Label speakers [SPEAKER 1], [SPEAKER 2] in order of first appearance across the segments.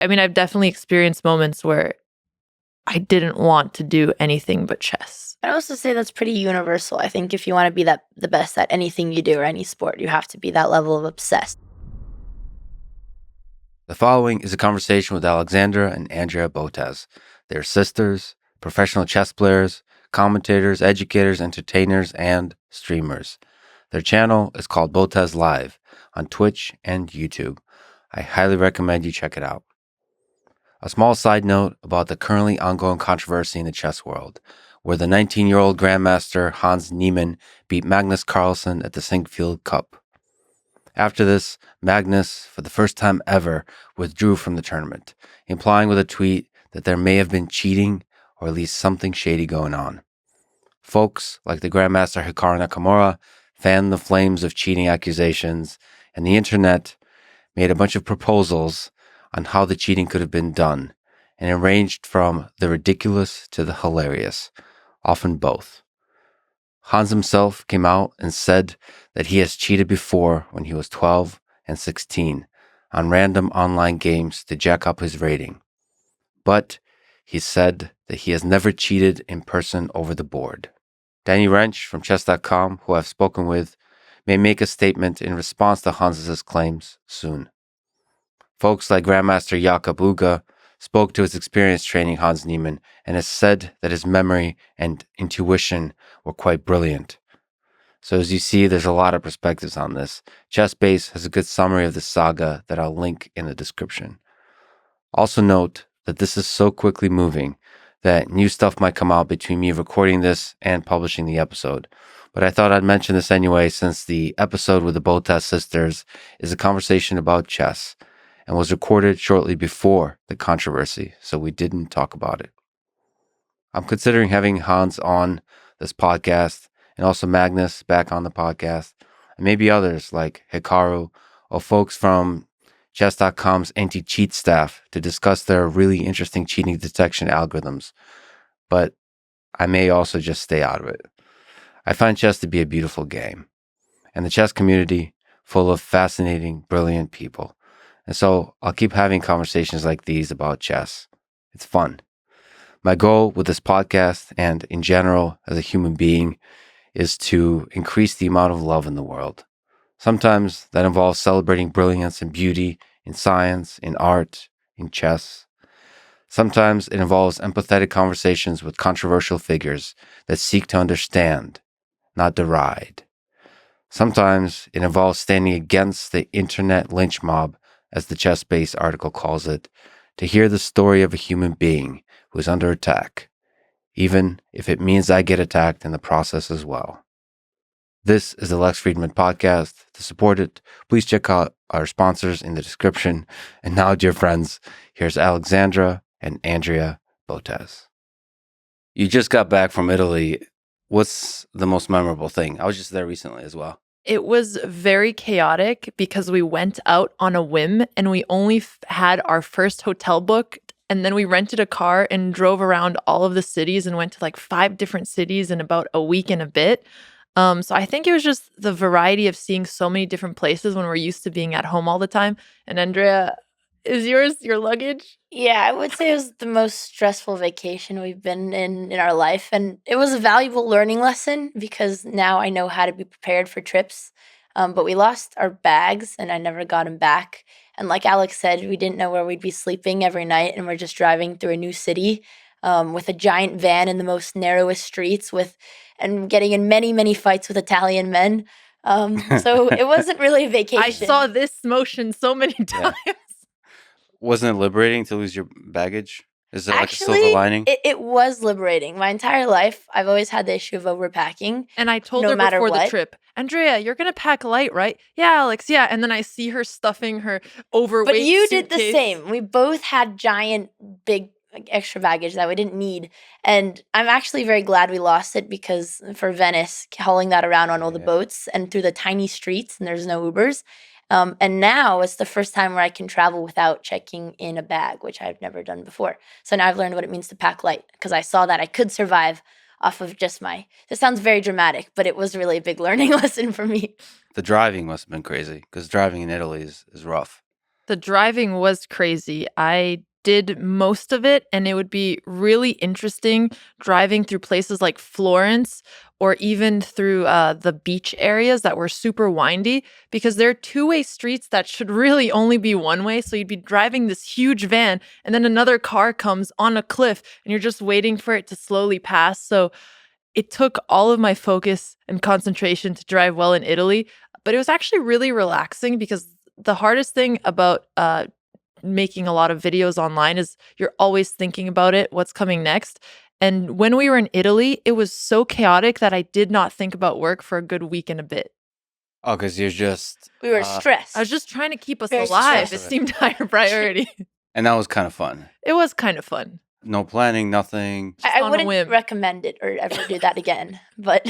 [SPEAKER 1] I mean, I've definitely experienced moments where I didn't want to do anything but chess.
[SPEAKER 2] I'd also say that's pretty universal. I think if you want to be the best at anything you do or any sport, you have to be that level of obsessed.
[SPEAKER 3] The following is a conversation with Alexandra and Andrea Botez. They're sisters, professional chess players, commentators, educators, entertainers, and streamers. Their channel is called Botez Live on Twitch and YouTube. I highly recommend you check it out. A small side note about the currently ongoing controversy in the chess world, where the 19-year-old Grandmaster Hans Niemann beat Magnus Carlsen at the Sinkfield Cup. After this, Magnus, for the first time ever, withdrew from the tournament, implying with a tweet that there may have been cheating or at least something shady going on. Folks like the Grandmaster Hikaru Nakamura fanned the flames of cheating accusations, and the internet made a bunch of proposals on how the cheating could have been done, and it ranged from the ridiculous to the hilarious, often both. Hans himself came out and said that he has cheated before when he was 12 and 16 on random online games to jack up his rating. But he said that he has never cheated in person over the board. Danny Wrench from Chess.com, who I've spoken with, may make a statement in response to Hans's claims soon. Folks like Grandmaster Jakob Uga spoke to his experience training Hans Niemann and has said that his memory and intuition were quite brilliant. So as you see, there's a lot of perspectives on this. ChessBase has a good summary of the saga that I'll link in the description. Also note that this is so quickly moving that new stuff might come out between me recording this and publishing the episode. But I thought I'd mention this anyway, since the episode with the Botez sisters is a conversation about chess and was recorded shortly before the controversy, so we didn't talk about it. I'm considering having Hans on this podcast and also Magnus back on the podcast, and maybe others like Hikaru or folks from Chess.com's anti-cheat staff to discuss their really interesting cheating detection algorithms. But I may also just stay out of it. I find chess to be a beautiful game, and the chess community full of fascinating, brilliant people. And so I'll keep having conversations like these about chess. It's fun. My goal with this podcast and in general as a human being is to increase the amount of love in the world. Sometimes that involves celebrating brilliance and beauty in science, in art, in chess. Sometimes it involves empathetic conversations with controversial figures that seek to understand, not deride. Sometimes it involves standing against the internet lynch mob, as the ChessBase article calls it, to hear the story of a human being who is under attack, even if it means I get attacked in the process as well. This is the Lex Fridman podcast. To support it, please check out our sponsors in the description. And now, dear friends, here's Alexandra and Andrea Botez. You just got back from Italy. What's the most memorable thing? I was just there recently as well.
[SPEAKER 1] It was very chaotic because we went out on a whim and we only had our first hotel booked, and then we rented a car and drove around all of the cities and went to like 5 different cities in about a week and a bit. So I think it was just the variety of seeing so many different places when we're used to being at home all the time. And Andrea, is yours your luggage?
[SPEAKER 2] Yeah, I would say it was the most stressful vacation we've been in our life. And it was a valuable learning lesson because now I know how to be prepared for trips. But we lost our bags and I never got them back. And like Alex said, we didn't know where we'd be sleeping every night. And we're just driving through a new city with a giant van in the most narrowest streets and getting in many, many fights with Italian men. So it wasn't really a vacation.
[SPEAKER 1] I saw this motion so many times.
[SPEAKER 3] Yeah. Wasn't it liberating to lose your baggage? Is it like a
[SPEAKER 2] Actually,
[SPEAKER 3] silver lining?
[SPEAKER 2] it was liberating. My entire life, I've always had the issue of overpacking.
[SPEAKER 1] And I told
[SPEAKER 2] No
[SPEAKER 1] her
[SPEAKER 2] matter
[SPEAKER 1] before the
[SPEAKER 2] what.
[SPEAKER 1] trip, Andrea, you're going to pack light, right? Yeah, Alex, yeah. And then I see her stuffing her overweight
[SPEAKER 2] But you did the
[SPEAKER 1] suitcase.
[SPEAKER 2] same. We both had giant, big, extra baggage that we didn't need. And I'm actually very glad we lost it because for Venice, hauling that around on all the boats and through the tiny streets, and there's no Ubers. And now it's the first time where I can travel without checking in a bag, which I've never done before. So now I've learned what it means to pack light because I saw that I could survive off of just this sounds very dramatic, but it was really a big learning lesson for me.
[SPEAKER 3] The driving must have been crazy because driving in Italy is rough.
[SPEAKER 1] The driving was crazy. I did most of it, and it would be really interesting driving through places like Florence or even through the beach areas that were super windy because they're two-way streets that should really only be one way. So you'd be driving this huge van, and then another car comes on a cliff, and you're just waiting for it to slowly pass. So it took all of my focus and concentration to drive well in Italy, but it was actually really relaxing because the hardest thing about making a lot of videos online is you're always thinking about it, what's coming next. And when we were in Italy, it was so chaotic that I did not think about work for a good week and a bit.
[SPEAKER 3] Oh, because you're just.
[SPEAKER 2] We were stressed.
[SPEAKER 1] I was just trying to keep us
[SPEAKER 2] Very
[SPEAKER 1] alive. It
[SPEAKER 2] stressed.
[SPEAKER 1] seemed higher priority.
[SPEAKER 3] And that was kind of fun.
[SPEAKER 1] It was kind of fun.
[SPEAKER 3] No planning, nothing.
[SPEAKER 1] Just
[SPEAKER 2] I
[SPEAKER 1] on a
[SPEAKER 2] wouldn't
[SPEAKER 1] whim.
[SPEAKER 2] recommend it or ever do that again. But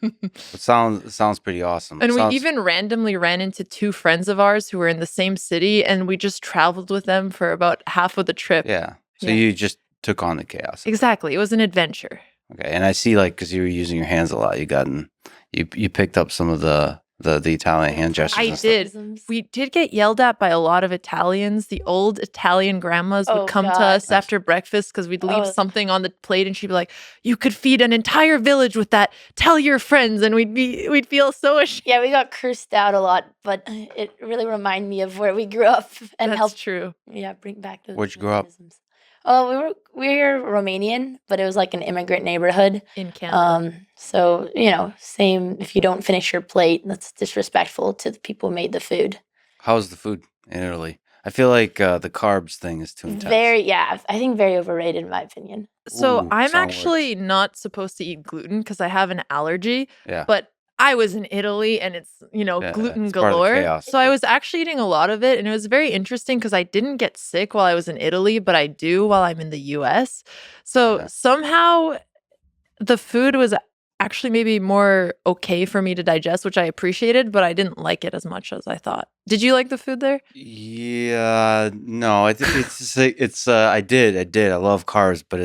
[SPEAKER 3] It sounds pretty awesome.
[SPEAKER 1] And
[SPEAKER 3] Sounds-
[SPEAKER 1] we even randomly ran into two friends of ours who were in the same city, and we just traveled with them for about half of the trip.
[SPEAKER 3] Yeah. So
[SPEAKER 1] Yeah.
[SPEAKER 3] you just took on the chaos.
[SPEAKER 1] Exactly. It was an adventure.
[SPEAKER 3] Okay. And I see, like, because you were using your hands a lot, you picked up some of the Italian hand gestures.
[SPEAKER 1] I
[SPEAKER 3] and stuff.
[SPEAKER 1] did. We did get yelled at by a lot of Italians. The old Italian grandmas would
[SPEAKER 2] Oh,
[SPEAKER 1] come to
[SPEAKER 2] God.
[SPEAKER 1] us
[SPEAKER 3] Nice.
[SPEAKER 1] after breakfast because we'd leave
[SPEAKER 2] Oh.
[SPEAKER 1] something on the plate, and she'd be like, "You could feed an entire village with that. Tell your friends." And we'd feel so ashamed.
[SPEAKER 2] yeah, we got cursed out a lot, but it really reminded me of where we grew up and
[SPEAKER 1] That's
[SPEAKER 2] helped
[SPEAKER 1] true.
[SPEAKER 2] bring back those.
[SPEAKER 3] Where'd you grow up?
[SPEAKER 2] mannerisms. Oh, we're Romanian, but it was like an immigrant neighborhood.
[SPEAKER 1] In Canada.
[SPEAKER 2] So same. If you don't finish your plate, that's disrespectful to the people who made the food.
[SPEAKER 3] How's the food in Italy? I feel like the carbs thing is too intense.
[SPEAKER 2] I think very overrated in my opinion.
[SPEAKER 1] So
[SPEAKER 3] Ooh,
[SPEAKER 1] I'm
[SPEAKER 3] song
[SPEAKER 1] actually not supposed to eat gluten because I have an allergy.
[SPEAKER 3] Yeah.
[SPEAKER 1] But I was in Italy and it's,
[SPEAKER 3] Yeah,
[SPEAKER 1] gluten
[SPEAKER 3] it's part of the
[SPEAKER 1] galore.
[SPEAKER 3] chaos.
[SPEAKER 1] So I was actually eating a lot of it. And it was very interesting because I didn't get sick while I was in Italy, but I do while I'm in the US. So
[SPEAKER 3] Okay.
[SPEAKER 1] somehow the food was actually maybe more okay for me to digest, which I appreciated, but I didn't like it as much as I thought. Did you like the food there?
[SPEAKER 3] Yeah, no, I think I did. I love carbs, but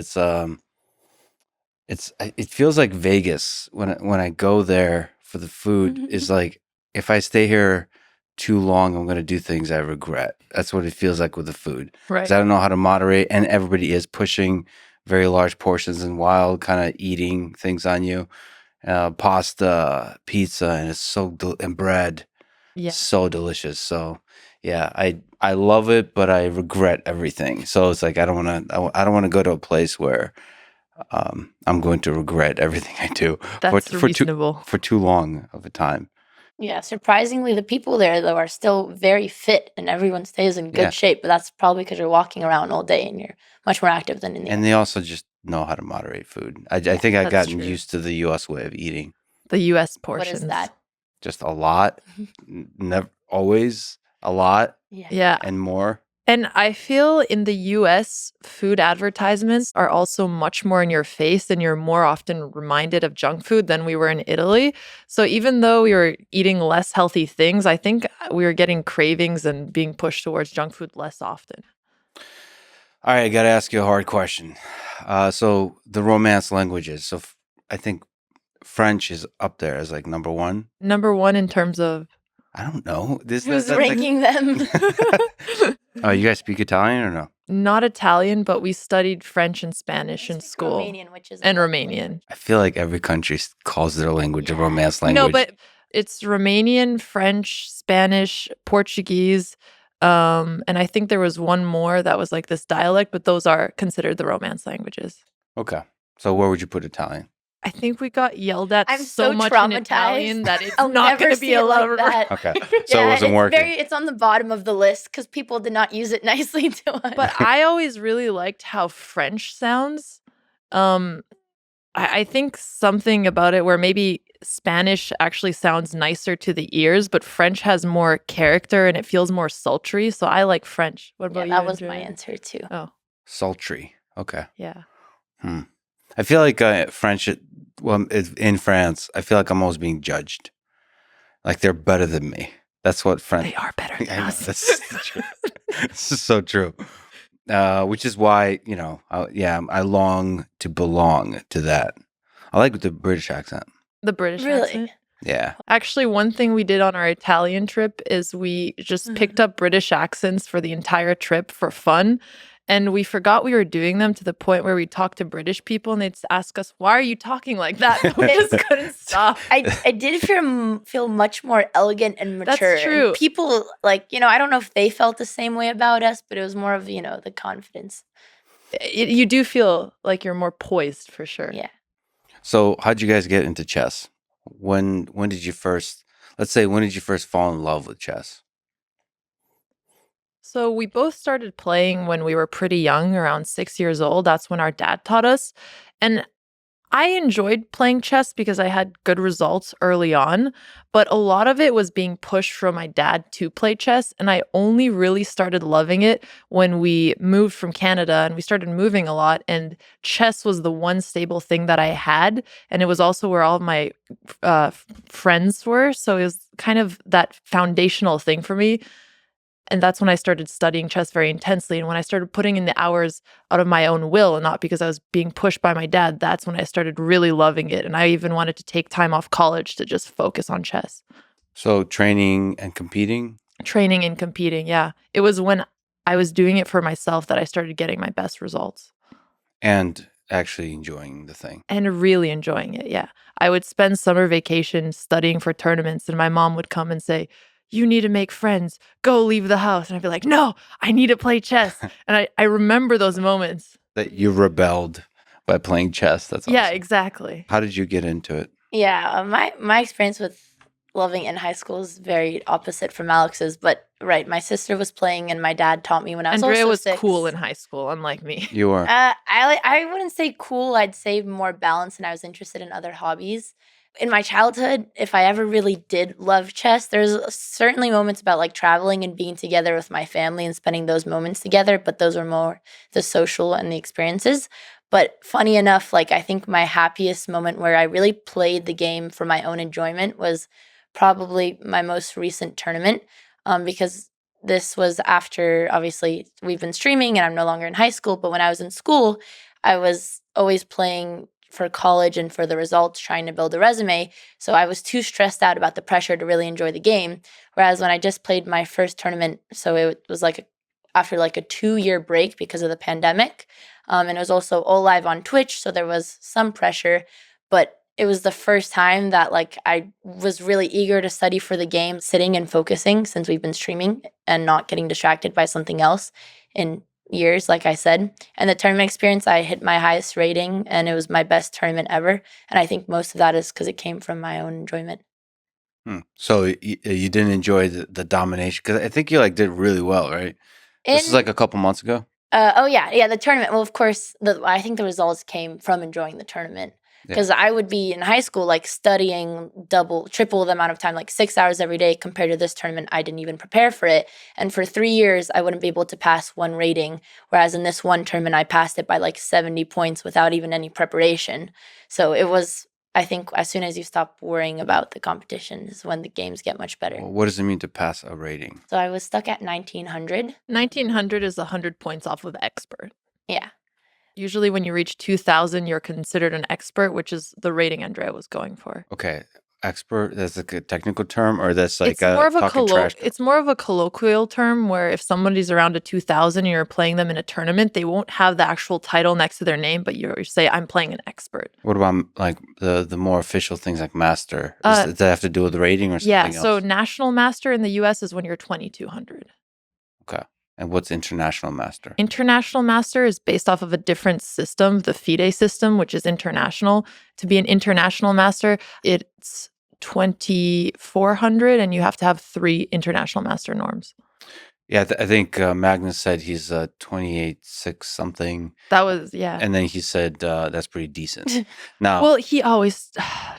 [SPEAKER 3] it feels like Vegas when I go there for the food is like if I stay here too long, I'm gonna do things I regret. That's what it feels like with the food.
[SPEAKER 1] Right.
[SPEAKER 3] 'Cause I don't know how to moderate, and everybody is pushing very large portions and wild kind of eating things on you. Pasta, pizza, and it's and bread.
[SPEAKER 1] Yeah.
[SPEAKER 3] So delicious. So yeah, I love it, but I regret everything. So it's like I don't want to go to a place where I'm going to regret everything I do
[SPEAKER 1] That's
[SPEAKER 3] for
[SPEAKER 1] reasonable.
[SPEAKER 3] for too long of a time.
[SPEAKER 2] Yeah, surprisingly, the people there though are still very fit, and everyone stays in good
[SPEAKER 3] Yeah.
[SPEAKER 2] shape. But that's probably because you're walking around all day and you're much more active than in the.
[SPEAKER 3] And they also just know how to moderate food. I think I've
[SPEAKER 1] that's
[SPEAKER 3] gotten
[SPEAKER 1] true.
[SPEAKER 3] used to the U.S. way of eating.
[SPEAKER 1] The US
[SPEAKER 2] What
[SPEAKER 1] portions.
[SPEAKER 2] is that?
[SPEAKER 3] Just a lot, never always a lot
[SPEAKER 2] Yeah.
[SPEAKER 1] Yeah.
[SPEAKER 3] and more.
[SPEAKER 1] And I feel in the US, food advertisements are also much more in your face and you're more often reminded of junk food than we were in Italy. So even though we were eating less healthy things, I think we were getting cravings and being pushed towards junk food less often.
[SPEAKER 3] All right, I got to ask you a hard question. So the Romance languages. So I think French is up there as like number one.
[SPEAKER 1] Number one in terms of
[SPEAKER 3] I don't know.
[SPEAKER 2] Who's
[SPEAKER 3] that's
[SPEAKER 2] ranking them?
[SPEAKER 3] You guys speak Italian or no?
[SPEAKER 1] not Italian, but we studied French and Spanish in
[SPEAKER 2] Speak
[SPEAKER 1] school.
[SPEAKER 2] Romanian, which is
[SPEAKER 1] And
[SPEAKER 2] another
[SPEAKER 1] Romanian.
[SPEAKER 3] I feel like every country calls their language a
[SPEAKER 2] Yeah.
[SPEAKER 3] Romance language.
[SPEAKER 1] No, but it's Romanian, French, Spanish, Portuguese. And I think there was one more that was like this dialect, but those are considered the Romance languages.
[SPEAKER 3] Okay. So where would you put Italian?
[SPEAKER 1] I think we got yelled at
[SPEAKER 2] I'm
[SPEAKER 1] so
[SPEAKER 2] so
[SPEAKER 1] much in Italian
[SPEAKER 2] traumatized.
[SPEAKER 1] that it's
[SPEAKER 2] I'll
[SPEAKER 1] not
[SPEAKER 2] never
[SPEAKER 1] going to
[SPEAKER 2] see
[SPEAKER 1] be
[SPEAKER 2] it
[SPEAKER 1] allowed.
[SPEAKER 2] like that.
[SPEAKER 3] Okay. So it
[SPEAKER 2] Yeah,
[SPEAKER 3] wasn't
[SPEAKER 2] it's
[SPEAKER 3] working.
[SPEAKER 2] It's on the bottom of the list because people did not use it nicely to us.
[SPEAKER 1] But I always really liked how French sounds. I think something about it where maybe Spanish actually sounds nicer to the ears, but French has more character and it feels more sultry. So I like French. What
[SPEAKER 2] yeah,
[SPEAKER 1] about
[SPEAKER 2] that
[SPEAKER 1] you?
[SPEAKER 2] was my
[SPEAKER 1] Andrea?
[SPEAKER 2] answer too.
[SPEAKER 1] Oh,
[SPEAKER 3] Sultry. Okay.
[SPEAKER 1] yeah.
[SPEAKER 3] I feel like French, in France, I feel like I'm always being judged. Like they're better than me. That's what French.
[SPEAKER 1] They are better
[SPEAKER 3] I
[SPEAKER 1] than
[SPEAKER 3] know,
[SPEAKER 1] us.
[SPEAKER 3] that's true. This is so true. Which is why, I long to belong to that. I like the British accent.
[SPEAKER 1] The British
[SPEAKER 2] Really?
[SPEAKER 1] accent.
[SPEAKER 3] Yeah.
[SPEAKER 1] Actually, one thing we did on our Italian trip is we just picked up British accents for the entire trip for fun. And we forgot we were doing them to the point where we talked to British people and they'd ask us, why are you talking like that? But we just couldn't stop.
[SPEAKER 2] I did feel much more elegant and
[SPEAKER 1] That's
[SPEAKER 2] mature.
[SPEAKER 1] true.
[SPEAKER 2] And people, like, I don't know if they felt the same way about us, but it was more of, the confidence.
[SPEAKER 1] You do feel like you're more poised for sure.
[SPEAKER 2] Yeah.
[SPEAKER 3] So how'd you guys get into chess? When did you first, let's say, when did you first fall in love with chess?
[SPEAKER 1] So we both started playing when we were pretty young, around 6 years old. That's when our dad taught us. And I enjoyed playing chess because I had good results early on, but a lot of it was being pushed from my dad to play chess. And I only really started loving it when we moved from Canada and we started moving a lot. And chess was the one stable thing that I had. And it was also where all of my friends were. So it was kind of that foundational thing for me. And that's when I started studying chess very intensely. And when I started putting in the hours out of my own will and not because I was being pushed by my dad, that's when I started really loving it. And I even wanted to take time off college to just focus on chess.
[SPEAKER 3] So training and competing?
[SPEAKER 1] Training and competing, yeah. It was when I was doing it for myself that I started getting my best results.
[SPEAKER 3] And actually enjoying the thing.
[SPEAKER 1] And really enjoying it, yeah. I would spend summer vacation studying for tournaments, and my mom would come and say, you need to make friends. Go leave the house. And I'd be like, no, I need to play chess. And I remember those moments.
[SPEAKER 3] That you rebelled by playing chess. That's awesome.
[SPEAKER 1] Yeah, exactly.
[SPEAKER 3] How did you get into it?
[SPEAKER 2] Yeah, my experience with loving in high school is very opposite from Alex's. But right, my sister was playing, and my dad taught me when I was
[SPEAKER 1] Andrea
[SPEAKER 2] also
[SPEAKER 1] was
[SPEAKER 2] 6.
[SPEAKER 1] cool in high school, unlike me.
[SPEAKER 3] You were.
[SPEAKER 2] I wouldn't say cool. I'd say more balanced, and I was interested in other hobbies. In my childhood, if I ever really did love chess, there's certainly moments about like traveling and being together with my family and spending those moments together, but those were more the social and the experiences. But funny enough, like I think my happiest moment where I really played the game for my own enjoyment was probably my most recent tournament, because this was after, obviously, we've been streaming and I'm no longer in high school, but when I was in school, I was always playing for college and for the results, trying to build a resume. So I was too stressed out about the pressure to really enjoy the game. Whereas when I just played my first tournament, so it was like after like a 2-year break because of the pandemic, and it was also all live on Twitch, so there was some pressure, but it was the first time that like I was really eager to study for the game, sitting and focusing since we've been streaming and not getting distracted by something else in years, like I said. And the tournament experience, I hit my highest rating and it was my best tournament ever. And I think most of that is because it came from my own enjoyment.
[SPEAKER 3] So you didn't enjoy the domination? Because I think you like did really well, right? This is like a couple months ago?
[SPEAKER 2] Yeah, the tournament. Well, of course, I think the results came from enjoying the tournament. Because I would be in high school, like studying triple the amount of time, like 6 hours every day compared to this tournament. I didn't even prepare for it. And for 3 years, I wouldn't be able to pass one rating. Whereas in this one tournament, I passed it by like 70 points without even any preparation. So it was, I think, as soon as you stop worrying about the competition is when the games get much better.
[SPEAKER 3] What does it mean to pass a rating?
[SPEAKER 2] So I was stuck at 1900.
[SPEAKER 1] 1900 is 100 points off of expert.
[SPEAKER 2] Yeah.
[SPEAKER 1] Usually when you reach 2000, you're considered an expert, which is the rating Andrea was going for.
[SPEAKER 3] Okay. Expert, that's like a technical term, or that's like
[SPEAKER 1] It's more of a
[SPEAKER 3] trash term?
[SPEAKER 1] It's more of a colloquial term where if somebody's around a 2000 and you're playing them in a tournament, they won't have the actual title next to their name, but you say, I'm playing an expert.
[SPEAKER 3] What about like the more official things like master? Does that have to do with the rating or something else?
[SPEAKER 1] Yeah, so national master in the US is when you're 2200.
[SPEAKER 3] Okay. And what's international master?
[SPEAKER 1] International master is based off of a different system, the FIDE system, which is international. To be an international master, it's 2400 and you have to have 3 international master norms.
[SPEAKER 3] Yeah, I think Magnus said he's 28.6 something.
[SPEAKER 1] That was, yeah.
[SPEAKER 3] And then he said that's pretty decent. Now,
[SPEAKER 1] well, he always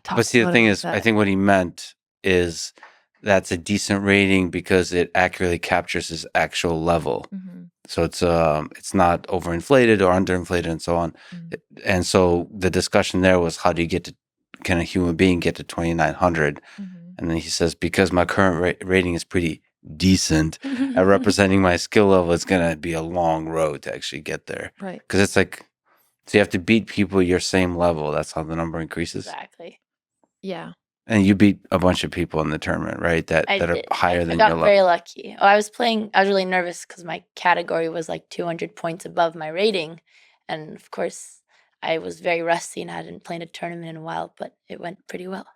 [SPEAKER 1] talks
[SPEAKER 3] but see, the
[SPEAKER 1] about
[SPEAKER 3] thing
[SPEAKER 1] it
[SPEAKER 3] is,
[SPEAKER 1] like
[SPEAKER 3] I
[SPEAKER 1] that.
[SPEAKER 3] think what he meant is that's a decent rating because it accurately captures his actual level.
[SPEAKER 1] Mhm.
[SPEAKER 3] So it's not overinflated or underinflated and so on.
[SPEAKER 1] Mhm.
[SPEAKER 3] And so the discussion there was, how do you can a human being get to 2900?
[SPEAKER 1] Mhm.
[SPEAKER 3] And then he says, because my current rating is pretty decent at representing my skill level, it's going to be a long road to actually get there.
[SPEAKER 1] Right.
[SPEAKER 3] Because it's like, so you have to beat people your same level. That's how the number increases.
[SPEAKER 2] Exactly.
[SPEAKER 1] Yeah.
[SPEAKER 3] And you beat a bunch of people in the tournament, right? That
[SPEAKER 2] I
[SPEAKER 3] are
[SPEAKER 2] did.
[SPEAKER 3] higher
[SPEAKER 2] I
[SPEAKER 3] than
[SPEAKER 2] got
[SPEAKER 3] your
[SPEAKER 2] very
[SPEAKER 3] level.
[SPEAKER 2] lucky. I was really nervous because my category was like 200 points above my rating. And of course, I was very rusty and hadn't played a tournament in a while, but it went pretty well.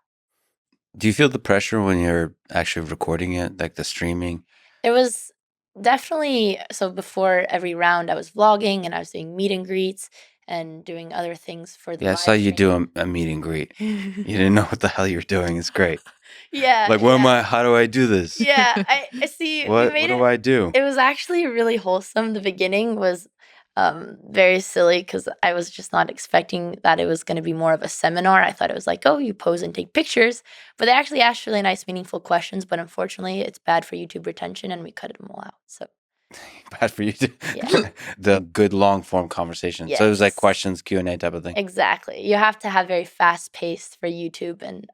[SPEAKER 3] Do you feel the pressure when you're actually recording it, like the streaming?
[SPEAKER 2] It was definitely so before every round, I was vlogging and I was doing meet and greets and doing other things for the
[SPEAKER 3] Yeah, I saw
[SPEAKER 2] live
[SPEAKER 3] you
[SPEAKER 2] stream.
[SPEAKER 3] do a meet and greet. You didn't know what the hell you were doing. It's great.
[SPEAKER 2] Yeah,
[SPEAKER 3] Like, what am
[SPEAKER 2] yeah.
[SPEAKER 3] I? How do I do this?
[SPEAKER 2] Yeah, I see. We
[SPEAKER 3] What
[SPEAKER 2] made
[SPEAKER 3] do
[SPEAKER 2] it.
[SPEAKER 3] I do?
[SPEAKER 2] It was actually really wholesome. The beginning was very silly because I was just not expecting that it was going to be more of a seminar. I thought it was like, oh, you pose and take pictures, but they actually asked really nice, meaningful questions. But unfortunately, it's bad for YouTube retention, and we cut them all out. So
[SPEAKER 3] Bad for you to
[SPEAKER 2] yeah,
[SPEAKER 3] the good long form conversation. So it was like
[SPEAKER 2] yes,
[SPEAKER 3] questions, Q&A type of thing.
[SPEAKER 2] exactly. You have to have very fast paced for YouTube, and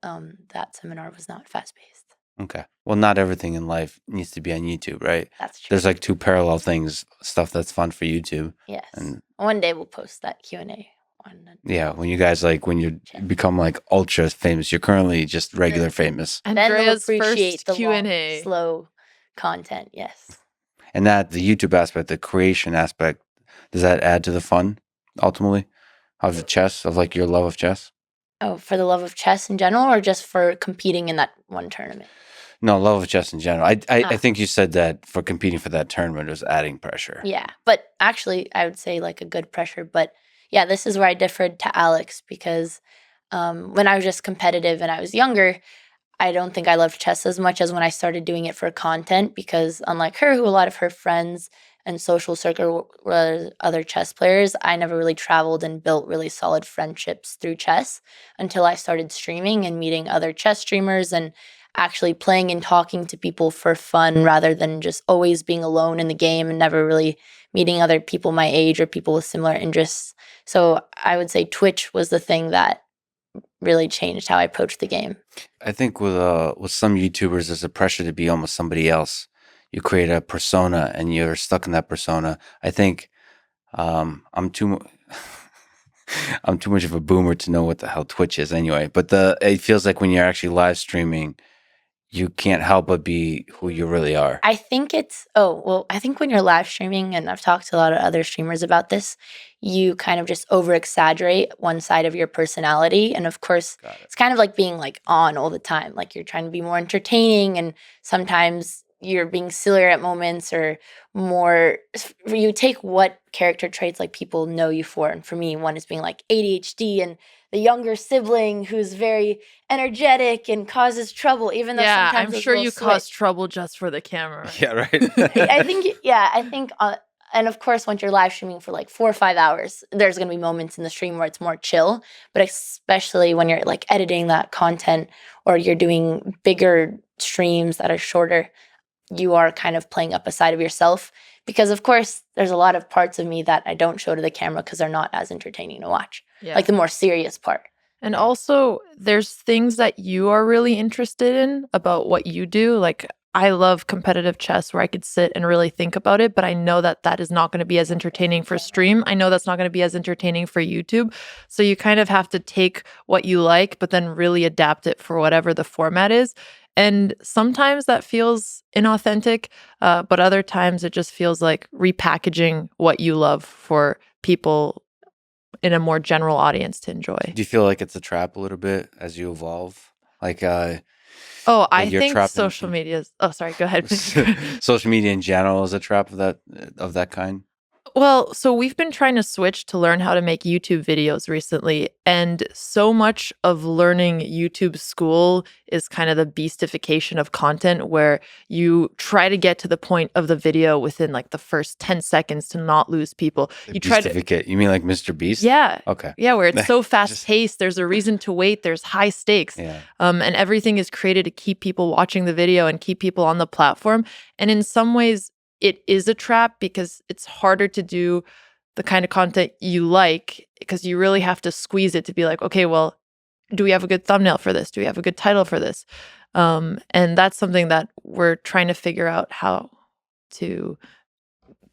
[SPEAKER 2] that seminar was not fast paced.
[SPEAKER 3] Okay. Well, not everything in life needs to be on YouTube, right?
[SPEAKER 2] That's true.
[SPEAKER 3] There's like two parallel things, stuff that's fun for YouTube.
[SPEAKER 2] Yes.
[SPEAKER 3] And
[SPEAKER 2] One day we'll post that Q&A on
[SPEAKER 3] yeah, when you guys when you
[SPEAKER 2] channel.
[SPEAKER 3] become like ultra famous, you're currently just regular famous.
[SPEAKER 2] Then they'll
[SPEAKER 1] Andrea's
[SPEAKER 2] appreciate
[SPEAKER 1] first
[SPEAKER 2] the long,
[SPEAKER 1] Q&A.
[SPEAKER 2] slow content. Yes.
[SPEAKER 3] And that the YouTube aspect, the creation aspect, does that add to the fun ultimately of the chess, of like your love of chess?
[SPEAKER 2] Oh, for the love of chess in general, or just for competing in that one tournament?
[SPEAKER 3] No, love of chess in general. I
[SPEAKER 2] Ah.
[SPEAKER 3] think you said that for competing for that tournament was adding pressure.
[SPEAKER 2] Yeah, but actually, I would say like a good pressure. But yeah, this is where I differed to Alex because when I was just competitive and I was younger, I don't think I loved chess as much as when I started doing it for content because unlike her, who a lot of her friends and social circle were other chess players, I never really traveled and built really solid friendships through chess until I started streaming and meeting other chess streamers and actually playing and talking to people for fun rather than just always being alone in the game and never really meeting other people my age or people with similar interests. So I would say Twitch was the thing that really changed how I approached the game.
[SPEAKER 3] I think with some YouTubers, there's a pressure to be almost somebody else. You create a persona, and you're stuck in that persona. I think I'm too I'm too much of a boomer to know what the hell Twitch is anyway. But it feels like when you're actually live streaming, you can't help but be who you really are.
[SPEAKER 2] I think I think when you're live streaming, and I've talked to a lot of other streamers about this, you kind of just over exaggerate one side of your personality. And of course,
[SPEAKER 3] Got it.
[SPEAKER 2] it's kind of like being like on all the time. Like you're trying to be more entertaining, and sometimes you're being sillier at moments or more. You take what character traits like people know you for. And for me, one is being like ADHD and the younger sibling who's very energetic and causes trouble, even though
[SPEAKER 1] Yeah,
[SPEAKER 2] sometimes
[SPEAKER 1] I'm
[SPEAKER 2] those
[SPEAKER 1] sure
[SPEAKER 2] will
[SPEAKER 1] you cause
[SPEAKER 2] switch.
[SPEAKER 1] trouble just for the camera. Right?
[SPEAKER 3] Yeah, right.
[SPEAKER 2] I think, and of course, once you're live streaming for like 4 or 5 hours, there's going to be moments in the stream where it's more chill. But especially when you're like editing that content or you're doing bigger streams that are shorter, you are kind of playing up a side of yourself. Because, of course, there's a lot of parts of me that I don't show to the camera because they're not as entertaining to watch.
[SPEAKER 1] Yeah.
[SPEAKER 2] Like the more serious part.
[SPEAKER 1] And also, there's things that you are really interested in about what you do. Like, I love competitive chess where I could sit and really think about it, but I know that that is not going to be as entertaining for stream. I know that's not going to be as entertaining for YouTube. So you kind of have to take what you like, but then really adapt it for whatever the format is. And sometimes that feels inauthentic, but other times it just feels like repackaging what you love for people in a more general audience to enjoy.
[SPEAKER 3] Do you feel like it's a trap a little bit as you evolve? Like,
[SPEAKER 1] Oh, I
[SPEAKER 3] you're
[SPEAKER 1] think
[SPEAKER 3] trapped in-
[SPEAKER 1] social media is. Oh, sorry. Go ahead.
[SPEAKER 3] social media in general is a trap of that kind?
[SPEAKER 1] Well, so we've been trying to switch to learn how to make YouTube videos recently. And so much of learning YouTube school is kind of the beastification of content where you try to get to the point of the video within like the first 10 seconds to not lose people. You try to.
[SPEAKER 3] Beastificate. You mean like Mr. Beast?
[SPEAKER 1] Yeah.
[SPEAKER 3] Okay.
[SPEAKER 1] Yeah, where it's so
[SPEAKER 3] Just-
[SPEAKER 1] fast paced. There's a reason to wait. There's high stakes.
[SPEAKER 3] Yeah.
[SPEAKER 1] And everything is created to keep people watching the video and keep people on the platform. And in some ways, it is a trap because it's harder to do the kind of content you like because you really have to squeeze it to be like, okay, well, do we have a good thumbnail for this? Do we have a good title for this? And that's something that we're trying to figure out how to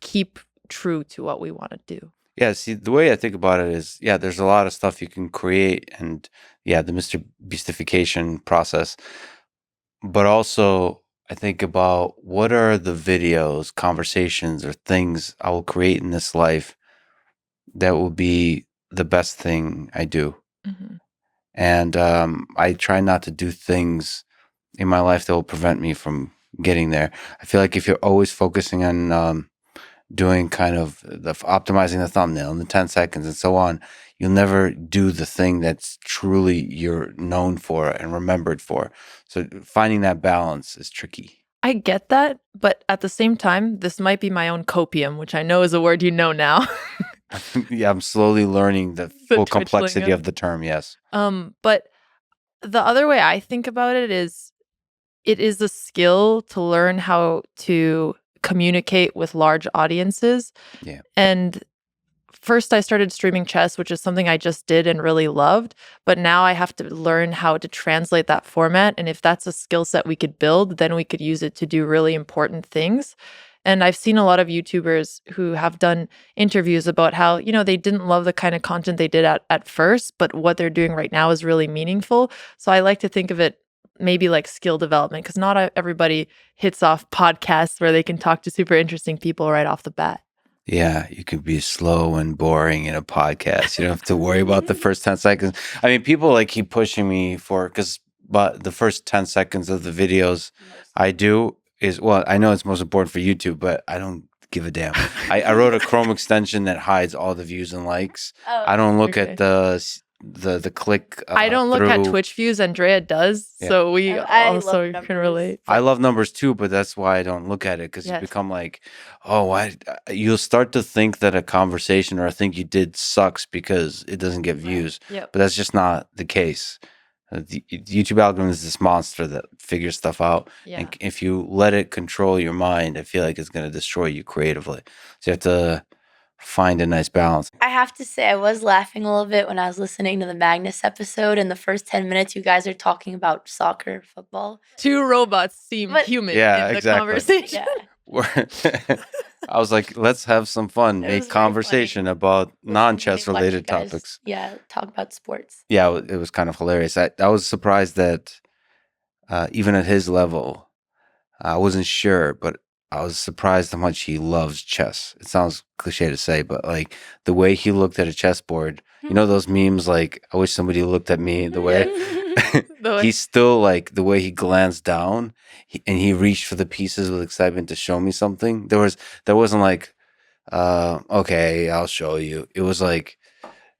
[SPEAKER 1] keep true to what we want to do.
[SPEAKER 3] Yeah, see, the way I think about it is, yeah, there's a lot of stuff you can create, and yeah, the Mr. Beastification process. But also, I think about what are the videos, conversations, or things I will create in this life that will be the best thing I do.
[SPEAKER 1] Mhm.
[SPEAKER 3] And I try not to do things in my life that will prevent me from getting there. I feel like if you're always focusing on doing kind of optimizing the thumbnail in the 10 seconds and so on, you'll never do the thing that's truly you're known for and remembered for. So finding that balance is tricky.
[SPEAKER 1] I get that, but at the same time, this might be my own copium, which I know is a word you know now.
[SPEAKER 3] Yeah, I'm slowly learning the
[SPEAKER 1] The
[SPEAKER 3] full
[SPEAKER 1] Twitch
[SPEAKER 3] complexity
[SPEAKER 1] lingo.
[SPEAKER 3] of the term. Yes.
[SPEAKER 1] But the other way I think about it is a skill to learn how to communicate with large audiences.
[SPEAKER 3] Yeah.
[SPEAKER 1] And first I started streaming chess, which is something I just did and really loved, but now I have to learn how to translate that format, and if that's a skill set we could build, then we could use it to do really important things. And I've seen a lot of YouTubers who have done interviews about how, they didn't love the kind of content they did at first, but what they're doing right now is really meaningful. So I like to think of it maybe like skill development, because not everybody hits off podcasts where they can talk to super interesting people right off the bat.
[SPEAKER 3] Yeah, you could be slow and boring in a podcast. You don't have to worry about the first 10 seconds. I mean, people like keep pushing me but the first 10 seconds of the videos I do is, well, I know it's most important for YouTube, but I don't give a damn. I wrote a Chrome extension that hides all the views and likes. I don't look
[SPEAKER 1] Okay.
[SPEAKER 3] at the click
[SPEAKER 1] I don't look at
[SPEAKER 3] through.
[SPEAKER 1] Twitch views. Andrea does,
[SPEAKER 3] Yeah.
[SPEAKER 1] so we
[SPEAKER 2] I
[SPEAKER 1] also
[SPEAKER 2] love
[SPEAKER 1] can
[SPEAKER 2] numbers.
[SPEAKER 1] relate.
[SPEAKER 3] I love numbers too, but that's why I don't look at it, because you
[SPEAKER 1] Yes.
[SPEAKER 3] become like, oh, why? You'll start to think that a conversation or a thing you did sucks because it doesn't get views.
[SPEAKER 1] Yep.
[SPEAKER 3] But that's just not the case. The YouTube algorithm is this monster that figures stuff out.
[SPEAKER 1] Yeah.
[SPEAKER 3] And if you let it control your mind, I feel like it's going to destroy you creatively. So you have to find a nice balance.
[SPEAKER 2] I have to say, I was laughing a little bit when I was listening to the Magnus episode. In the first 10 minutes, you guys are talking about soccer, football.
[SPEAKER 1] Two robots seem
[SPEAKER 2] But-
[SPEAKER 1] human
[SPEAKER 3] Yeah,
[SPEAKER 1] in the
[SPEAKER 3] exactly.
[SPEAKER 1] conversation.
[SPEAKER 2] Yeah.
[SPEAKER 3] I was like, let's have some fun,
[SPEAKER 2] It
[SPEAKER 3] make
[SPEAKER 2] was very
[SPEAKER 3] conversation about non-chess
[SPEAKER 2] Watch you
[SPEAKER 3] related
[SPEAKER 2] guys,
[SPEAKER 3] topics.
[SPEAKER 2] Yeah, talk about sports.
[SPEAKER 3] Yeah, it was kind of hilarious. I was surprised that even at his level, I wasn't sure, but I was surprised how much he loves chess. It sounds cliche to say, but like the way he looked at a chessboard, you know those memes like, I wish somebody looked at me the way. He's still like the way he glanced down and he reached for the pieces with excitement to show me something. There wasn't like, okay, I'll show you. It was like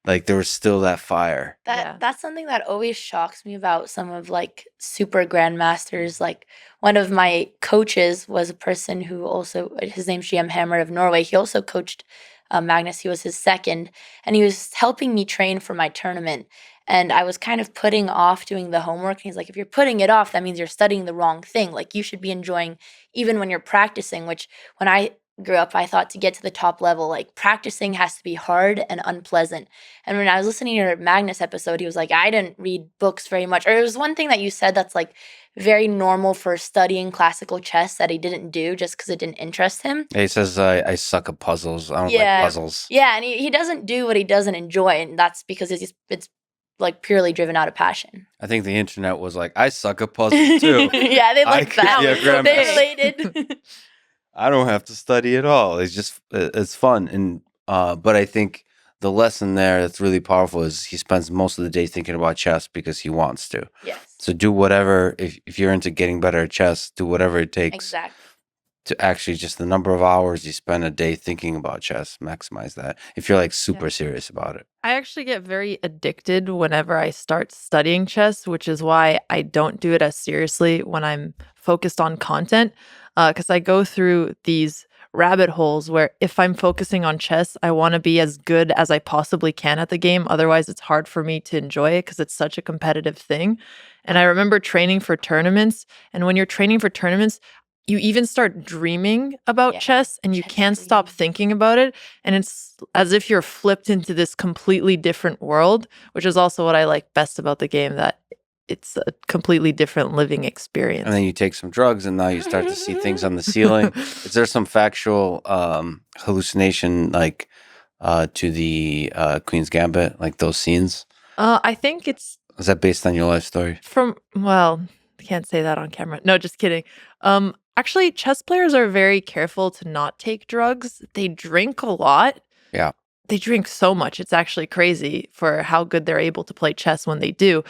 [SPEAKER 3] there was still that fire.
[SPEAKER 2] That's something that always shocks me about some of like super grandmasters. Like one of my coaches was a person who also, his name's GM Hammer of Norway. He also coached Magnus. He was his second, and he was helping me train for my tournament. And I was kind of putting off doing the homework. And he's like, if you're putting it off, that means you're studying the wrong thing. Like you should be enjoying even when you're practicing, which when I grew up, I thought to get to the top level, like practicing has to be hard and unpleasant. And when I was listening to your Magnus episode, he was like, I didn't read books very much. Or it was one thing that you said that's like very normal for studying classical chess that he didn't do just because it didn't interest him.
[SPEAKER 3] He says, I suck at puzzles. I don't like puzzles.
[SPEAKER 2] Yeah, and he doesn't do what he doesn't enjoy, and that's because it's like purely driven out of passion.
[SPEAKER 3] I think the internet was like, I suck at puzzles too.
[SPEAKER 2] Yeah, they like that.
[SPEAKER 3] Yeah,
[SPEAKER 2] So they
[SPEAKER 3] grandma.
[SPEAKER 2] related.
[SPEAKER 3] I don't have to study at all. It's fun. And but I think the lesson there that's really powerful is he spends most of the day thinking about chess because he wants to.
[SPEAKER 2] Yes.
[SPEAKER 3] So do whatever, if you're into getting better at chess, do whatever it takes
[SPEAKER 2] Exactly.
[SPEAKER 3] to actually just the number of hours you spend a day thinking about chess, maximize that. If you're like super serious about it.
[SPEAKER 1] I actually get very addicted whenever I start studying chess, which is why I don't do it as seriously when I'm focused on content. Because I go through these rabbit holes where if I'm focusing on chess, I want to be as good as I possibly can at the game. Otherwise, it's hard for me to enjoy it because it's such a competitive thing. And I remember training for tournaments. And when you're training for tournaments, you even start dreaming about chess and you
[SPEAKER 2] chess
[SPEAKER 1] can't
[SPEAKER 2] dream.
[SPEAKER 1] stop thinking about it. And it's as if you're flipped into this completely different world, which is also what I like best about the game, that it's a completely different living experience.
[SPEAKER 3] And then you take some drugs and now you start to see things on the ceiling. Is there some factual hallucination, like to the Queen's Gambit, like those scenes?
[SPEAKER 1] I think it's
[SPEAKER 3] Is that based on your life story?
[SPEAKER 1] can't say that on camera. No, just kidding. Actually, chess players are very careful to not take drugs. They drink a lot.
[SPEAKER 3] Yeah.
[SPEAKER 1] They drink so much. It's actually crazy for how good they're able to play chess when they do.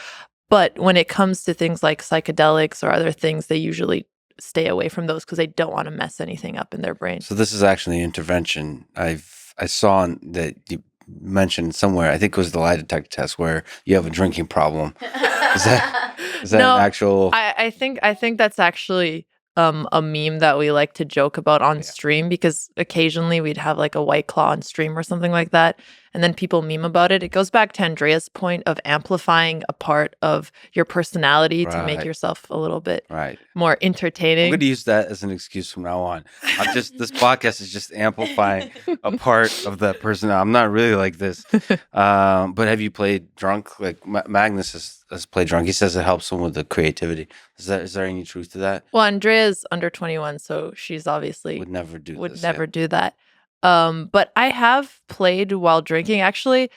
[SPEAKER 1] But when it comes to things like psychedelics or other things, they usually stay away from those because they don't want to mess anything up in their brain.
[SPEAKER 3] So this is actually an intervention. I saw that you mentioned somewhere. I think it was the lie detector test where you have a drinking problem. Is that
[SPEAKER 1] No,
[SPEAKER 3] an actual?
[SPEAKER 1] I think that's actually a meme that we like to joke about on stream, because occasionally we'd have like a White Claw on stream or something like that, and then people meme about it. It goes back to Andrea's point of amplifying a part of your personality to make
[SPEAKER 3] Right.
[SPEAKER 1] yourself a little bit
[SPEAKER 3] Right.
[SPEAKER 1] more
[SPEAKER 3] I'm
[SPEAKER 1] entertaining.
[SPEAKER 3] going to use that as an excuse from now on. This podcast is just amplifying a part of that person. I'm not really like this. But have you played drunk? Like Magnus has played drunk. He says it helps him with the creativity. Is there any truth to that?
[SPEAKER 1] Well, Andrea's under 21, so she's obviously
[SPEAKER 3] Would never do
[SPEAKER 1] would
[SPEAKER 3] this.
[SPEAKER 1] never do that. But I have played while drinking. Actually,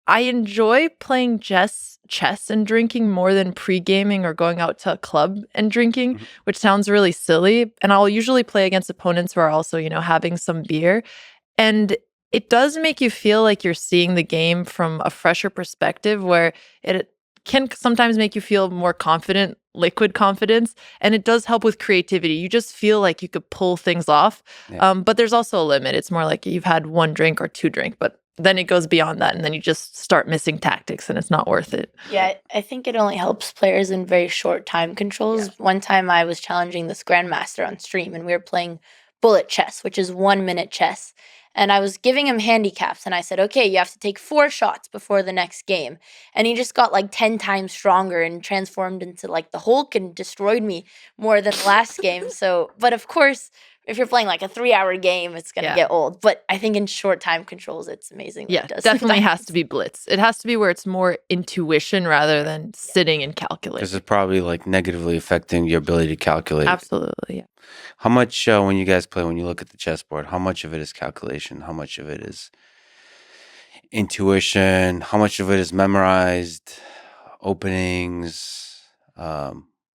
[SPEAKER 1] I enjoy playing chess and drinking more than pre-gaming or going out to a club and drinking,
[SPEAKER 3] Mhm.
[SPEAKER 1] which sounds really silly. And I'll usually play against opponents who are also, having some beer. And it does make you feel like you're seeing the game from a fresher perspective, where it can sometimes make you feel more confident, liquid confidence, and it does help with creativity. You just feel like you could pull things off.
[SPEAKER 3] Yeah.
[SPEAKER 1] But there's also a limit. It's more like you've had one drink or two drink, but then it goes beyond that, and then you just start missing tactics, and it's not worth it.
[SPEAKER 2] Yeah, I think it only helps players in very short time controls. One time I was challenging this grandmaster on stream, and we were playing bullet chess, which is 1 minute chess. And I was giving him handicaps, and I said, okay, you have to take 4 shots before the next game. And he just got like 10 times stronger and transformed into like the Hulk and destroyed me more than last game. So, but of course, if you're playing like a 3-hour game, it's going to get old. But I think in short time controls, it's amazing.
[SPEAKER 1] Yeah,
[SPEAKER 2] it does
[SPEAKER 1] definitely
[SPEAKER 2] sometimes.
[SPEAKER 1] has to be blitz. It has to be where it's more intuition rather than sitting and calculating.
[SPEAKER 3] Because it's probably like negatively affecting your ability to calculate.
[SPEAKER 1] Absolutely, yeah.
[SPEAKER 3] How much when you guys play, when you look at the chessboard, how much of it is calculation? How much of it is intuition? How much of it is memorized openings?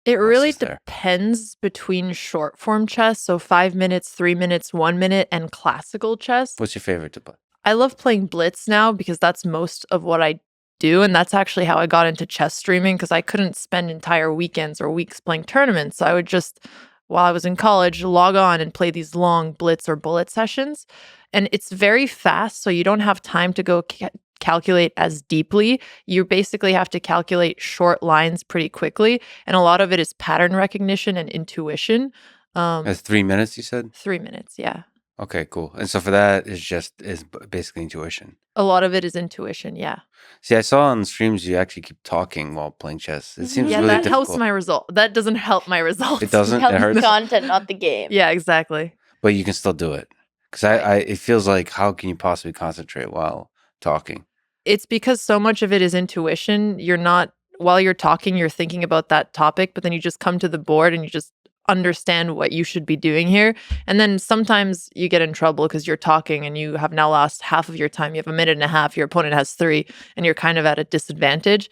[SPEAKER 1] It really
[SPEAKER 3] is there?
[SPEAKER 1] depends between short form chess, so 5 minutes, 3 minutes, 1 minute, and classical chess.
[SPEAKER 3] What's your favorite to play?
[SPEAKER 1] I love playing blitz now because that's most of what I do, and that's actually how I got into chess streaming, because I couldn't spend entire weekends or weeks playing tournaments. So I would just, while I was in college, log on and play these long blitz or bullet sessions. And it's very fast, so you don't have time to go calculate as deeply. You basically have to calculate short lines pretty quickly, and a lot of it is pattern recognition and intuition.
[SPEAKER 3] That's 3 minutes, you said?
[SPEAKER 1] 3 minutes, yeah.
[SPEAKER 3] Okay, cool. And so for that is basically intuition.
[SPEAKER 1] A lot of it is intuition, yeah.
[SPEAKER 3] See, I saw on streams you actually keep talking while playing chess. It seems
[SPEAKER 1] Yeah,
[SPEAKER 3] really
[SPEAKER 1] that
[SPEAKER 3] difficult.
[SPEAKER 1] helps my result. That doesn't help my results.
[SPEAKER 3] It doesn't? It
[SPEAKER 2] Helps
[SPEAKER 3] hurts?
[SPEAKER 2] the content, not the game.
[SPEAKER 1] Yeah, exactly.
[SPEAKER 3] But you can still do it. Because it feels like, how can you possibly concentrate while talking?
[SPEAKER 1] It's because so much of it is intuition. While you're talking, you're thinking about that topic, but then you just come to the board and you just understand what you should be doing here. And then sometimes you get in trouble because you're talking and you have now lost half of your time. You have a minute and a half, your opponent has 3, and you're kind of at a disadvantage.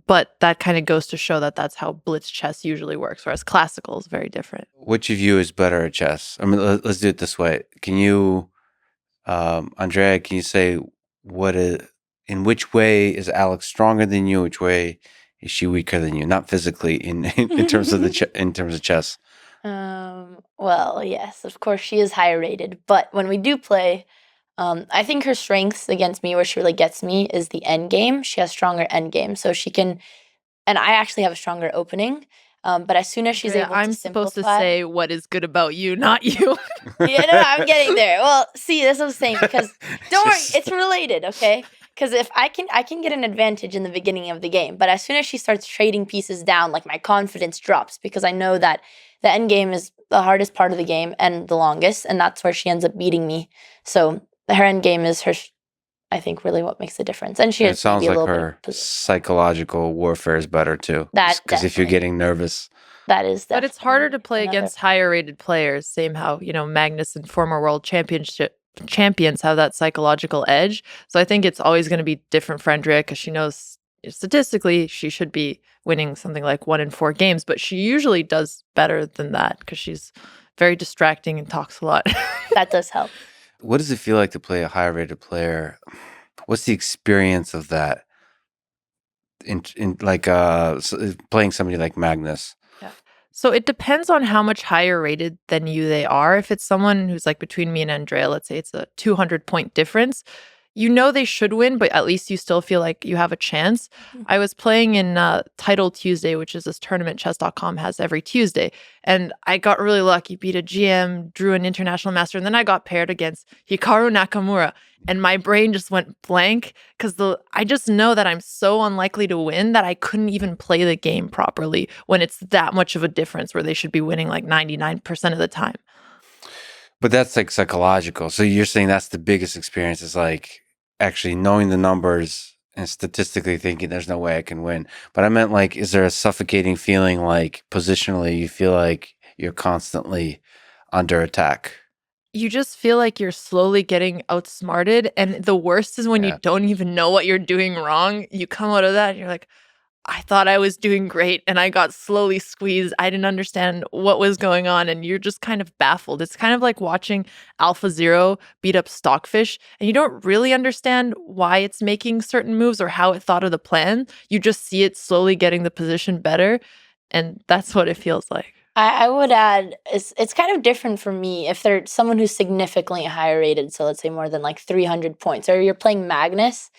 [SPEAKER 1] But that kind of goes to show that that's how blitz chess usually works, whereas classical is very different.
[SPEAKER 3] Which of you is better at chess? I mean, let's do it this way. Can you, Andrea, can you say in which way is Alex stronger than you? Which way is she weaker than you? Not physically, in terms of in terms of chess.
[SPEAKER 2] Well, yes, of course she is higher rated, but when we do play, I think her strengths against me, where she really gets me, is the end game. She has stronger end game, so she can, and I actually have a stronger opening. But as soon as she's able to
[SPEAKER 1] I'm
[SPEAKER 2] simplify,
[SPEAKER 1] supposed to say what is good about you, not you.
[SPEAKER 2] yeah, no, I'm getting there. Well, see, that's what I'm saying, because don't worry, it's related, okay? Because if I can get an advantage in the beginning of the game, but as soon as she starts trading pieces down, like my confidence drops, because I know that the end game is the hardest part of the game and the longest, and that's where she ends up beating me. So her end game is I think, really what makes the difference. And she
[SPEAKER 3] It
[SPEAKER 2] has
[SPEAKER 3] sounds
[SPEAKER 2] maybe a
[SPEAKER 3] like
[SPEAKER 2] little
[SPEAKER 3] her
[SPEAKER 2] bit.
[SPEAKER 3] psychological warfare is better too.
[SPEAKER 2] That
[SPEAKER 3] Because if you're
[SPEAKER 2] definitely.
[SPEAKER 3] getting nervous,
[SPEAKER 2] That is
[SPEAKER 1] But it's harder to play
[SPEAKER 2] another-
[SPEAKER 1] against higher rated players. Same how, Magnus in former world championship champions have that psychological edge. So I think it's always going to be different for Andrea because she knows statistically she should be winning something like 1 in 4 games, but she usually does better than that because she's very distracting and talks a lot.
[SPEAKER 2] That does help.
[SPEAKER 3] What does it feel like to play a higher rated player? What's the experience of that in like playing somebody like Magnus?
[SPEAKER 1] So it depends on how much higher rated than you they are. If it's someone who's like between me and Andrea, let's say it's a 200-point difference, you know they should win, but at least you still feel like you have a chance. I was playing in Title Tuesday, which is this tournament chess.com has every Tuesday. And I got really lucky, beat a GM, drew an international master, and then I got paired against Hikaru Nakamura. And my brain just went blank because I just know that I'm so unlikely to win that I couldn't even play the game properly when it's that much of a difference where they should be winning like 99% of the time.
[SPEAKER 3] But that's like psychological. So you're saying that's the biggest experience is like actually knowing the numbers and statistically thinking there's no way I can win. But I meant like, is there a suffocating feeling like positionally you feel like you're constantly under attack?
[SPEAKER 1] You just feel like you're slowly getting outsmarted. And the worst is when you don't even know what you're doing wrong. You come out of that and you're like, I thought I was doing great and I got slowly squeezed. I didn't understand what was going on and you're just kind of baffled. It's kind of like watching AlphaZero beat up Stockfish and you don't really understand why it's making certain moves or how it thought of the plan. You just see it slowly getting the position better and that's what it feels like.
[SPEAKER 2] I would add, it's kind of different for me if they're someone who's significantly higher rated, so let's say more than like 300 points, or you're playing Magnus.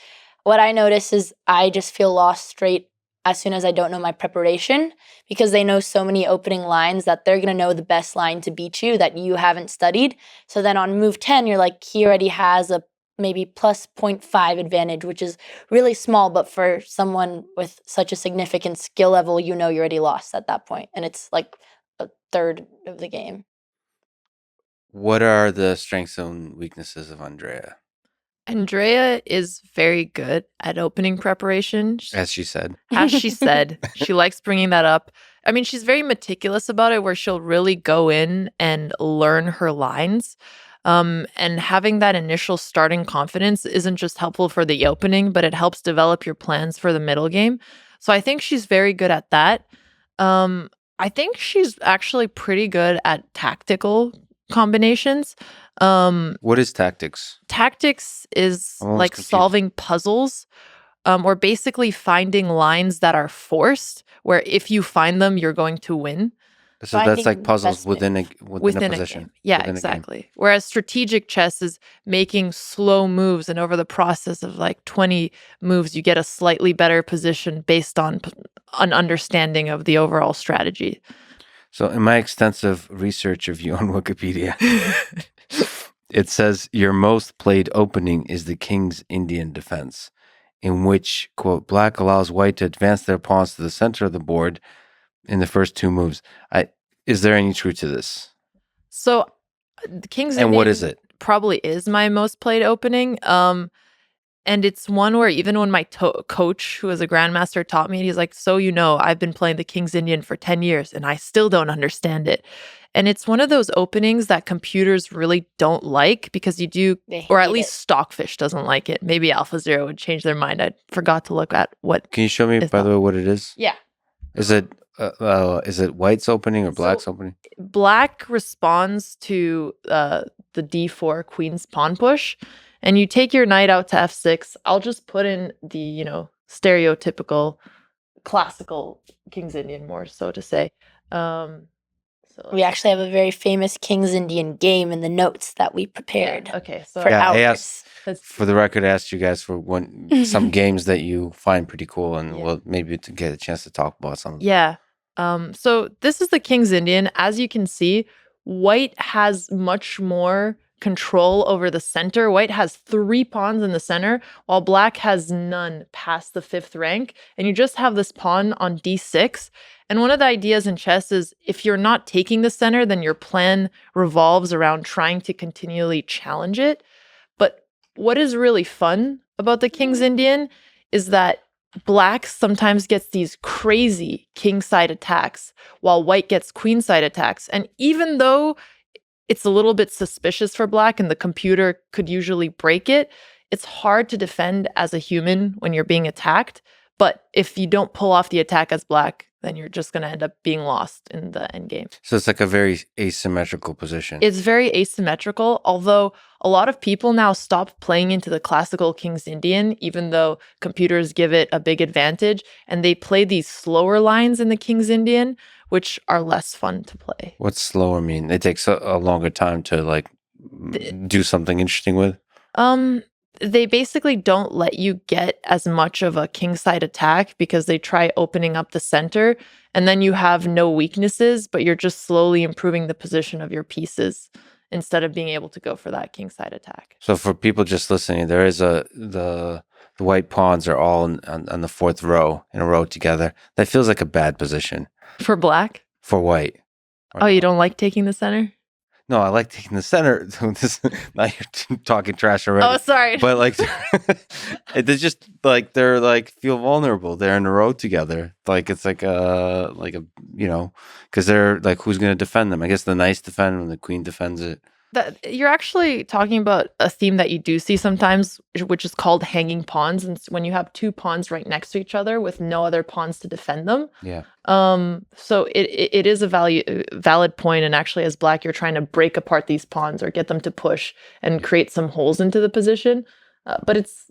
[SPEAKER 2] What I notice is I just feel lost straight as soon as I don't know my preparation because they know so many opening lines that they're going to know the best line to beat you that you haven't studied. So then on move 10, you're like, he already has a maybe plus 0.5 advantage, which is really small. But for someone with such a significant skill level, you know you're already lost at that point. And it's like a third of the game.
[SPEAKER 3] What are the strengths and weaknesses of Andrea?
[SPEAKER 1] Andrea is very good at opening preparation.
[SPEAKER 3] As she said.
[SPEAKER 1] As she said, she likes bringing that up. I mean, she's very meticulous about it where she'll really go in and learn her lines. And having that initial starting confidence isn't just helpful for the opening, but it helps develop your plans for the middle game. So I think she's very good at that. I think she's actually pretty good at tactical combinations.
[SPEAKER 3] What is tactics?
[SPEAKER 1] Tactics is like solving puzzles or basically finding lines that are forced where if you find them, you're going to win.
[SPEAKER 3] So that's like puzzles within a position.
[SPEAKER 1] Yeah, exactly. Whereas strategic chess is making slow moves and over the process of like 20 moves, you get a slightly better position based on an understanding of the overall strategy.
[SPEAKER 3] So in my extensive research of you on Wikipedia, it says your most played opening is the King's Indian defense, in which, quote, black allows white to advance their pawns to the center of the board in the first 2 moves. Is there any truth to this?
[SPEAKER 1] So the King's Indian
[SPEAKER 3] what is it?
[SPEAKER 1] Probably is my most played opening. And it's one where even when my coach, who was a grandmaster, taught me, he's like, so I've been playing the King's Indian for 10 years and I still don't understand it. And it's one of those openings that computers really don't like because you do, or at least Stockfish doesn't like it. Maybe AlphaZero would change their mind. I forgot to look at what.
[SPEAKER 3] Can you show me, by the way, what it is?
[SPEAKER 1] Yeah.
[SPEAKER 3] Is it white's opening or black's opening?
[SPEAKER 1] Black responds to the d4 queen's pawn push. And you take your knight out to f6. I'll just put in the, stereotypical classical King's Indian, more so to say.
[SPEAKER 2] We actually have a very famous King's Indian game in the notes that we prepared.
[SPEAKER 1] Yeah, okay, so
[SPEAKER 2] for hours.
[SPEAKER 3] For the record, I asked you guys for some games that you find pretty cool, and we'll maybe to get a chance to talk about some.
[SPEAKER 1] Yeah. So this is the King's Indian. As you can see, white has much more control over the center. White has 3 pawns in the center, while black has none past the 5th rank. And you just have this pawn on d6. And one of the ideas in chess is if you're not taking the center, then your plan revolves around trying to continually challenge it. But what is really fun about the King's Indian is that black sometimes gets these crazy kingside attacks, while white gets queenside attacks. And even though it's a little bit suspicious for black and the computer could usually break it. It's hard to defend as a human when you're being attacked, but if you don't pull off the attack as black, then you're just going to end up being lost in the end game.
[SPEAKER 3] So it's like a very asymmetrical position.
[SPEAKER 1] It's very asymmetrical, although a lot of people now stop playing into the classical King's Indian, even though computers give it a big advantage, and they play these slower lines in the King's Indian, which are less fun to play.
[SPEAKER 3] What's slower mean? It takes a longer time to like do something interesting with?
[SPEAKER 1] They basically don't let you get as much of a kingside attack because they try opening up the center, and then you have no weaknesses, but you're just slowly improving the position of your pieces instead of being able to go for that kingside attack.
[SPEAKER 3] So for people just listening, there is the white pawns are all on the fourth row in a row together. That feels like a bad position
[SPEAKER 1] For black?
[SPEAKER 3] for white.
[SPEAKER 1] Oh, you don't like taking the center?
[SPEAKER 3] No, I like taking the center. Now you're talking trash already.
[SPEAKER 1] Oh, sorry.
[SPEAKER 3] But like, they're just like they're like feel vulnerable. They're in a row together. Like it's like a because they're like who's going to defend them? I guess the knights defend when the queen defends it.
[SPEAKER 1] You're actually talking about a theme that you do see sometimes, which is called hanging pawns. And it's when you have two pawns right next to each other with no other pawns to defend them.
[SPEAKER 3] Yeah.
[SPEAKER 1] So it is a valid point. And actually, as black, you're trying to break apart these pawns or get them to push and create some holes into the position. But it's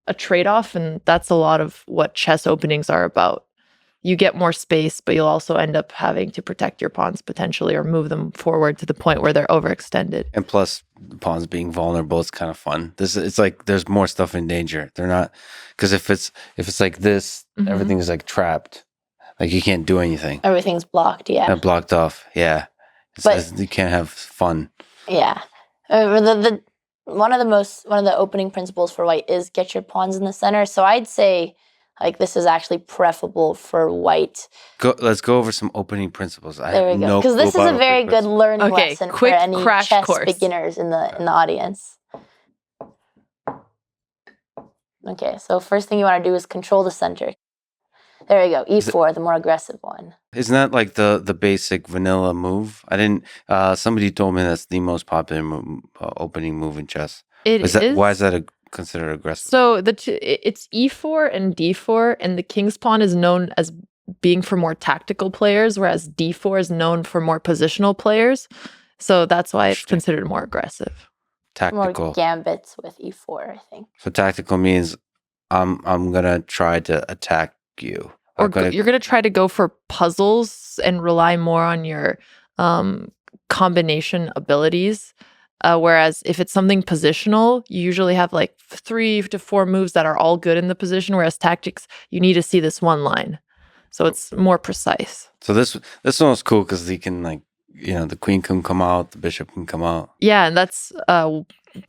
[SPEAKER 1] a trade-off, and that's a lot of what chess openings are about. You get more space, but you'll also end up having to protect your pawns potentially or move them forward to the point where they're overextended.
[SPEAKER 3] And plus, pawns being vulnerable, it's kind of fun. It's like there's more stuff in danger. They're not because if it's like this, everything is like trapped. Like you can't do anything.
[SPEAKER 2] Everything's blocked. Yeah.
[SPEAKER 3] And blocked off. Yeah. You can't have fun.
[SPEAKER 2] Yeah. One of the opening principles for white is get your pawns in the center. So I'd say like this is actually preferable for white.
[SPEAKER 3] Let's go over some opening principles.
[SPEAKER 2] There we go. Because this is a very good learning lesson for any chess beginners in the audience. Okay, so first thing you want to do is control the center. There you go, E4, the more aggressive one.
[SPEAKER 3] Isn't that like the basic vanilla move? I didn't. Somebody told me that's the most popular opening move in chess.
[SPEAKER 1] It is.
[SPEAKER 3] Why is that considered aggressive?
[SPEAKER 1] So it's E4 and D4, and the king's pawn is known as being for more tactical players, whereas D4 is known for more positional players. So that's why it's considered more aggressive.
[SPEAKER 3] Tactical.
[SPEAKER 2] More gambits with E4, I think.
[SPEAKER 3] So tactical means I'm gonna try to attack you.
[SPEAKER 1] Or you're gonna try to go for puzzles and rely more on your combination abilities. Whereas if it's something positional, you usually have like 3 to 4 moves that are all good in the position. Whereas tactics, you need to see this one line, so it's more precise.
[SPEAKER 3] So this one was cool because he can the queen can come out, the bishop can come out.
[SPEAKER 1] Yeah, and that's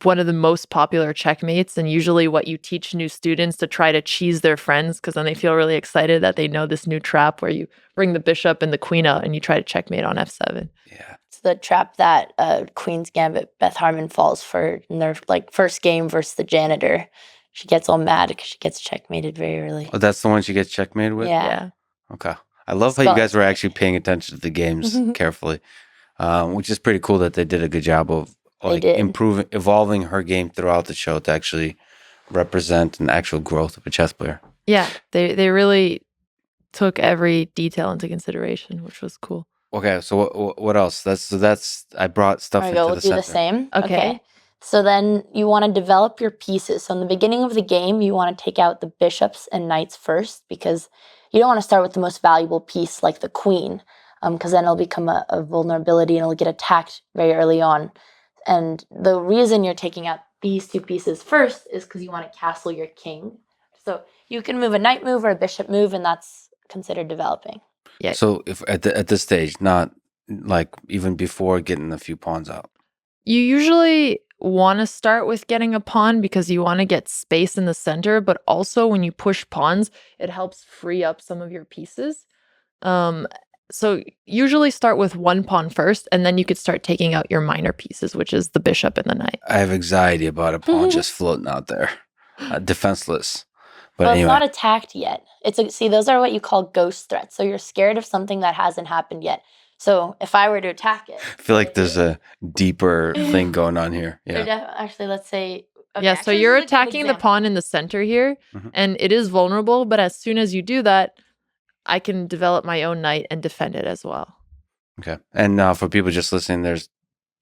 [SPEAKER 1] one of the most popular checkmates, and usually what you teach new students to try to cheese their friends because then they feel really excited that they know this new trap where you bring the bishop and the queen out and you try to checkmate on F7.
[SPEAKER 3] Yeah.
[SPEAKER 2] The trap that Queen's Gambit Beth Harmon falls for in their first game versus the janitor. She gets all mad because she gets checkmated very early.
[SPEAKER 3] Oh, that's the one she gets checkmated with?
[SPEAKER 2] Yeah.
[SPEAKER 3] Okay. I love how you guys were actually paying attention to the games carefully, which is pretty cool that they did a good job of evolving her game throughout the show to actually represent an actual growth of a chess player.
[SPEAKER 1] Yeah, they really took every detail into consideration, which was cool.
[SPEAKER 3] Okay, so what else? That's I brought stuff into the center.
[SPEAKER 2] We'll do the same.
[SPEAKER 1] Okay.
[SPEAKER 2] So then you want to develop your pieces. So in the beginning of the game, you want to take out the bishops and knights first because you don't want to start with the most valuable piece like the queen because then it'll become a vulnerability and it'll get attacked very early on. And the reason you're taking out these 2 pieces first is because you want to castle your king. So you can move a knight move or a bishop move, and that's considered developing.
[SPEAKER 1] Yeah.
[SPEAKER 3] So if at this stage, not like even before getting a few pawns out.
[SPEAKER 1] You usually want to start with getting a pawn because you want to get space in the center, but also when you push pawns, it helps free up some of your pieces. So usually start with 1 pawn first, and then you could start taking out your minor pieces, which is the bishop and the knight.
[SPEAKER 3] I have anxiety about a pawn just floating out there, defenseless. But anyway.
[SPEAKER 2] It's not attacked yet. See, those are what you call ghost threats. So you're scared of something that hasn't happened yet. So if I were to attack it,
[SPEAKER 3] I feel like there's a deeper thing going on here.
[SPEAKER 2] they're
[SPEAKER 3] Yeah.
[SPEAKER 2] actually, let's say, okay,
[SPEAKER 1] Yeah, so
[SPEAKER 2] actually,
[SPEAKER 1] you're
[SPEAKER 2] this is a good
[SPEAKER 1] attacking the pawn
[SPEAKER 2] example.
[SPEAKER 1] in the center here,
[SPEAKER 3] Mhm.
[SPEAKER 1] and it is vulnerable, but as soon as you do that, I can develop my own knight and defend it as well.
[SPEAKER 3] Okay. And for people just listening, there's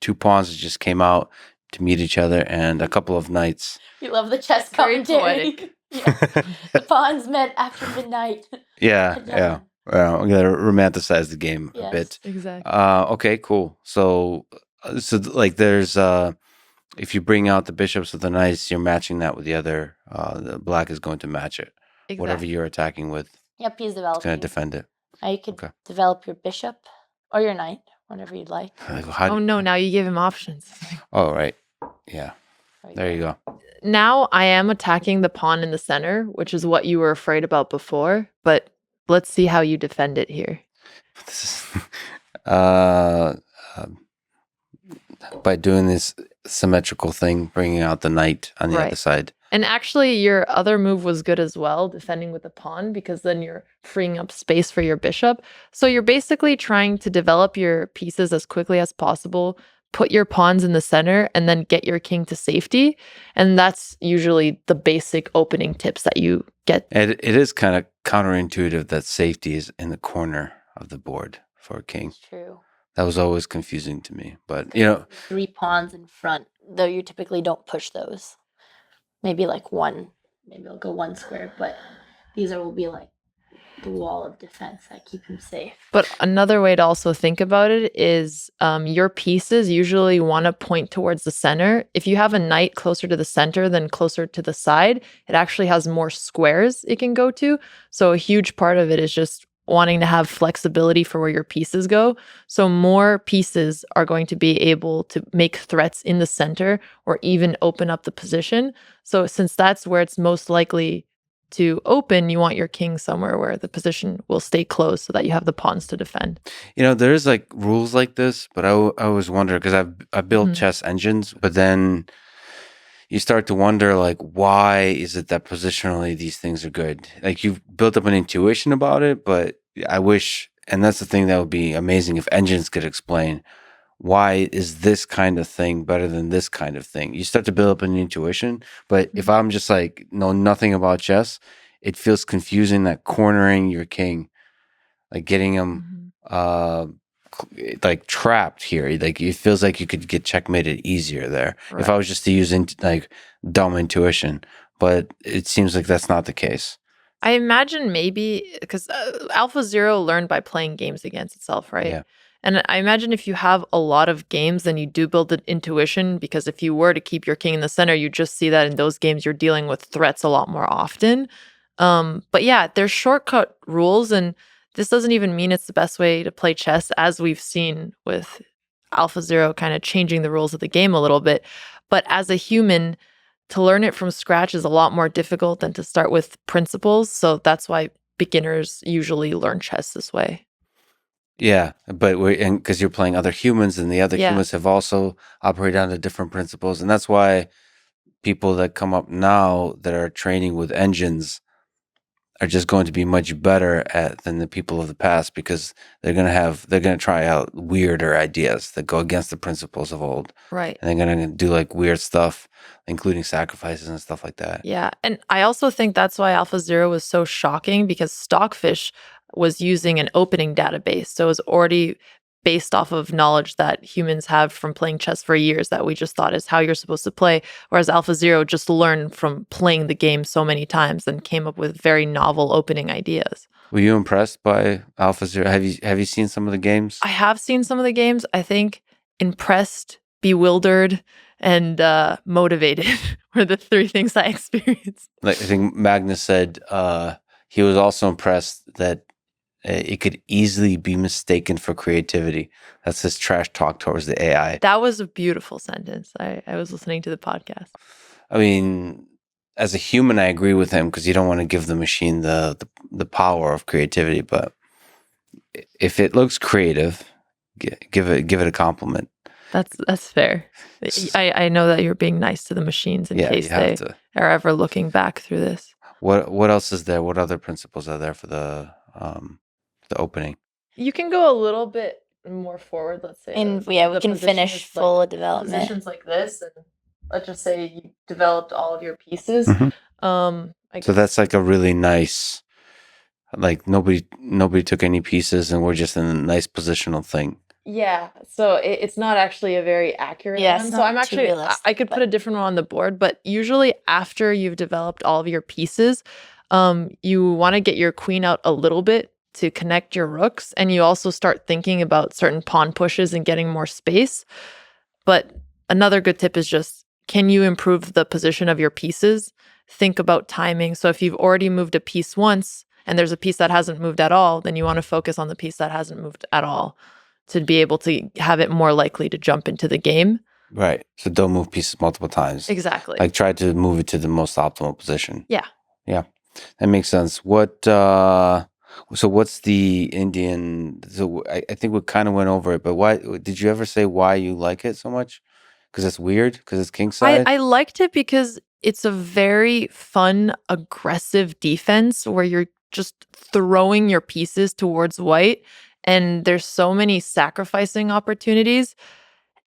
[SPEAKER 3] 2 pawns that just came out to meet each other and a couple of knights.
[SPEAKER 2] We love the chess
[SPEAKER 1] Very
[SPEAKER 2] commentary.
[SPEAKER 1] poetic.
[SPEAKER 2] Yeah. The pawns met after midnight.
[SPEAKER 3] Yeah.
[SPEAKER 2] Yeah.
[SPEAKER 3] Yeah. Well, I'm gonna romanticize the game a
[SPEAKER 2] Yes.
[SPEAKER 3] bit.
[SPEAKER 1] Exactly.
[SPEAKER 3] Okay, cool. So, like, there's if you bring out the bishops with the knights, you're matching that with the other. The black is going to match it. Whatever
[SPEAKER 1] Exactly.
[SPEAKER 3] you're attacking with,
[SPEAKER 2] Yep, he's
[SPEAKER 3] it's going to
[SPEAKER 2] developing.
[SPEAKER 3] defend it.
[SPEAKER 2] You could
[SPEAKER 3] Okay.
[SPEAKER 2] develop your bishop or your knight, whatever you'd like.
[SPEAKER 3] Like, how
[SPEAKER 1] Oh no, now you give him options.
[SPEAKER 3] Oh, right. Yeah. There you go.
[SPEAKER 1] Now I am attacking the pawn in the center, which is what you were afraid about before, but let's see how you defend it here.
[SPEAKER 3] This is, uh, by doing this symmetrical thing, bringing out the knight on the
[SPEAKER 1] Right.
[SPEAKER 3] other side.
[SPEAKER 1] And actually, your other move was good as well, defending with the pawn, because then you're freeing up space for your bishop. So you're basically trying to develop your pieces as quickly as possible, put your pawns in the center, and then get your king to safety. And that's usually the basic opening tips that you get.
[SPEAKER 3] And it is kind of counterintuitive that safety is in the corner of the board for a king.
[SPEAKER 2] It's true.
[SPEAKER 3] That was always confusing to me. But,
[SPEAKER 2] 3 pawns in front, though you typically don't push those. Maybe like one. Maybe I'll go 1 square, but these will be like the wall of defense that keep him safe.
[SPEAKER 1] But another way to also think about it is your pieces usually want to point towards the center. If you have a knight closer to the center than closer to the side, it actually has more squares it can go to. So a huge part of it is just wanting to have flexibility for where your pieces go. So more pieces are going to be able to make threats in the center or even open up the position. So since that's where it's most likely to open, you want your king somewhere where the position will stay closed so that you have the pawns to defend.
[SPEAKER 3] There's like rules like this, but I always wonder because I built
[SPEAKER 1] Mhm.
[SPEAKER 3] chess engines, but then you start to wonder like why is it that positionally these things are good? Like you've built up an intuition about it, but I wish, and that's the thing that would be amazing if engines could explain why is this kind of thing better than this kind of thing. You start to build up an intuition, but if I'm just like know nothing about chess, it feels confusing that cornering your king, like getting him like trapped here. Like it feels like you could get checkmated easier there if I was just to use like dumb intuition, but it seems like that's not the case.
[SPEAKER 1] I imagine maybe because AlphaZero learned by playing games against itself, right?
[SPEAKER 3] Yeah.
[SPEAKER 1] And I imagine if you have a lot of games, then you do build an intuition because if you were to keep your king in the center, you just see that in those games you're dealing with threats a lot more often. But yeah, there's shortcut rules, and this doesn't even mean it's the best way to play chess, as we've seen with AlphaZero kind of changing the rules of the game a little bit. But as a human, to learn it from scratch is a lot more difficult than to start with principles. So that's why beginners usually learn chess this way.
[SPEAKER 3] Yeah, but because you're playing other humans, and the other
[SPEAKER 1] Yeah.
[SPEAKER 3] humans have also operated under different principles, and that's why people that come up now that are training with engines are just going to be much better than the people of the past because they're gonna try out weirder ideas that go against the principles of old,
[SPEAKER 1] Right.
[SPEAKER 3] and they're gonna do like weird stuff, including sacrifices and stuff like that.
[SPEAKER 1] Yeah. And I also think that's why AlphaZero was so shocking because Stockfish was using an opening database. So it was already based off of knowledge that humans have from playing chess for years that we just thought is how you're supposed to play. Whereas AlphaZero just learned from playing the game so many times and came up with very novel opening ideas.
[SPEAKER 3] Were you impressed by AlphaZero? Have you seen some of the games?
[SPEAKER 1] I have seen some of the games. I think impressed, bewildered, and motivated were the 3 things I experienced.
[SPEAKER 3] Like I think Magnus said, he was also impressed that it could easily be mistaken for creativity. That's his trash talk towards the AI.
[SPEAKER 1] That was a beautiful sentence. I was listening to the podcast.
[SPEAKER 3] I mean, as a human, I agree with him because you don't want to give the machine the power of creativity. But if it looks creative, give it a compliment.
[SPEAKER 1] That's fair. I know that you're being nice to the machines in case they are ever looking back through this.
[SPEAKER 3] What else is there? What other principles are there for the opening?
[SPEAKER 1] You can go a little bit more forward, let's say.
[SPEAKER 2] And we can
[SPEAKER 1] position
[SPEAKER 2] finish
[SPEAKER 1] is,
[SPEAKER 2] full development.
[SPEAKER 1] Positions like this, and let's just say you developed all of your pieces.
[SPEAKER 3] Mhm.
[SPEAKER 1] I
[SPEAKER 3] So that's like a really nice, like nobody took any pieces, and we're just in a nice positional thing.
[SPEAKER 1] Yeah, so it's not actually a very accurate
[SPEAKER 2] Yeah,
[SPEAKER 1] one.
[SPEAKER 2] it's
[SPEAKER 1] So I'm
[SPEAKER 2] not too
[SPEAKER 1] actually, I
[SPEAKER 2] realistic,
[SPEAKER 1] could
[SPEAKER 2] but-
[SPEAKER 1] put a different one on the board, but usually after you've developed all of your pieces, you want to get your queen out a little bit to connect your rooks, and you also start thinking about certain pawn pushes and getting more space. But another good tip is just, can you improve the position of your pieces? Think about timing. So if you've already moved a piece once and there's a piece that hasn't moved at all, then you want to focus on the piece that hasn't moved at all to be able to have it more likely to jump into the game.
[SPEAKER 3] Right. So don't move pieces multiple times.
[SPEAKER 1] Exactly.
[SPEAKER 3] Like try to move it to the most optimal position.
[SPEAKER 1] Yeah.
[SPEAKER 3] Yeah. That makes sense. So what's the Indian? So I think we kind of went over it, but why did you ever say why you like it so much? Because it's weird. Because it's king side.
[SPEAKER 1] I liked it because it's a very fun, aggressive defense where you're just throwing your pieces towards white, and there's so many sacrificing opportunities.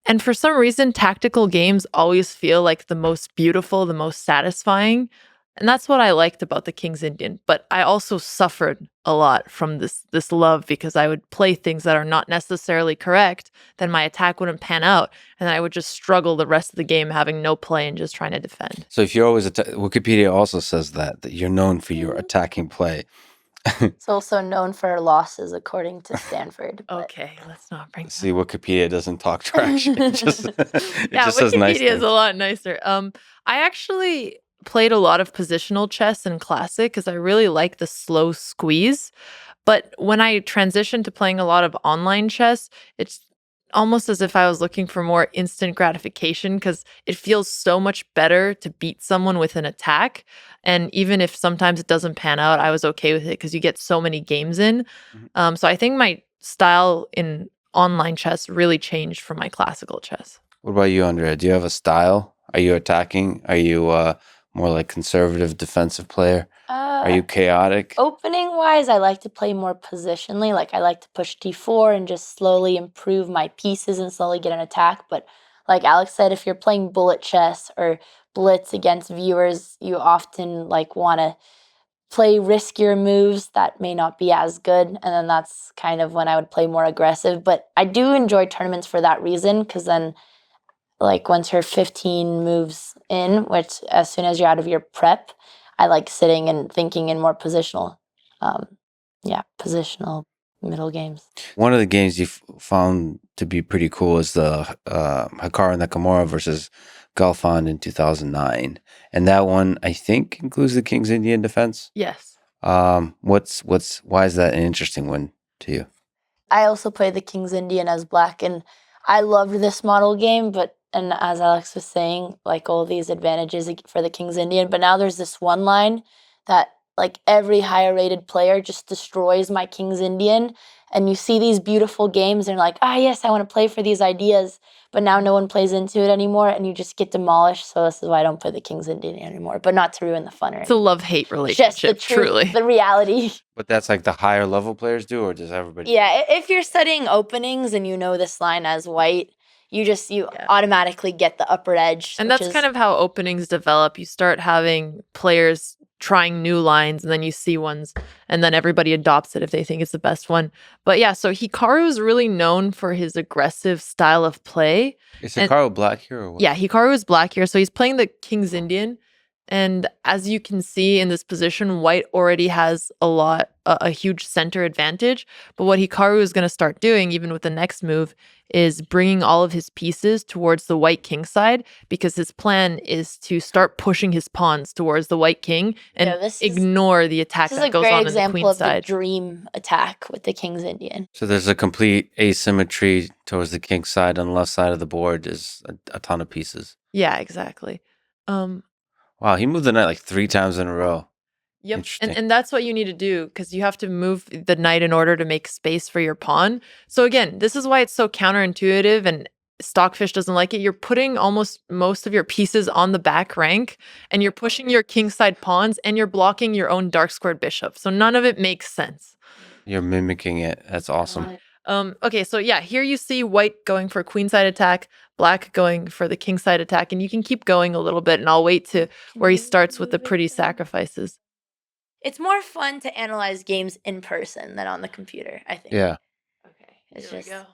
[SPEAKER 1] And for some reason, tactical games always feel like the most beautiful, the most satisfying. And that's what I liked about the King's Indian. But I also suffered a lot from this love because I would play things that are not necessarily correct, then my attack wouldn't pan out, and then I would just struggle the rest of the game having no play and just trying to defend.
[SPEAKER 3] So if you're always Wikipedia also says that you're known for your attacking play.
[SPEAKER 2] It's also known for losses, according to Stanford. but-
[SPEAKER 1] Okay, let's not bring
[SPEAKER 3] See, Wikipedia doesn't talk trash. It just, it just says nice
[SPEAKER 1] Wikipedia is
[SPEAKER 3] things.
[SPEAKER 1] a lot nicer. I actually played a lot of positional chess in Classic because I really like the slow squeeze. But when I transitioned to playing a lot of online chess, it's almost as if I was looking for more instant gratification because it feels so much better to beat someone with an attack. And even if sometimes it doesn't pan out, I was okay with it because you get so many games in.
[SPEAKER 3] Mhm.
[SPEAKER 1] So I think my style in online chess really changed from my classical chess.
[SPEAKER 3] What about you, Andrea? Do you have a style? Are you attacking? Are you more like conservative defensive player? Are you chaotic?
[SPEAKER 2] Opening wise, I like to play more positionally. Like I like to push d4 and just slowly improve my pieces and slowly get an attack. But like Alex said, if you're playing bullet chess or blitz against viewers, you often like want to play riskier moves that may not be as good. And then that's kind of when I would play more aggressive. But I do enjoy tournaments for that reason, because then like once you're 15 moves in, which as soon as you're out of your prep, I like sitting and thinking in more positional, positional middle games.
[SPEAKER 3] One of the games you found to be pretty cool is the Hikaru Nakamura versus Galfand in 2009, and that one I think includes the King's Indian defense.
[SPEAKER 1] Yes.
[SPEAKER 3] Why is that an interesting one to you?
[SPEAKER 2] I also play the King's Indian as black, and I loved this model game, and as Alex was saying, like all these advantages for the King's Indian, but now there's this one line that like every higher rated player just destroys my King's Indian, and you see these beautiful games and you're like, yes, I want to play for these ideas, but now no one plays into it anymore and you just get demolished. So this is why I don't play the King's Indian anymore, but not to ruin the fun.
[SPEAKER 1] It's a love-hate relationship,
[SPEAKER 2] just the truth,
[SPEAKER 1] truly.
[SPEAKER 2] the reality.
[SPEAKER 3] But that's like the higher level players do, or does everybody?
[SPEAKER 2] Yeah, if you're studying openings and you know this line as white, you automatically get the upper edge.
[SPEAKER 1] And that's kind of how openings develop. You start having players trying new lines, and then you see ones, and then everybody adopts it if they think it's the best one. But yeah, so Hikaru is really known for his aggressive style of play.
[SPEAKER 3] Is Hikaru black here or what?
[SPEAKER 1] Yeah, Hikaru is black here. So he's playing the King's Indian. And as you can see in this position, white already has a huge center advantage. But what Hikaru is going to start doing, even with the next move, is bringing all of his pieces towards the white king side, because his plan is to start pushing his pawns towards the white king and ignore the attack that goes on in the queen side. This is a great example of the
[SPEAKER 2] dream attack with the King's Indian.
[SPEAKER 3] So there's a complete asymmetry towards the king side. On the left side of the board is a ton of pieces.
[SPEAKER 1] Yeah, exactly.
[SPEAKER 3] Wow, he moved the knight like 3 times in a row.
[SPEAKER 1] Yep. And that's what you need to do, because you have to move the knight in order to make space for your pawn. So again, this is why it's so counterintuitive and Stockfish doesn't like it. You're putting almost most of your pieces on the back rank, and you're pushing your kingside pawns, and you're blocking your own dark squared bishop. So none of it makes sense.
[SPEAKER 3] You're mimicking it. That's awesome.
[SPEAKER 1] Okay, so yeah, here you see white going for a queen side attack, black going for the king side attack, and you can keep going a little bit, and I'll wait to where he starts with the pretty sacrifices.
[SPEAKER 2] It's more fun to analyze games in person than on the computer, I think.
[SPEAKER 3] Yeah.
[SPEAKER 1] Okay,
[SPEAKER 2] It's
[SPEAKER 1] here we
[SPEAKER 2] just-
[SPEAKER 1] go.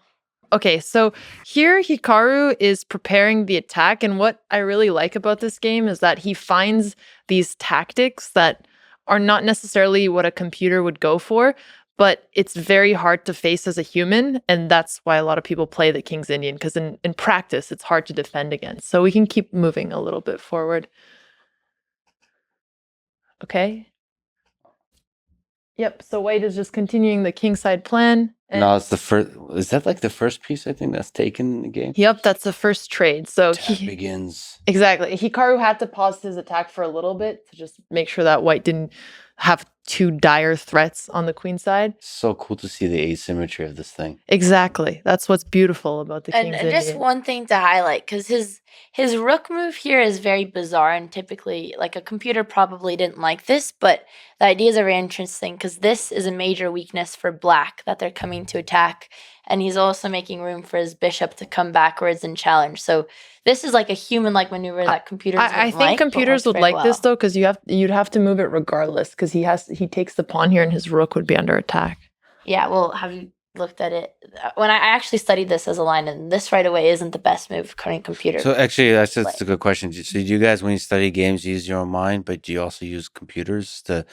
[SPEAKER 1] Okay, so here Hikaru is preparing the attack, and what I really like about this game is that he finds these tactics that are not necessarily what a computer would go for, but it's very hard to face as a human, and that's why a lot of people play the King's Indian, because in practice, it's hard to defend against. So we can keep moving a little bit forward. Okay. Yep, so white is just continuing the kingside plan. And
[SPEAKER 3] Now it's the first. Is that like the first piece I think that's taken in the game?
[SPEAKER 1] Yep, that's the first trade. So
[SPEAKER 3] Attack begins.
[SPEAKER 1] exactly. Hikaru had to pause his attack for a little bit to just make sure that white didn't have too dire threats on the queen side.
[SPEAKER 3] So cool to see the asymmetry of this thing.
[SPEAKER 1] Exactly. That's what's beautiful about the
[SPEAKER 2] And
[SPEAKER 1] King's
[SPEAKER 2] just
[SPEAKER 1] Indian.
[SPEAKER 2] one thing to highlight, because his rook move here is very bizarre, and typically, like, a computer probably didn't like this, but the ideas are very interesting because this is a major weakness for black that they're coming to attack, and he's also making room for his bishop to come backwards and challenge. So this is like a human-like maneuver that computers
[SPEAKER 1] I
[SPEAKER 2] wouldn't
[SPEAKER 1] think
[SPEAKER 2] like, but
[SPEAKER 1] computers
[SPEAKER 2] works
[SPEAKER 1] would
[SPEAKER 2] very
[SPEAKER 1] like this
[SPEAKER 2] well.
[SPEAKER 1] though, because you'd have to move it regardless, because he takes the pawn here and his rook would be under attack.
[SPEAKER 2] Yeah, well, have you looked at it? When I actually studied this as a line, and this right away isn't the best move according to computer.
[SPEAKER 3] So actually, that's a good question. So do you guys, when you study games, use your own mind, but do you also use computers to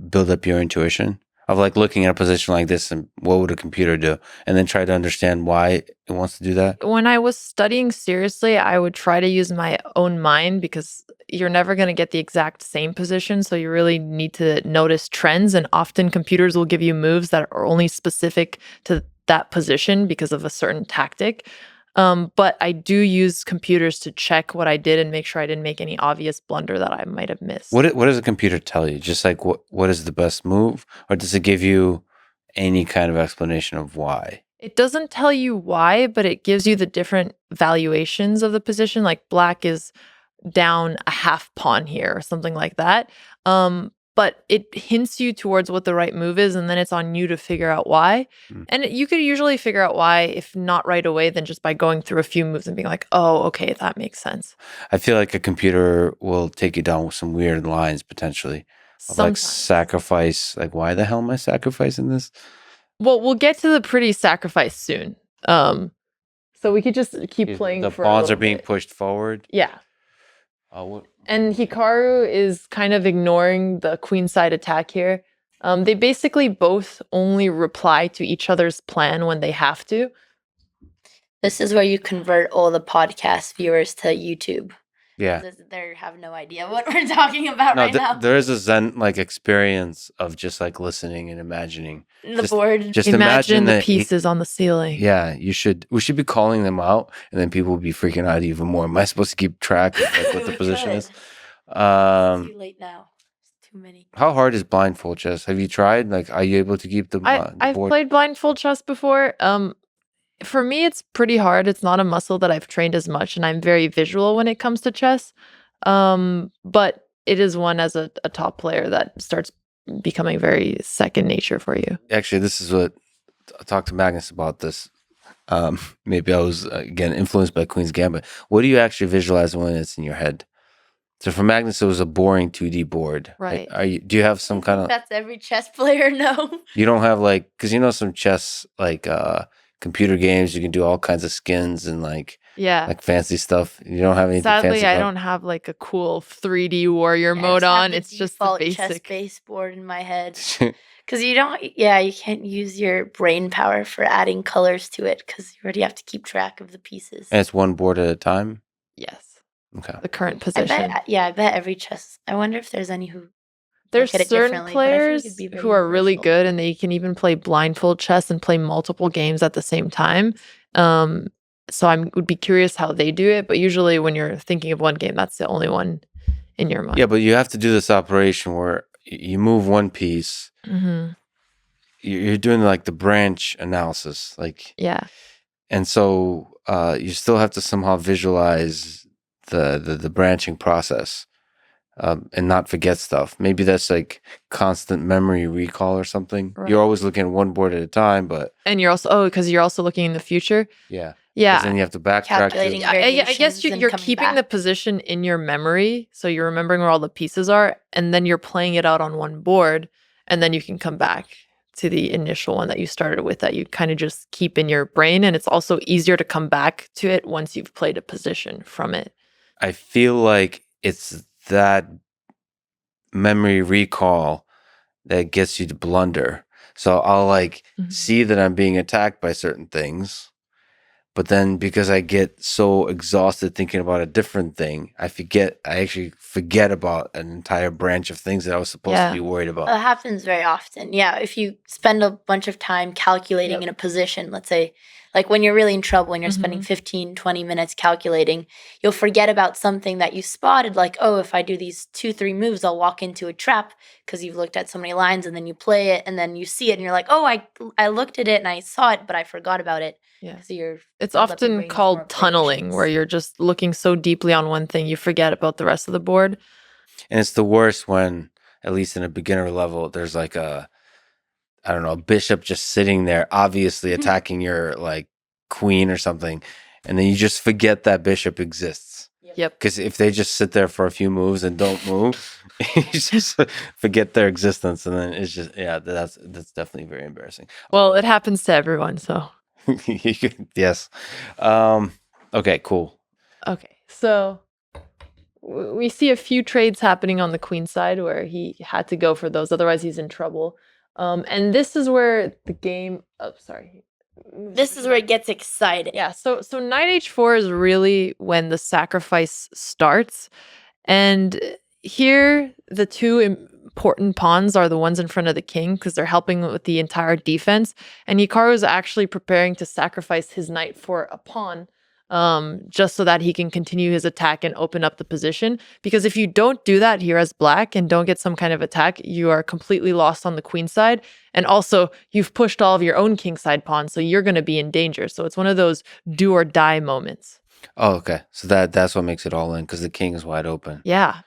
[SPEAKER 3] build up your intuition of like looking at a position like this and what would a computer do, and then try to understand why it wants to do that?
[SPEAKER 1] When I was studying seriously, I would try to use my own mind because you're never going to get the exact same position. So you really need to notice trends. And often computers will give you moves that are only specific to that position because of a certain tactic. But I do use computers to check what I did and make sure I didn't make any obvious blunder that I might have missed.
[SPEAKER 3] What does a computer tell you? Just like what is the best move, or does it give you any kind of explanation of why?
[SPEAKER 1] It doesn't tell you why, but it gives you the different valuations of the position. Like black is down a half pawn here or something like that. But it hints you towards what the right move is, and then it's on you to figure out why. And you could usually figure out why, if not right away, then just by going through a few moves and being like, oh, okay, that makes sense.
[SPEAKER 3] I feel like a computer will take you down with some weird lines potentially. Of like
[SPEAKER 1] Sometimes.
[SPEAKER 3] sacrifice, like why the hell am I sacrificing this?
[SPEAKER 1] Well, we'll get to the pretty sacrifice soon. So we could just keep playing
[SPEAKER 3] The
[SPEAKER 1] for
[SPEAKER 3] pawns
[SPEAKER 1] a
[SPEAKER 3] are being
[SPEAKER 1] bit.
[SPEAKER 3] pushed forward.
[SPEAKER 1] Yeah.
[SPEAKER 3] What?
[SPEAKER 1] And Hikaru is kind of ignoring the queenside attack here. They basically both only reply to each other's plan when they have to.
[SPEAKER 2] This is where you convert all the podcast viewers to YouTube.
[SPEAKER 3] Yeah.
[SPEAKER 2] They have no idea what we're talking about
[SPEAKER 3] No,
[SPEAKER 2] right now.
[SPEAKER 3] there is a Zen like experience of just like listening and imagining.
[SPEAKER 2] The
[SPEAKER 3] just-
[SPEAKER 2] board.
[SPEAKER 3] Just
[SPEAKER 1] Imagine the
[SPEAKER 3] that
[SPEAKER 1] pieces on the ceiling.
[SPEAKER 3] Yeah, we should be calling them out, and then people will be freaking out even more. Am I supposed to keep track of like, what the
[SPEAKER 2] We
[SPEAKER 3] position
[SPEAKER 2] could.
[SPEAKER 3] is?
[SPEAKER 2] It's too late now. It's too many.
[SPEAKER 3] How hard is blindfold chess? Have you tried? Like, are you able to keep the
[SPEAKER 1] I've
[SPEAKER 3] board?
[SPEAKER 1] played blindfold chess before. For me, it's pretty hard. It's not a muscle that I've trained as much, and I'm very visual when it comes to chess. But it is one as a top player that starts becoming very second nature for you.
[SPEAKER 3] Actually, this is what I talked to Magnus about this. Maybe I was again influenced by Queen's Gambit. What do you actually visualize when it's in your head? So for Magnus, it was a boring 2D board.
[SPEAKER 1] Right.
[SPEAKER 3] Do you have some
[SPEAKER 2] I
[SPEAKER 3] kind
[SPEAKER 2] think
[SPEAKER 3] of?
[SPEAKER 2] that's every chess player know.
[SPEAKER 3] You don't have like, because you know some chess like computer games, you can do all kinds of skins and like
[SPEAKER 1] Yeah.
[SPEAKER 3] fancy stuff. You don't have anything
[SPEAKER 1] Sadly,
[SPEAKER 3] fancy
[SPEAKER 1] I
[SPEAKER 3] about-
[SPEAKER 1] don't have like a cool 3D warrior
[SPEAKER 2] I
[SPEAKER 1] mode
[SPEAKER 2] just have
[SPEAKER 1] on.
[SPEAKER 2] the
[SPEAKER 1] It's just the
[SPEAKER 2] default chess
[SPEAKER 1] basic.
[SPEAKER 2] baseboard in my head. Because you can't use your brain power for adding colors to it because you already have to keep track of the pieces.
[SPEAKER 3] And it's one board at a time.
[SPEAKER 1] Yes.
[SPEAKER 3] Okay.
[SPEAKER 1] The current
[SPEAKER 2] I
[SPEAKER 1] position.
[SPEAKER 2] bet every chess. I wonder if there's any who.
[SPEAKER 1] There's
[SPEAKER 2] look at it
[SPEAKER 1] certain
[SPEAKER 2] differently, but I feel like
[SPEAKER 1] players
[SPEAKER 2] it'd be very
[SPEAKER 1] who are really
[SPEAKER 2] universal.
[SPEAKER 1] good and they can even play blindfold chess and play multiple games at the same time. So I would be curious how they do it. But usually when you're thinking of one game, that's the only one in your mind.
[SPEAKER 3] Yeah, but you have to do this operation where you move one piece.
[SPEAKER 1] Hmm.
[SPEAKER 3] You're doing like the branch analysis, like,
[SPEAKER 1] Yeah.
[SPEAKER 3] and so you still have to somehow visualize the branching process. and not forget stuff. Maybe that's like constant memory recall or something.
[SPEAKER 1] Right.
[SPEAKER 3] You're always looking at one board at a time, but
[SPEAKER 1] And you're also because you're also looking in the future.
[SPEAKER 3] yeah.
[SPEAKER 1] Yeah.
[SPEAKER 3] Because then you have to backtrack.
[SPEAKER 2] Calculating
[SPEAKER 1] I guess
[SPEAKER 2] variations and
[SPEAKER 1] you're
[SPEAKER 2] coming
[SPEAKER 1] keeping the
[SPEAKER 2] back.
[SPEAKER 1] position in your memory, so you're remembering where all the pieces are, and then you're playing it out on one board, and then you can come back to the initial one that you started with that you kind of just keep in your brain, and it's also easier to come back to it once you've played a position from it.
[SPEAKER 3] I feel like it's that memory recall that gets you to blunder. So I'll like
[SPEAKER 1] Mhm.
[SPEAKER 3] see that I'm being attacked by certain things. But then because I get so exhausted thinking about a different thing, I actually forget about an entire branch of things that I was supposed to
[SPEAKER 1] Yeah.
[SPEAKER 3] be worried about.
[SPEAKER 2] That happens very often. Yeah, if you spend a bunch of time calculating
[SPEAKER 1] Yep.
[SPEAKER 2] in a position, let's say, like when you're really in trouble and you're spending
[SPEAKER 1] Mhm.
[SPEAKER 2] 15, 20 minutes calculating, you'll forget about something that you spotted, like, oh, if I do these 2, 3 moves, I'll walk into a trap because you've looked at so many lines, and then you play it and then you see it and you're like, oh, I looked at it and I saw it, but I forgot about it.
[SPEAKER 1] Yeah.
[SPEAKER 2] So you're
[SPEAKER 1] It's
[SPEAKER 2] build up your
[SPEAKER 1] often
[SPEAKER 2] brain with more
[SPEAKER 1] called tunneling, where
[SPEAKER 2] variations.
[SPEAKER 1] you're just looking so deeply on one thing you forget about the rest of the board.
[SPEAKER 3] And it's the worst when, at least in a beginner level, there's like a bishop just sitting there, obviously attacking your like queen or something. And then you just forget that bishop exists.
[SPEAKER 1] Yep.
[SPEAKER 3] Because if they just sit there for a few moves and don't move, you just forget their existence. And then it's just, yeah, that's definitely very embarrassing.
[SPEAKER 1] Well, it happens to everyone, so.
[SPEAKER 3] Yes. Okay, cool.
[SPEAKER 1] Okay, so we see a few trades happening on the queen side where he had to go for those, otherwise he's in trouble. And this is where the game. Oh, sorry.
[SPEAKER 2] This is where it gets exciting.
[SPEAKER 1] Yeah. So knight h4 is really when the sacrifice starts, and here the two important pawns are the ones in front of the king because they're helping with the entire defense. And Hikaru is actually preparing to sacrifice his knight for a pawn, just so that he can continue his attack and open up the position. Because if you don't do that here as black and don't get some kind of attack, you are completely lost on the queen side. And also, you've pushed all of your own king side pawns, so you're going to be in danger. So it's one of those do or die moments.
[SPEAKER 3] Oh, okay. So that's what makes it all in, because the king is wide open.
[SPEAKER 1] Yeah.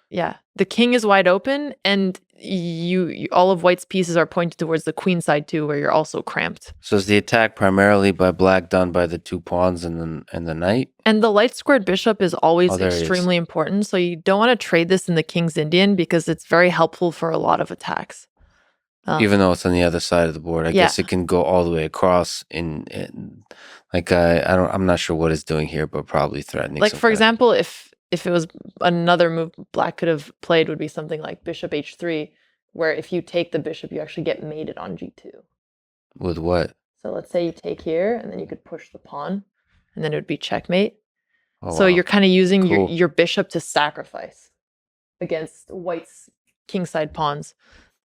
[SPEAKER 1] The king is wide open, and you all of white's pieces are pointed towards the queen side too, where you're also cramped.
[SPEAKER 3] So is the attack primarily by black done by the two pawns and the knight?
[SPEAKER 1] And the light squared bishop is always
[SPEAKER 3] Oh, there he is.
[SPEAKER 1] extremely important. So you don't want to trade this in the king's Indian because it's very helpful for a lot of attacks.
[SPEAKER 3] Even though it's on the other side of the board, I
[SPEAKER 1] Yeah.
[SPEAKER 3] guess it can go all the way across. I'm not sure what it's doing here, but probably threatening.
[SPEAKER 1] Like
[SPEAKER 3] some
[SPEAKER 1] for
[SPEAKER 3] kind of-
[SPEAKER 1] example, if it was another move black could have played would be something like bishop h3, where if you take the bishop, you actually get mated on g2.
[SPEAKER 3] with what?
[SPEAKER 1] So let's say you take here, and then you could push the pawn, and then it would be checkmate.
[SPEAKER 3] Oh,
[SPEAKER 1] So
[SPEAKER 3] wow.
[SPEAKER 1] you're kind of using
[SPEAKER 3] Cool.
[SPEAKER 1] your bishop to sacrifice against white's kingside pawns.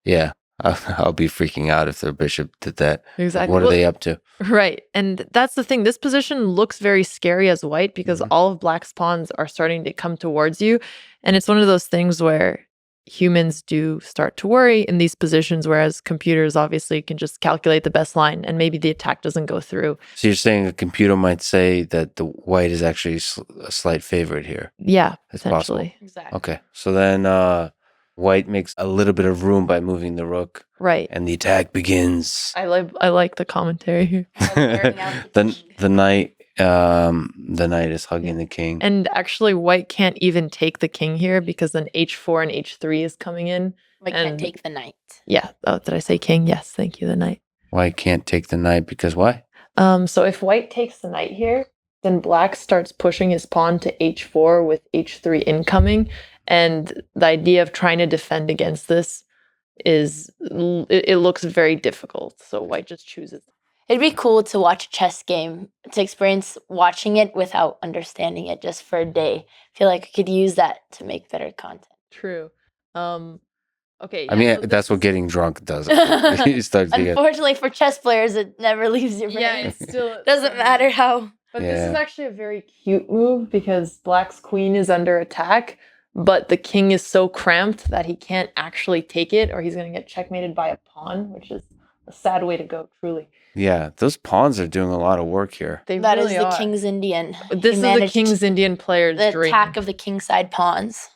[SPEAKER 3] Yeah, I'll be freaking out if their bishop did that.
[SPEAKER 1] Exactly.
[SPEAKER 3] What are
[SPEAKER 1] Well,
[SPEAKER 3] they up to?
[SPEAKER 1] Right. And that's the thing. This position looks very scary as white because
[SPEAKER 3] Mhm.
[SPEAKER 1] all of black's pawns are starting to come towards you. And it's one of those things where humans do start to worry in these positions, whereas computers obviously can just calculate the best line and maybe the attack doesn't go through.
[SPEAKER 3] So you're saying a computer might say that the white is actually a slight favorite here.
[SPEAKER 1] Yeah,
[SPEAKER 3] It's possible.
[SPEAKER 1] essentially.
[SPEAKER 2] Exactly.
[SPEAKER 3] Okay, so then white makes a little bit of room by moving the rook,
[SPEAKER 1] Right.
[SPEAKER 3] and the attack begins.
[SPEAKER 1] I like the commentary here.
[SPEAKER 2] wearing out the king.
[SPEAKER 3] The knight is hugging the king.
[SPEAKER 1] And actually white can't even take the king here because then h4 and h3 is coming in.
[SPEAKER 2] We can't
[SPEAKER 1] And-
[SPEAKER 2] take the knight.
[SPEAKER 1] Yeah. Oh, did I say king? Yes. Thank you. The knight.
[SPEAKER 3] White can't take the knight because why?
[SPEAKER 1] So if white takes the knight here, then black starts pushing his pawn to h4 with h3 incoming. And the idea of trying to defend against this is, it looks very difficult. So white just chooses.
[SPEAKER 2] It'd be cool to watch a chess game, to experience watching it without understanding it just for a day. I feel like I could use that to make better content.
[SPEAKER 1] True. Okay.
[SPEAKER 3] I mean, that's what getting drunk does. You start to get,
[SPEAKER 2] Unfortunately for chess players, it never leaves your brain.
[SPEAKER 1] Yeah, it's still
[SPEAKER 2] Doesn't matter how.
[SPEAKER 1] But this is
[SPEAKER 3] Yeah.
[SPEAKER 1] actually a very cute move because black's queen is under attack, but the king is so cramped that he can't actually take it, or he's going to get checkmated by a pawn, which is a sad way to go, truly.
[SPEAKER 3] yeah, those pawns are doing a lot of work here.
[SPEAKER 1] They
[SPEAKER 2] That
[SPEAKER 1] really
[SPEAKER 2] is the
[SPEAKER 1] are.
[SPEAKER 2] King's Indian.
[SPEAKER 1] This
[SPEAKER 2] He
[SPEAKER 1] is the
[SPEAKER 2] managed
[SPEAKER 1] King's Indian player's
[SPEAKER 2] the
[SPEAKER 1] dream.
[SPEAKER 2] attack of the kingside pawns.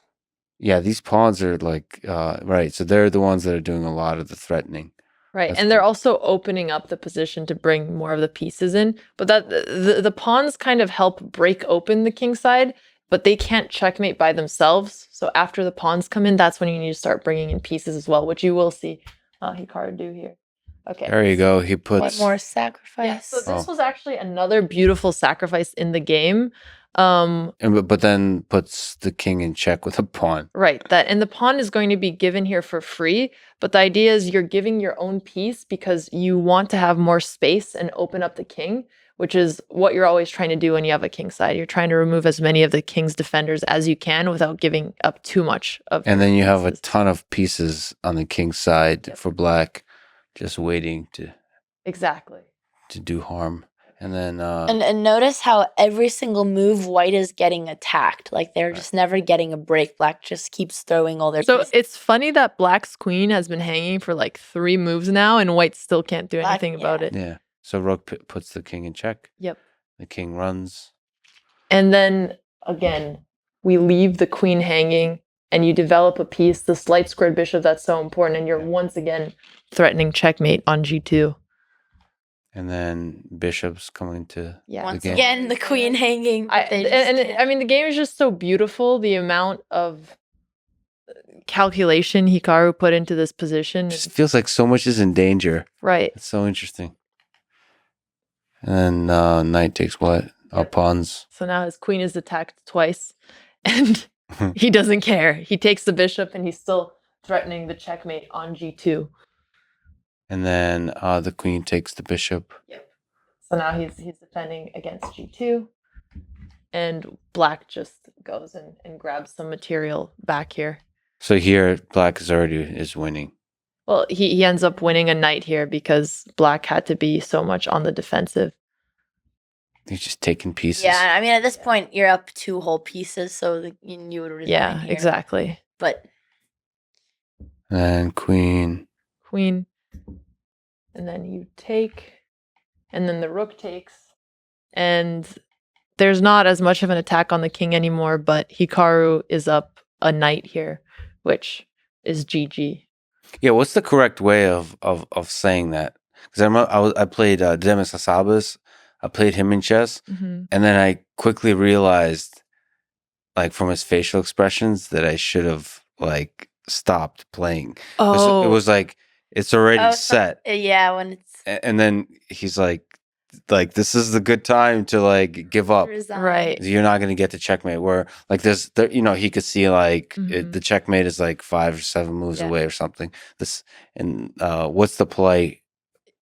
[SPEAKER 3] Yeah, these pawns are like right. So they're the ones that are doing a lot of the threatening.
[SPEAKER 1] Right.
[SPEAKER 3] That's
[SPEAKER 1] And they're
[SPEAKER 3] good.
[SPEAKER 1] also opening up the position to bring more of the pieces in. But that the pawns kind of help break open the king side, but they can't checkmate by themselves. So after the pawns come in, that's when you need to start bringing in pieces as well, which you will see Hikaru do here. Okay.
[SPEAKER 3] There you go. He
[SPEAKER 2] One
[SPEAKER 3] puts.
[SPEAKER 2] more
[SPEAKER 1] Yeah,
[SPEAKER 2] sacrifice.
[SPEAKER 1] so this
[SPEAKER 3] Oh.
[SPEAKER 1] was actually another beautiful sacrifice in the game.
[SPEAKER 3] But then puts the king in check with a pawn.
[SPEAKER 1] Right. And the pawn is going to be given here for free, but the idea is you're giving your own piece because you want to have more space and open up the king, which is what you're always trying to do when you have a king side. You're trying to remove as many of the king's defenders as you can without giving up too much of.
[SPEAKER 3] And then you have a
[SPEAKER 1] pieces.
[SPEAKER 3] ton of pieces on the king's side
[SPEAKER 1] Yep.
[SPEAKER 3] for black, just waiting to
[SPEAKER 1] Exactly.
[SPEAKER 3] do harm. And then
[SPEAKER 2] And notice how every single move white is getting attacked. Like they're just never getting a break. Black just keeps throwing all their
[SPEAKER 1] So
[SPEAKER 2] pieces.
[SPEAKER 1] it's funny that black's queen has been hanging for like 3 moves now, and white still can't do
[SPEAKER 2] Black-
[SPEAKER 1] anything about
[SPEAKER 2] yeah.
[SPEAKER 1] it.
[SPEAKER 3] yeah. So rook puts the king in check.
[SPEAKER 1] Yep.
[SPEAKER 3] The king runs.
[SPEAKER 1] And then again, we leave the queen hanging and you develop a piece, the slight squared bishop that's so important, and you're once again threatening checkmate on g2.
[SPEAKER 3] And then bishops coming to
[SPEAKER 1] Yeah.
[SPEAKER 2] Once
[SPEAKER 3] game.
[SPEAKER 2] again, the queen hanging. but they just can't.
[SPEAKER 1] I mean, the game is just so beautiful. The amount of calculation Hikaru put into this position.
[SPEAKER 3] Just feels like so much is in danger.
[SPEAKER 1] Right.
[SPEAKER 3] It's so interesting. And then knight takes what?
[SPEAKER 1] Yep.
[SPEAKER 3] Pawns.
[SPEAKER 1] So now his queen is attacked twice and he doesn't care. He takes the bishop and he's still threatening the checkmate on g2.
[SPEAKER 3] And then the queen takes the bishop.
[SPEAKER 1] So now he's defending against g2. And black just goes and grabs some material back here.
[SPEAKER 3] So here, black is winning.
[SPEAKER 1] Well, he ends up winning a knight here because black had to be so much on the defensive.
[SPEAKER 3] He's just taking pieces.
[SPEAKER 2] Yeah, I mean, at this point, you're up 2 whole pieces, so you would resign
[SPEAKER 1] Yeah,
[SPEAKER 2] here.
[SPEAKER 1] exactly.
[SPEAKER 2] But
[SPEAKER 3] And queen.
[SPEAKER 1] Queen. And then you take. And then the rook takes. And there's not as much of an attack on the king anymore, but Hikaru is up a knight here, which is GG.
[SPEAKER 3] Yeah, what's the correct way of saying that? Because I remember I played Demis Hassabis. I played him in chess,
[SPEAKER 1] Mm-hmm.
[SPEAKER 3] and then I quickly realized, like from his facial expressions, that I should have like stopped playing.
[SPEAKER 1] Oh,
[SPEAKER 3] It was like it's already
[SPEAKER 2] Oh,
[SPEAKER 3] set,
[SPEAKER 2] yeah, when it's
[SPEAKER 3] and then he's like this is the good time to like give up.
[SPEAKER 2] resign.
[SPEAKER 1] right.
[SPEAKER 3] You're not going to get the checkmate. Where like he could see like
[SPEAKER 1] Mhm.
[SPEAKER 3] the checkmate is like 5 or 7 moves
[SPEAKER 1] Yeah.
[SPEAKER 3] away or something. What's the play?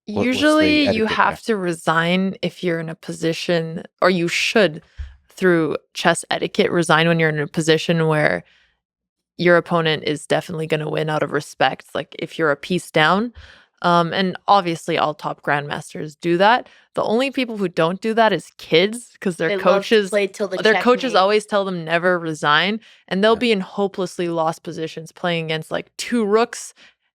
[SPEAKER 3] what's the
[SPEAKER 1] Usually you
[SPEAKER 3] etiquette
[SPEAKER 1] have to resign if you're in a position, or you should, through chess etiquette, resign when you're in a position where your opponent is definitely going to win out of respect. Like if you're a piece down. And obviously all top grandmasters do that. The only people who don't do that is kids, because
[SPEAKER 2] They
[SPEAKER 1] their
[SPEAKER 2] love to
[SPEAKER 1] coaches
[SPEAKER 2] play till the
[SPEAKER 1] their coaches
[SPEAKER 2] checkmate.
[SPEAKER 1] always tell them never resign, and they'll
[SPEAKER 3] Yeah.
[SPEAKER 1] be in hopelessly lost positions playing against like 2 rooks,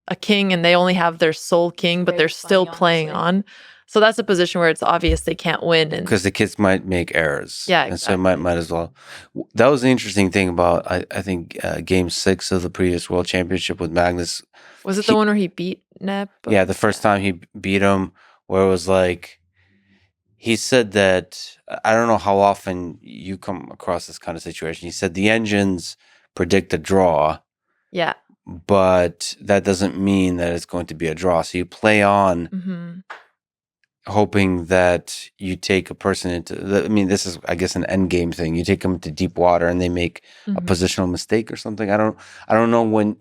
[SPEAKER 1] a king, and they only have their sole king, but
[SPEAKER 2] Very
[SPEAKER 1] they're still
[SPEAKER 2] funny,
[SPEAKER 1] playing
[SPEAKER 2] honestly.
[SPEAKER 1] on. So that's a position where it's obvious they can't win. And
[SPEAKER 3] because the kids might make errors.
[SPEAKER 1] Yeah,
[SPEAKER 3] and so
[SPEAKER 1] exactly.
[SPEAKER 3] might as well. That was the interesting thing about I think Game 6 of the previous World Championship with Magnus.
[SPEAKER 1] was it the one where he beat Nep?
[SPEAKER 3] Yeah, the first time he beat him, where it was like he said that I don't know how often you come across this kind of situation. He said the engines predict a draw,
[SPEAKER 1] Yeah.
[SPEAKER 3] but that doesn't mean that it's going to be a draw. So you play on
[SPEAKER 1] hmm
[SPEAKER 3] hoping that you take a person I mean, this is, I guess, an end game thing. You take them into deep water and they make a positional mistake or something. I don't know when,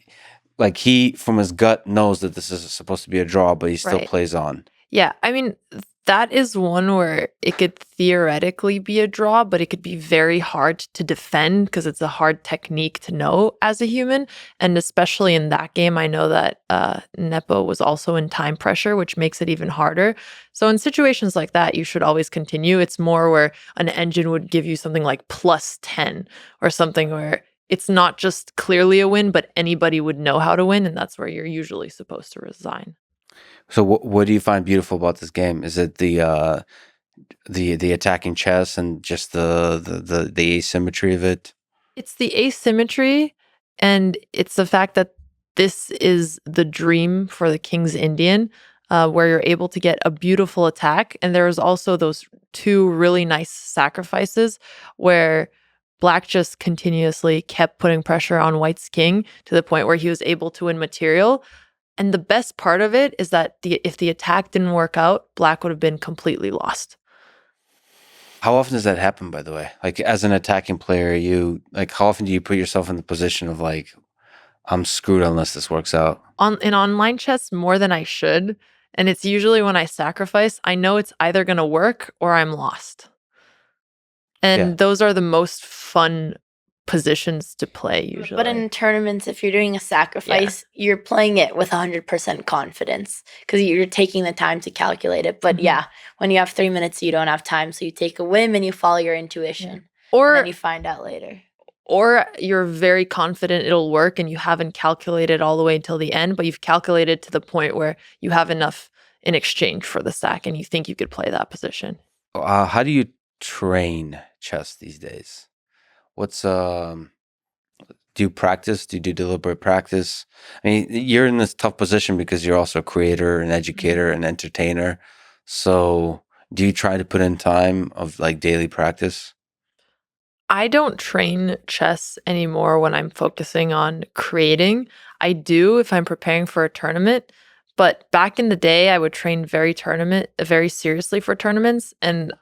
[SPEAKER 3] like he, from his gut, knows that this is supposed to be a draw, but he still
[SPEAKER 1] Right.
[SPEAKER 3] plays on.
[SPEAKER 1] Yeah, I mean, that is one where it could theoretically be a draw, but it could be very hard to defend because it's a hard technique to know as a human. And especially in that game, I know that Nepo was also in time pressure, which makes it even harder. So in situations like that, you should always continue. It's more where an engine would give you something like +10 or something where it's not just clearly a win, but anybody would know how to win. And that's where you're usually supposed to resign.
[SPEAKER 3] So what do you find beautiful about this game? Is it the attacking chess and just the asymmetry of it?
[SPEAKER 1] It's the asymmetry, And it's the fact that this is the dream for the King's Indian, where you're able to get a beautiful attack. And there's also those two really nice sacrifices where Black just continuously kept putting pressure on White's king to the point where he was able to win material. And the best part of it is that if the attack didn't work out, Black would have been completely lost.
[SPEAKER 3] How often does that happen, by the way? Like, as an attacking player, how often do you put yourself in the position of like, I'm screwed unless this works out?
[SPEAKER 1] In online chess, more than I should. And it's usually when I sacrifice, I know it's either going to work or I'm lost. And those are the most fun positions to play usually.
[SPEAKER 2] But in tournaments, if you're doing a sacrifice, you're playing it with 100% confidence because you're taking the time to calculate it. But when you have 3 minutes, you don't have time. So you take a whim and you follow your intuition. Or and then you find out later.
[SPEAKER 1] Or you're very confident it'll work and you haven't calculated all the way until the end, but you've calculated to the point where you have enough in exchange for the sack and you think you could play that position.
[SPEAKER 3] How do you train chess these days? What's do you practice? Do you do deliberate practice? I mean, you're in this tough position because you're also a creator, an educator, an entertainer. So do you try to put in time of like daily practice?
[SPEAKER 1] I don't train chess anymore when I'm focusing on creating. I do if I'm preparing for a tournament, but back in the day, I would train very seriously for tournaments. And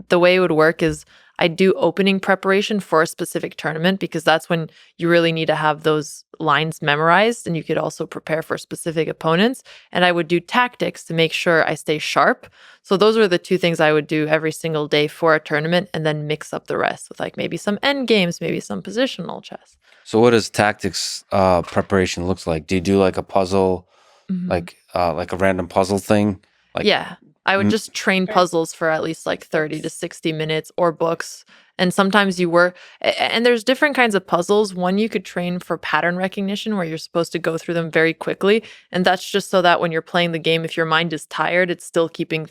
[SPEAKER 1] the way it would work is I do opening preparation for a specific tournament because that's when you really need to have those lines memorized and you could also prepare for specific opponents. And I would do tactics to make sure I stay sharp. So those are the two things I would do every single day for a tournament and then mix up the rest with like maybe some end games, maybe some positional chess.
[SPEAKER 3] So what does tactics preparation looks like? Do you do like a puzzle, like a random puzzle thing? Like,
[SPEAKER 1] yeah. I would just train puzzles for at least like 30 to 60 minutes or books. And sometimes and there's different kinds of puzzles. One, you could train for pattern recognition where you're supposed to go through them very quickly. And that's just so that when you're playing the game, if your mind is tired, it's still keeping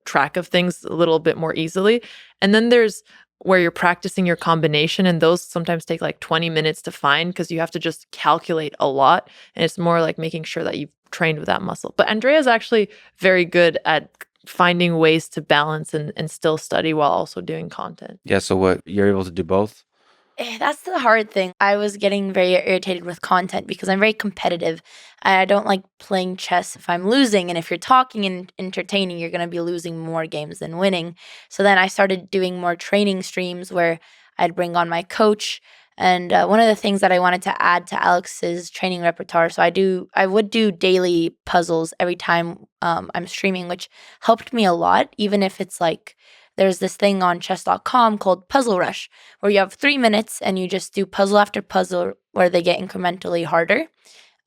[SPEAKER 1] track of things a little bit more easily. And then there's where you're practicing your combination. And those sometimes take like 20 minutes to find because you have to just calculate a lot. And it's more like making sure that you've trained with that muscle. But Andrea's actually very good at finding ways to balance and still study while also doing content.
[SPEAKER 3] Yeah, so you're able to do both?
[SPEAKER 2] That's the hard thing. I was getting very irritated with content because I'm very competitive. I don't like playing chess if I'm losing. And if you're talking and entertaining, you're going to be losing more games than winning. So then I started doing more training streams where I'd bring on my coach. And one of the things that I wanted to add to Alex's training repertoire, so I would do daily puzzles every time I'm streaming, which helped me a lot, even if it's like there's this thing on chess.com called Puzzle Rush, where you have 3 minutes and you just do puzzle after puzzle where they get incrementally harder.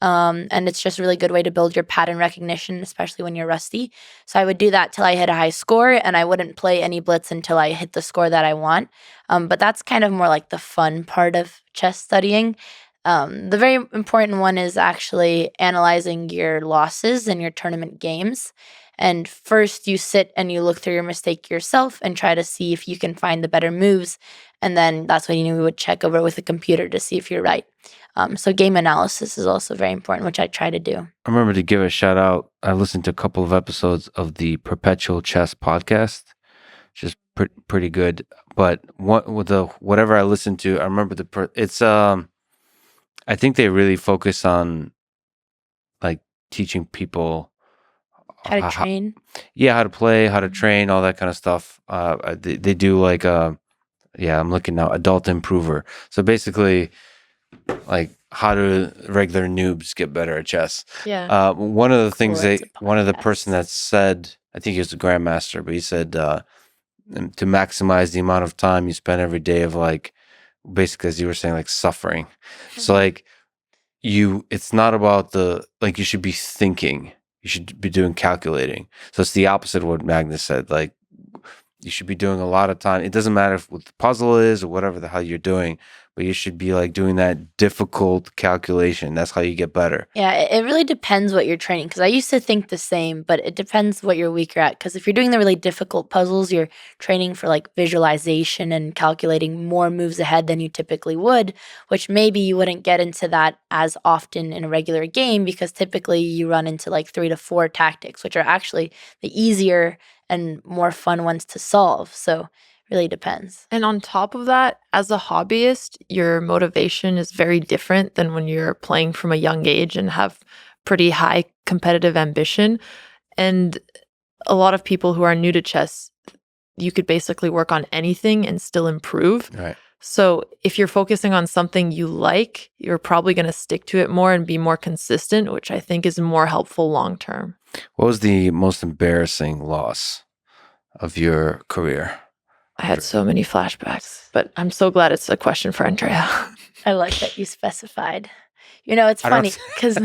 [SPEAKER 2] And it's just a really good way to build your pattern recognition, especially when you're rusty. So I would do that till I hit a high score, and I wouldn't play any blitz until I hit the score that I want. But that's kind of more like the fun part of chess studying. The very important one is actually analyzing your losses in your tournament games. And first you sit and you look through your mistake yourself and try to see if you can find the better moves. And then that's when you would check over with the computer to see if you're right. So game analysis is also very important, which I try to do.
[SPEAKER 3] I remember to give a shout out. I listened to a couple of episodes of the Perpetual Chess podcast, which is pretty good. But whatever I listened to, I remember it's I think they really focus on like teaching people
[SPEAKER 2] how to train.
[SPEAKER 3] How to play, how to train, all that kind of stuff. They do like I'm looking now, adult improver. So basically, like how do regular noobs get better at chess?
[SPEAKER 2] Yeah.
[SPEAKER 3] One of the things one of the person that said, I think he was a grandmaster, but he said to maximize the amount of time you spend every day of like, basically as you were saying, like suffering. So like it's not about you should be thinking, you should be doing calculating. So it's the opposite of what Magnus said. Like you should be doing a lot of time. It doesn't matter what the puzzle is or whatever the hell you're doing, but you should be like doing that difficult calculation. That's how you get better.
[SPEAKER 2] Yeah, it really depends what you're training. Because I used to think the same, but it depends what you're weaker at. Because if you're doing the really difficult puzzles, you're training for like visualization and calculating more moves ahead than you typically would, which maybe you wouldn't get into that as often in a regular game because typically you run into like 3 to 4 tactics, which are actually the easier and more fun ones to solve. So really depends.
[SPEAKER 1] And on top of that, as a hobbyist, your motivation is very different than when you're playing from a young age and have pretty high competitive ambition. And a lot of people who are new to chess, you could basically work on anything and still improve.
[SPEAKER 3] Right.
[SPEAKER 1] So if you're focusing on something you like, you're probably going to stick to it more and be more consistent, which I think is more helpful long term.
[SPEAKER 3] What was the most embarrassing loss of your career?
[SPEAKER 1] I had so many flashbacks, but I'm so glad it's a question for Andrea.
[SPEAKER 2] I like that you specified. You know, it's funny because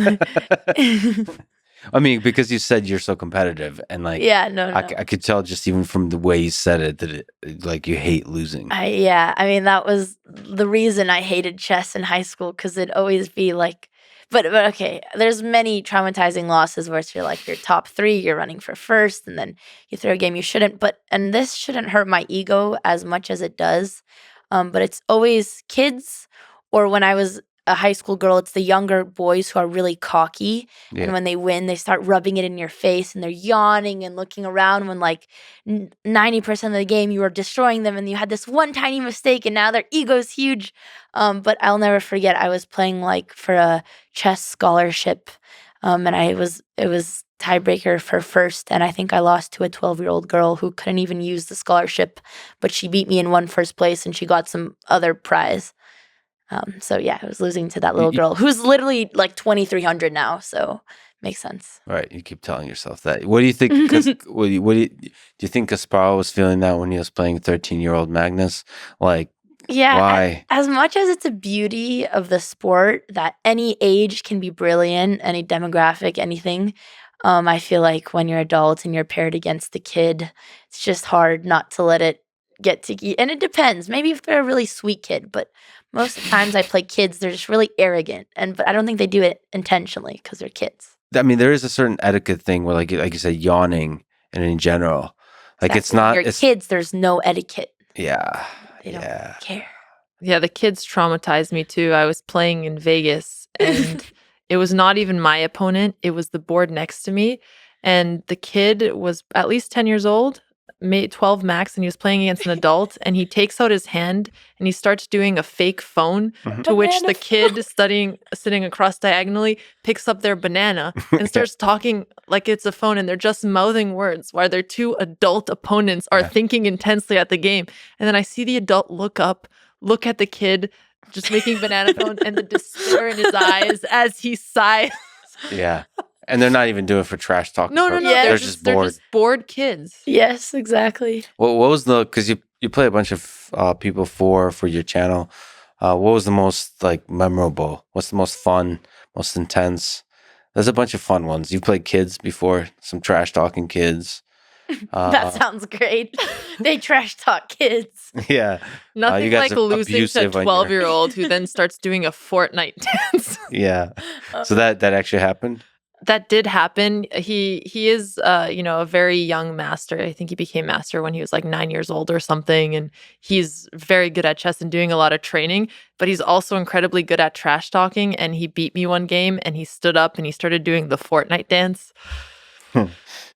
[SPEAKER 3] I mean, because you said you're so competitive, and like,
[SPEAKER 2] yeah, no.
[SPEAKER 3] I could tell just even from the way you said it that it, like you hate losing.
[SPEAKER 2] I mean, that was the reason I hated chess in high school because it'd always be like, but okay, there's many traumatizing losses where it's you're like your top 3, you're running for first, and then you throw a game you shouldn't. And this shouldn't hurt my ego as much as it does. But it's always kids, or when I was a high school girl, it's the younger boys who are really cocky.
[SPEAKER 3] Yeah.
[SPEAKER 2] And when they win, they start rubbing it in your face and they're yawning and looking around when like 90% of the game you were destroying them and you had this one tiny mistake and now their ego's huge. But I'll never forget, I was playing like for a chess scholarship and it was tiebreaker for first, and I think I lost to a 12-year-old girl who couldn't even use the scholarship, but she beat me and won first place and she got some other prize. So yeah, I was losing to that little girl who's literally like 2,300 now. So makes sense.
[SPEAKER 3] Right. You keep telling yourself that. What do you think? Because do you think Kasparov was feeling that when he was playing 13-year-old Magnus? Like,
[SPEAKER 2] yeah,
[SPEAKER 3] why?
[SPEAKER 2] As much as it's a beauty of the sport that any age can be brilliant, any demographic, anything. I feel like when you're adult and you're paired against the kid, it's just hard not to let it get to. And it depends. Maybe if they're a really sweet kid, but most of the times I play kids, they're just really arrogant, but I don't think they do it intentionally because they're kids.
[SPEAKER 3] I mean, there is a certain etiquette thing where, like you said, yawning, and in general, like it's not.
[SPEAKER 2] When you're kids, there's no etiquette.
[SPEAKER 3] Yeah.
[SPEAKER 2] They don't care.
[SPEAKER 1] Yeah, the kids traumatized me too. I was playing in Vegas, and it was not even my opponent. It was the board next to me, and the kid was at least 10 years old. 12 max, and he was playing against an adult, and he takes out his hand and he starts doing a fake phone to which the kid sitting across diagonally picks up their banana and starts talking like it's a phone, and they're just mouthing words while their 2 adult opponents are thinking intensely at the game. And then I see the adult look up, look at the kid just making banana phone, and the despair in his eyes as he sighs.
[SPEAKER 3] Yeah. And they're not even doing it for trash talk.
[SPEAKER 1] No.
[SPEAKER 2] Yeah.
[SPEAKER 1] They're just bored kids.
[SPEAKER 2] Yes, exactly.
[SPEAKER 3] What was because you play a bunch of people for your channel. What was the most like memorable? What's the most fun, most intense? There's a bunch of fun ones. You've played kids before, some trash talking kids.
[SPEAKER 2] That sounds great. They trash talk kids.
[SPEAKER 3] Yeah.
[SPEAKER 1] Nothing like losing to a 12-year-old who then starts doing a Fortnite dance.
[SPEAKER 3] Yeah. So that actually happened?
[SPEAKER 1] That did happen. He is a very young master. I think he became master when he was like 9 years old or something, and he's very good at chess and doing a lot of training, but he's also incredibly good at trash talking, and he beat me one game and he stood up and he started doing the Fortnite dance.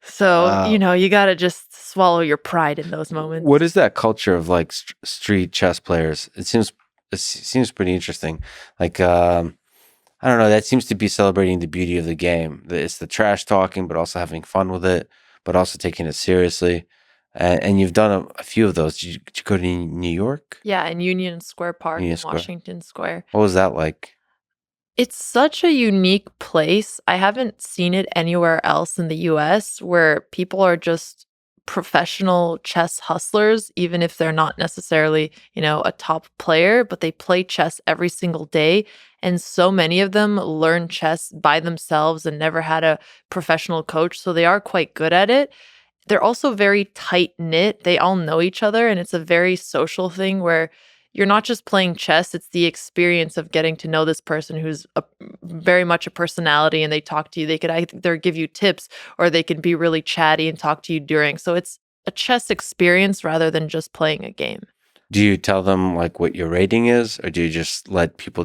[SPEAKER 1] So,
[SPEAKER 3] wow.
[SPEAKER 1] You got to just swallow your pride in those moments.
[SPEAKER 3] What is that culture of like street chess players? It seems pretty interesting. Like I don't know. That seems to be celebrating the beauty of the game. It's the trash talking, but also having fun with it, but also taking it seriously. And you've done a few of those. Did you go to New York?
[SPEAKER 1] Yeah, in Union Square Park in
[SPEAKER 3] Square.
[SPEAKER 1] Washington Square.
[SPEAKER 3] What was that like?
[SPEAKER 1] It's such a unique place. I haven't seen it anywhere else in the US where people are just professional chess hustlers, even if they're not necessarily, a top player, but they play chess every single day. And so many of them learn chess by themselves and never had a professional coach. So they are quite good at it. They're also very tight knit. They all know each other. And it's a very social thing where you're not just playing chess, it's the experience of getting to know this person who's very much a personality, and they talk to you. They could either give you tips or they could be really chatty and talk to you during. So it's a chess experience rather than just playing a game.
[SPEAKER 3] Do you tell them like what your rating is, or do you just let people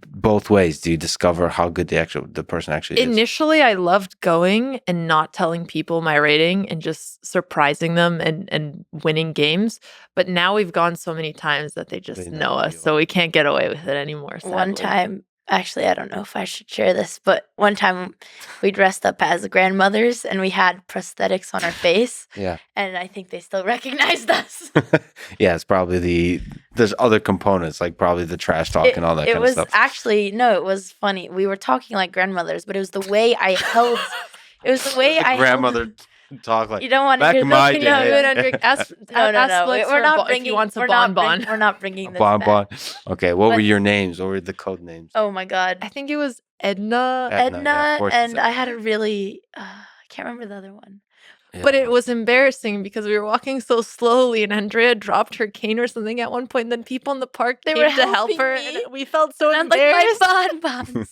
[SPEAKER 3] both ways? Do you discover how good the person actually is?
[SPEAKER 1] Initially, I loved going and not telling people my rating and just surprising them and winning games. But now we've gone so many times that they just
[SPEAKER 3] They
[SPEAKER 1] know
[SPEAKER 3] know
[SPEAKER 1] us,
[SPEAKER 3] you
[SPEAKER 1] so
[SPEAKER 3] are.
[SPEAKER 1] we can't get away with it anymore.
[SPEAKER 2] One
[SPEAKER 1] sadly.
[SPEAKER 2] time, actually, I don't know if I should share this, but one time we dressed up as grandmothers and we had prosthetics on our face.
[SPEAKER 3] Yeah.
[SPEAKER 2] And I think they still recognized us.
[SPEAKER 3] Yeah, it's probably there's other components, like probably the trash talk and all that kind of stuff.
[SPEAKER 2] It was funny. We were talking like grandmothers, but it was the way I held. It was the way
[SPEAKER 3] The
[SPEAKER 2] I
[SPEAKER 3] grandmother
[SPEAKER 2] held.
[SPEAKER 3] talk like
[SPEAKER 2] You don't want to
[SPEAKER 3] back
[SPEAKER 2] hear
[SPEAKER 3] in my
[SPEAKER 2] those-
[SPEAKER 3] day.
[SPEAKER 2] no,
[SPEAKER 1] Good, Andrew. Ask Lex
[SPEAKER 2] We're not
[SPEAKER 1] if
[SPEAKER 2] bringing.
[SPEAKER 1] he wants a
[SPEAKER 2] we're not
[SPEAKER 1] bonbon.
[SPEAKER 2] We're not bringing this
[SPEAKER 3] Bonbon.
[SPEAKER 2] back.
[SPEAKER 3] Okay, what were
[SPEAKER 2] But-
[SPEAKER 3] your names? What were the code names?
[SPEAKER 2] Oh my god,
[SPEAKER 1] I think it was Edna.
[SPEAKER 3] Edna, yeah, of course it's
[SPEAKER 2] and I
[SPEAKER 3] Edna.
[SPEAKER 2] had a really. I can't remember the other one.
[SPEAKER 1] But
[SPEAKER 3] Yeah.
[SPEAKER 1] it was embarrassing because we were walking so slowly, and Andrea dropped her cane or something at one point. And then people in the park
[SPEAKER 2] They
[SPEAKER 1] came
[SPEAKER 2] were
[SPEAKER 1] to help
[SPEAKER 2] helping
[SPEAKER 1] her,
[SPEAKER 2] me,
[SPEAKER 1] and we felt so
[SPEAKER 2] And I'm like
[SPEAKER 1] embarrassed.
[SPEAKER 2] my bonbons.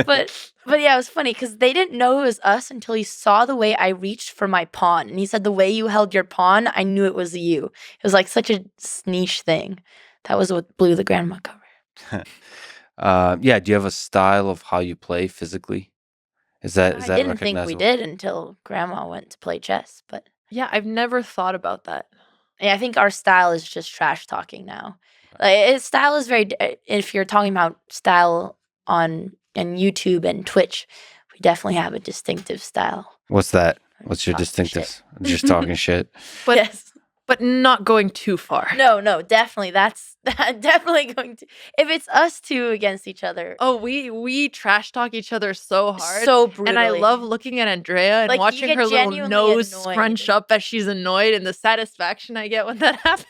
[SPEAKER 2] But yeah, it was funny because they didn't know it was us until he saw the way I reached for my pawn, and he said the way you held your pawn, I knew it was you. It was like such a niche thing. That was what blew the grandma cover.
[SPEAKER 3] Yeah, do you have a style of how you play physically? Is that
[SPEAKER 2] I didn't think we
[SPEAKER 3] recognizable?
[SPEAKER 2] did until grandma went to play chess. But
[SPEAKER 1] Yeah, I've never thought about that.
[SPEAKER 2] yeah, I think our style is just trash talking now. Like style is very. If you're talking about style on YouTube and Twitch, we definitely have a distinctive style.
[SPEAKER 3] What's that? What's your
[SPEAKER 2] Talking
[SPEAKER 3] distinctive? Just talking shit.
[SPEAKER 1] But
[SPEAKER 2] yes.
[SPEAKER 1] but not going too far.
[SPEAKER 2] No, definitely. That's definitely going to. If it's us two against each other,
[SPEAKER 1] Oh, we trash talk each other so hard.
[SPEAKER 2] so brutally.
[SPEAKER 1] And I love looking at Andrea and
[SPEAKER 2] Like, you
[SPEAKER 1] watching
[SPEAKER 2] get
[SPEAKER 1] her little
[SPEAKER 2] genuinely
[SPEAKER 1] nose
[SPEAKER 2] annoyed.
[SPEAKER 1] scrunch up as she's annoyed, and the satisfaction I get when that happens.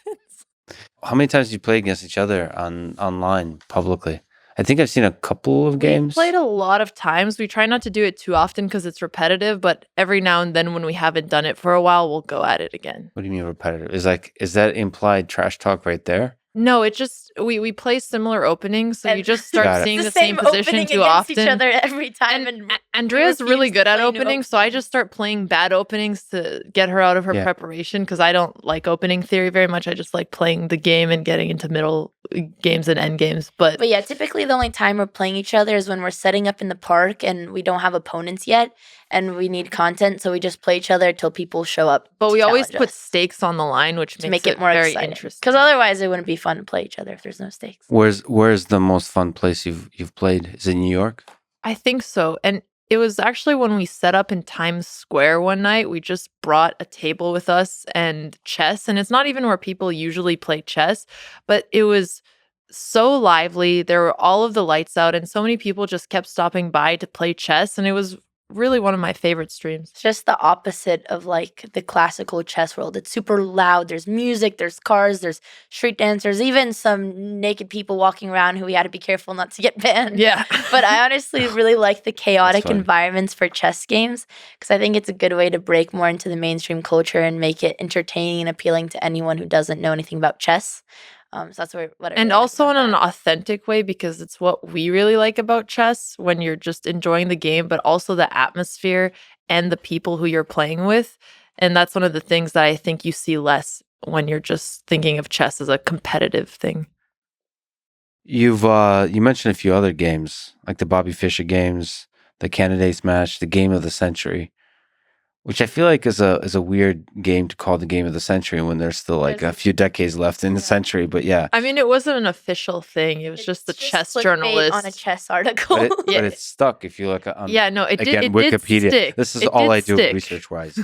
[SPEAKER 3] How many times do you play against each other online publicly? I think I've seen a couple of games.
[SPEAKER 1] We played a lot of times. We try not to do it too often because it's repetitive, but every now and then when we haven't done it for a while, we'll go at it again.
[SPEAKER 3] What do you mean repetitive? Is that implied trash talk right there?
[SPEAKER 1] No, it just we play similar openings, so you
[SPEAKER 2] And-
[SPEAKER 1] just
[SPEAKER 3] Got
[SPEAKER 1] start
[SPEAKER 3] it.
[SPEAKER 1] seeing
[SPEAKER 2] It's
[SPEAKER 1] the same position
[SPEAKER 2] opening
[SPEAKER 1] too
[SPEAKER 2] against
[SPEAKER 1] often.
[SPEAKER 2] each other every time.
[SPEAKER 1] And Andrea's really
[SPEAKER 2] refuse
[SPEAKER 1] good
[SPEAKER 2] to
[SPEAKER 1] at
[SPEAKER 2] play new
[SPEAKER 1] openings, so I
[SPEAKER 2] openings.
[SPEAKER 1] just start playing bad openings to get her out of her
[SPEAKER 3] Yeah.
[SPEAKER 1] preparation because I don't like opening theory very much. I just like playing the game and getting into middle games and end games. But
[SPEAKER 2] But yeah, typically the only time we're playing each other is when we're setting up in the park and we don't have opponents yet and we need content, so we just play each other till people show up.
[SPEAKER 1] but
[SPEAKER 2] to
[SPEAKER 1] we always
[SPEAKER 2] challenge
[SPEAKER 1] put
[SPEAKER 2] us,
[SPEAKER 1] stakes on the line, which
[SPEAKER 2] to
[SPEAKER 1] makes
[SPEAKER 2] make it more
[SPEAKER 1] very
[SPEAKER 2] exciting.
[SPEAKER 1] interesting.
[SPEAKER 2] Because otherwise, it wouldn't be fun to play each other if there's no stakes.
[SPEAKER 3] Where's the most fun place you've played? Is it New York?
[SPEAKER 1] I think so. And it was actually when we set up in Times Square one night. We just brought a table with us and chess. And it's not even where people usually play chess, but it was so lively. There were all of the lights out, and so many people just kept stopping by to play chess. And it was really one of my favorite streams.
[SPEAKER 2] It's just the opposite of like the classical chess world. It's super loud. There's music, there's cars, there's street dancers, even some naked people walking around who we had to be careful not to get banned.
[SPEAKER 1] Yeah.
[SPEAKER 2] But I honestly really like the chaotic
[SPEAKER 3] fun.
[SPEAKER 2] environments for chess games because I think it's a good way to break more into the mainstream culture and make it entertaining and appealing to anyone who doesn't know anything about chess. So that's what I
[SPEAKER 1] And
[SPEAKER 2] really like
[SPEAKER 1] also in
[SPEAKER 2] about
[SPEAKER 1] an
[SPEAKER 2] that.
[SPEAKER 1] authentic way, because it's what we really like about chess when you're just enjoying the game, but also the atmosphere and the people who you're playing with. And that's one of the things that I think you see less when you're just thinking of chess as a competitive thing.
[SPEAKER 3] You mentioned a few other games, like the Bobby Fischer games, the Candidates match, the Game of the Century, which I feel like is a weird game to call the Game of the Century when there's still like
[SPEAKER 2] There's-
[SPEAKER 3] a few decades left in the
[SPEAKER 2] Yeah.
[SPEAKER 3] century. But yeah,
[SPEAKER 1] I mean, it wasn't an official thing. It was just the
[SPEAKER 2] It's
[SPEAKER 1] chess
[SPEAKER 2] clickbait
[SPEAKER 1] journalist.
[SPEAKER 2] on a chess article.
[SPEAKER 3] but
[SPEAKER 1] Yeah.
[SPEAKER 3] it's stuck. If you look on
[SPEAKER 1] Yeah, no, it
[SPEAKER 3] again
[SPEAKER 1] did. It
[SPEAKER 3] Wikipedia.
[SPEAKER 1] Did stick.
[SPEAKER 3] This is
[SPEAKER 1] It
[SPEAKER 3] all
[SPEAKER 1] did
[SPEAKER 3] I do
[SPEAKER 1] stick.
[SPEAKER 3] research wise.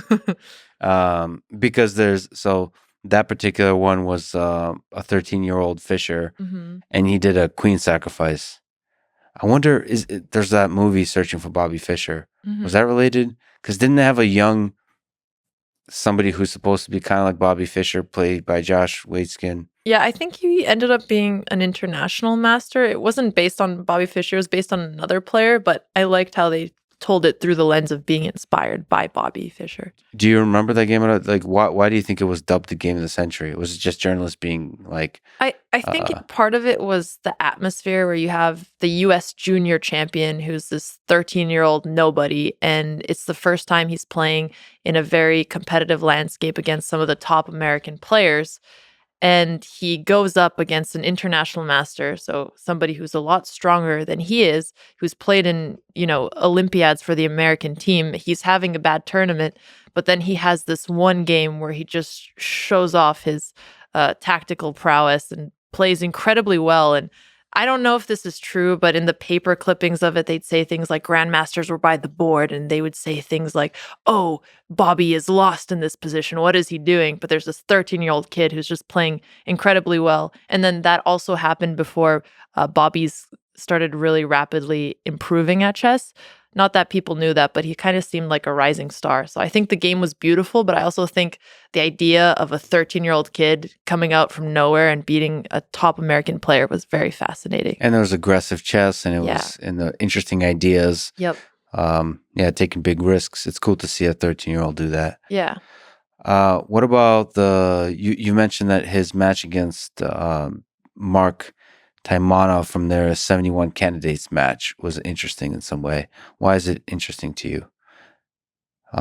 [SPEAKER 3] Because that particular one was a 13-year-old Fisher,
[SPEAKER 1] Mhm.
[SPEAKER 3] and he did a queen sacrifice. I wonder, there's that movie Searching for Bobby Fischer.
[SPEAKER 1] Mhm.
[SPEAKER 3] Was that related? Because didn't they have a young somebody who's supposed to be kind of like Bobby Fischer, played by Josh Waitzkin?
[SPEAKER 1] Yeah, I think he ended up being an international master. It wasn't based on Bobby Fischer. It was based on another player, but I liked how they told it through the lens of being inspired by Bobby Fischer.
[SPEAKER 3] Do you remember that game? Like, why do you think it was dubbed the game of the century? Was it just journalists being like,
[SPEAKER 1] I think part of it was the atmosphere where you have the U.S. junior champion who's this 13-year-old nobody, and it's the first time he's playing in a very competitive landscape against some of the top American players. And he goes up against an international master, so somebody who's a lot stronger than he is, who's played in, Olympiads for the American team. He's having a bad tournament, but then he has this one game where he just shows off his tactical prowess and plays incredibly well. And I don't know if this is true, but in the paper clippings of it, they'd say things like grandmasters were by the board, and they would say things like, oh, Bobby is lost in this position. What is he doing? But there's this 13-year-old kid who's just playing incredibly well. And then that also happened before Bobby's started really rapidly improving at chess. Not that people knew that, but he kind of seemed like a rising star. So I think the game was beautiful, but I also think the idea of a 13-year-old kid coming out from nowhere and beating a top American player was very fascinating.
[SPEAKER 3] And there was aggressive chess, and it was in the interesting ideas.
[SPEAKER 1] Yep.
[SPEAKER 3] Taking big risks. It's cool to see a 13-year-old do that.
[SPEAKER 1] Yeah.
[SPEAKER 3] What about you mentioned that his match against Mark Taimanov from their 71 candidates match was interesting in some way. Why is it interesting to you?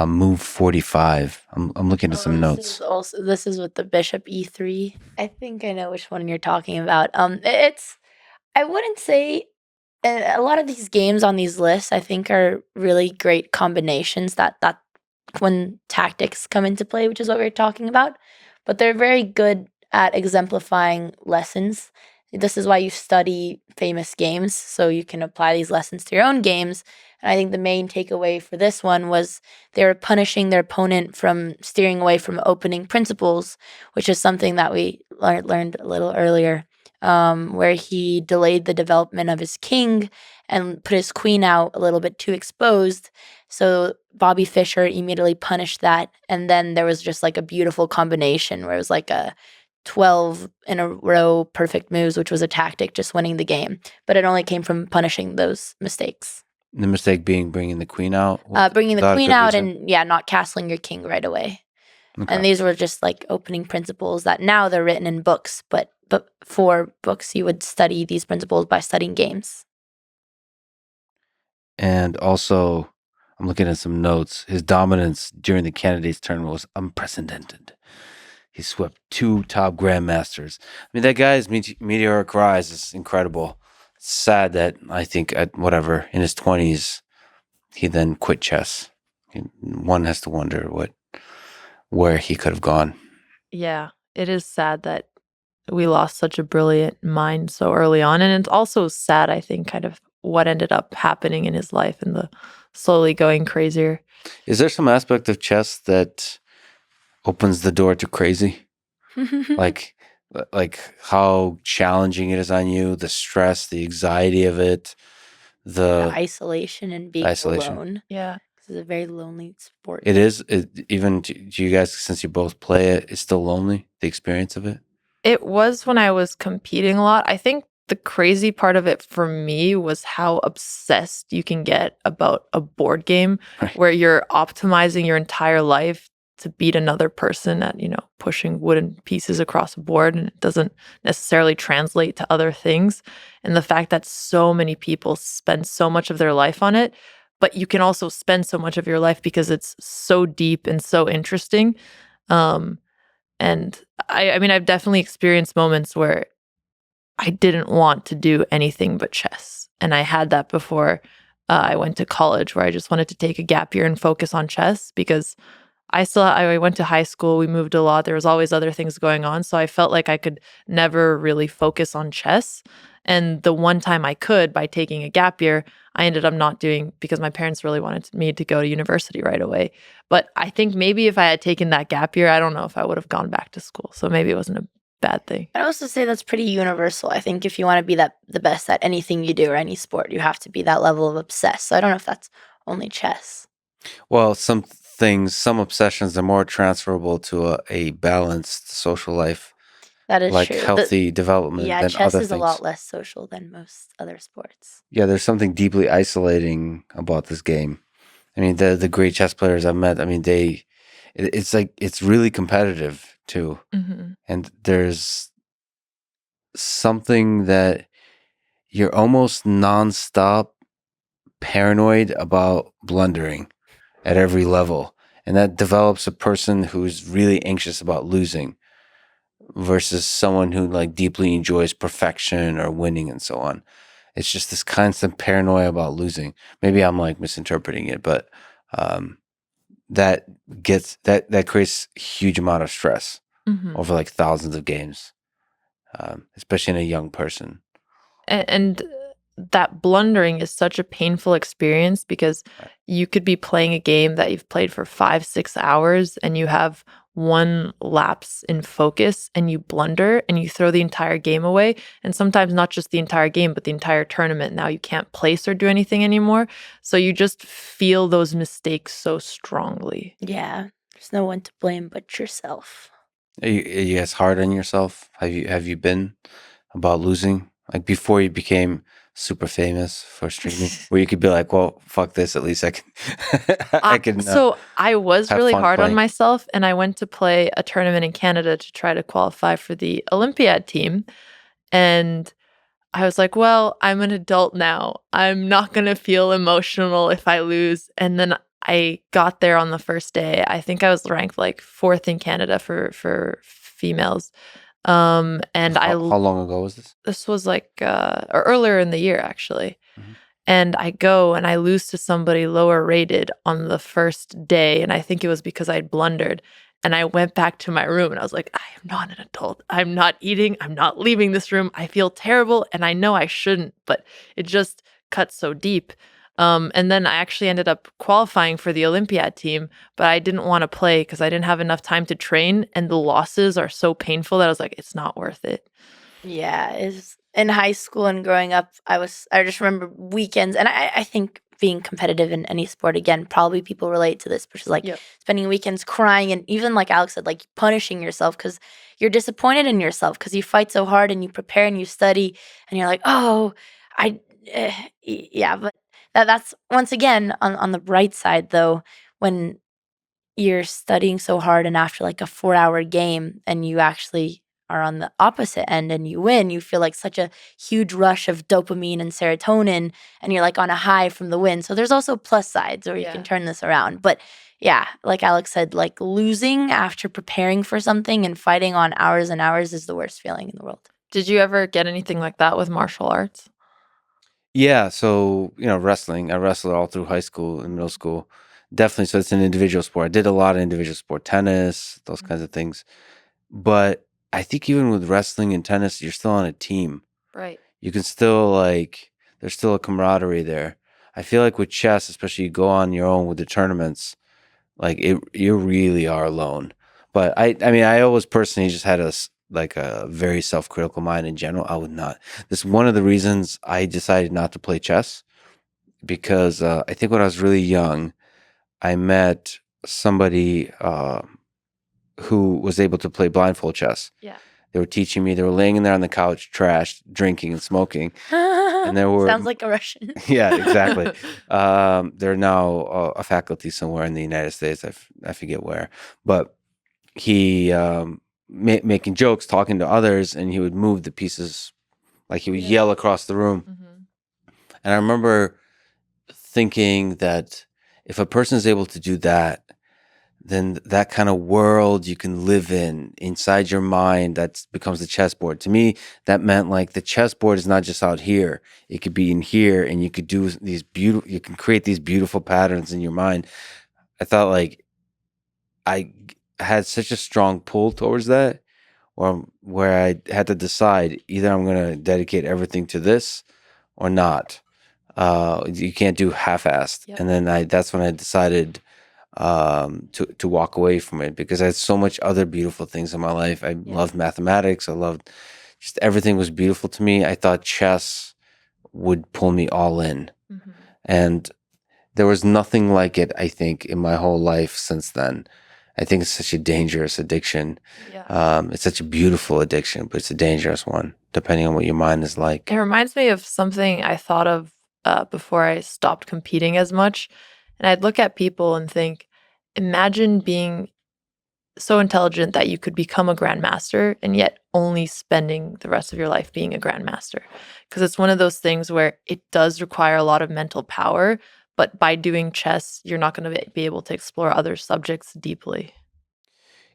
[SPEAKER 3] Move 45. I'm looking at some notes.
[SPEAKER 2] This is with the bishop e3. I think I know which one you're talking about. I wouldn't say a lot of these games on these lists I think are really great combinations that when tactics come into play, which is what we we're talking about, but they're very good at exemplifying lessons. This is why you study famous games, so you can apply these lessons to your own games. And I think the main takeaway for this one was they were punishing their opponent from steering away from opening principles, which is something that we learned a little earlier, where he delayed the development of his king and put his queen out a little bit too exposed. So Bobby Fischer immediately punished that. And then there was just like a beautiful combination where it was like a 12 in a row perfect moves, which was a tactic, just winning the game. But it only came from punishing those mistakes.
[SPEAKER 3] The mistake being bringing the queen out?
[SPEAKER 2] Bringing the queen out and, not castling your king right away.
[SPEAKER 3] Okay.
[SPEAKER 2] And these were just like opening principles that now they're written in books. But for books, you would study these principles by studying games.
[SPEAKER 3] And also, I'm looking at some notes. His dominance during the candidates' tournament was unprecedented. He swept 2 top grandmasters. I mean, that guy's meteoric rise is incredible. It's sad that I think in his 20s, he then quit chess. One has to wonder where he could have gone.
[SPEAKER 1] Yeah, it is sad that we lost such a brilliant mind so early on. And it's also sad, I think, kind of what ended up happening in his life and the slowly going crazier.
[SPEAKER 3] Is there some aspect of chess that opens the door to crazy? like how challenging it is on you, the stress, the anxiety of it, the
[SPEAKER 2] isolation and being alone.
[SPEAKER 1] Yeah.
[SPEAKER 2] It's a very lonely sport.
[SPEAKER 3] It is. Even to you guys, since you both play it, it's still lonely, the experience of it?
[SPEAKER 1] It was when I was competing a lot. I think the crazy part of it for me was how obsessed you can get about a board game where you're optimizing your entire life to beat another person at, pushing wooden pieces across a board, and it doesn't necessarily translate to other things. And the fact that so many people spend so much of their life on it, but you can also spend so much of your life because it's so deep and so interesting. And I mean, I've definitely experienced moments where I didn't want to do anything but chess. And I had that before I went to college, where I just wanted to take a gap year and focus on chess because I went to high school. We moved a lot. There was always other things going on. So I felt like I could never really focus on chess. And the one time I could, by taking a gap year, I ended up not doing, because my parents really wanted me to go to university right away. But I think maybe if I had taken that gap year, I don't know if I would have gone back to school. So maybe it wasn't a bad thing.
[SPEAKER 2] I'd also say that's pretty universal. I think if you want to be the best at anything you do or any sport, you have to be that level of obsessed. So I don't know if that's only chess.
[SPEAKER 3] Well, some obsessions are more transferable to a balanced social life.
[SPEAKER 2] That is
[SPEAKER 3] like
[SPEAKER 2] true.
[SPEAKER 3] Healthy development than
[SPEAKER 2] chess
[SPEAKER 3] other
[SPEAKER 2] is
[SPEAKER 3] things.
[SPEAKER 2] a lot less social than most other sports.
[SPEAKER 3] Yeah, there's something deeply isolating about this game. I mean, the great chess players I've met, I mean, it's like, it's really competitive too.
[SPEAKER 1] Mm-hmm.
[SPEAKER 3] And there's something that you're almost nonstop paranoid about blundering at every level. And that develops a person who's really anxious about losing versus someone who like deeply enjoys perfection or winning and so on. It's just this constant paranoia about losing. Maybe I'm like misinterpreting it, but um, that that creates a huge amount of stress
[SPEAKER 1] Mm-hmm.
[SPEAKER 3] over like thousands of games, especially in a young person.
[SPEAKER 1] And that blundering is such a painful experience because
[SPEAKER 3] Right.
[SPEAKER 1] you could be playing a game that you've played for 5, 6 hours and you have one lapse in focus and you blunder and you throw the entire game away. And sometimes not just the entire game, but the entire tournament. Now you can't place or do anything anymore. So you just feel those mistakes so strongly.
[SPEAKER 2] Yeah, there's no one to blame but yourself.
[SPEAKER 3] Are you guys hard on yourself? Have you been about losing? Like before you became super famous for streaming, where you could be like, "Well, fuck this. At least I can, I can
[SPEAKER 1] So I was
[SPEAKER 3] have
[SPEAKER 1] really
[SPEAKER 3] fun
[SPEAKER 1] hard on
[SPEAKER 3] playing."
[SPEAKER 1] myself, and I went to play a tournament in Canada to try to qualify for the Olympiad team. And I was like, well, I'm an adult now. I'm not going to feel emotional if I lose. And then I got there on the first day. I think I was ranked like fourth in Canada for females. And
[SPEAKER 3] How long ago was this?
[SPEAKER 1] this was like or earlier in the year actually.
[SPEAKER 3] Mhm.
[SPEAKER 1] And I go and I lose to somebody lower rated on the first day. And I think it was because I'd blundered. And I went back to my room and I was like, I am not an adult. I'm not eating. I'm not leaving this room. I feel terrible. And I know I shouldn't, but it just cuts so deep. And then I actually ended up qualifying for the Olympiad team, but I didn't want to play because I didn't have enough time to train. And the losses are so painful that I was like, it's not worth it.
[SPEAKER 2] Yeah, is in high school and growing up, I just remember weekends, and I think being competitive in any sport, again, probably people relate to this, which is like
[SPEAKER 1] Yep.
[SPEAKER 2] spending weekends crying, and even like Alex said, like punishing yourself because you're disappointed in yourself because you fight so hard and you prepare and you study, and you're like, oh, I, yeah, but that's once again on the bright side though, when you're studying so hard and after like a 4-hour game and you actually are on the opposite end and you win, you feel like such a huge rush of dopamine and serotonin and you're like on a high from the win. So there's also plus sides where you can
[SPEAKER 1] Yeah.
[SPEAKER 2] turn this around. But yeah, like Alex said, like losing after preparing for something and fighting on hours and hours is the worst feeling in the world.
[SPEAKER 1] Did you ever get anything like that with martial arts?
[SPEAKER 3] Yeah, so wrestling. I wrestled all through high school and middle school. Definitely, so it's an individual sport. I did a lot of individual sport, tennis, those kinds of things. But I think even with wrestling and tennis, you're still on a team.
[SPEAKER 1] Right.
[SPEAKER 3] You can still like, there's still a camaraderie there. I feel like with chess, especially you go on your own with the tournaments, like you really are alone. But I mean, I always personally just had like a very self-critical mind in general. I would not. This is one of the reasons I decided not to play chess because I think when I was really young, I met somebody who was able to play blindfold chess.
[SPEAKER 1] Yeah.
[SPEAKER 3] They were teaching me. They were laying in there on the couch, trashed, drinking and smoking. And there were
[SPEAKER 2] Sounds like a Russian.
[SPEAKER 3] yeah, exactly. They're now a faculty somewhere in the United States. I forget where, but he making jokes, talking to others, and he would move the pieces like he would yell across the room.
[SPEAKER 1] Mm-hmm.
[SPEAKER 3] And I remember thinking that if a person is able to do that, then that kind of world you can live in inside your mind that becomes the chessboard. To me, that meant like the chessboard is not just out here; it could be in here, and you could do these beautiful. You can create these beautiful patterns in your mind. I thought like I had such a strong pull towards that, where I had to decide either I'm going to dedicate everything to this or not. You can't do half-assed,
[SPEAKER 1] Yep.
[SPEAKER 3] and then that's when I decided to walk away from it because I had so much other beautiful things in my life. I loved mathematics. I loved just everything was beautiful to me. I thought chess would pull me all in,
[SPEAKER 1] Mm-hmm.
[SPEAKER 3] and there was nothing like it. I think in my whole life since then. I think it's such a dangerous addiction.
[SPEAKER 1] Yeah.
[SPEAKER 3] It's such a beautiful addiction, but it's a dangerous one, depending on what your mind is like.
[SPEAKER 1] It reminds me of something I thought of before I stopped competing as much. And I'd look at people and think, imagine being so intelligent that you could become a grandmaster and yet only spending the rest of your life being a grandmaster. Because it's one of those things where it does require a lot of mental power, but by doing chess, you're not going to be able to explore other subjects deeply.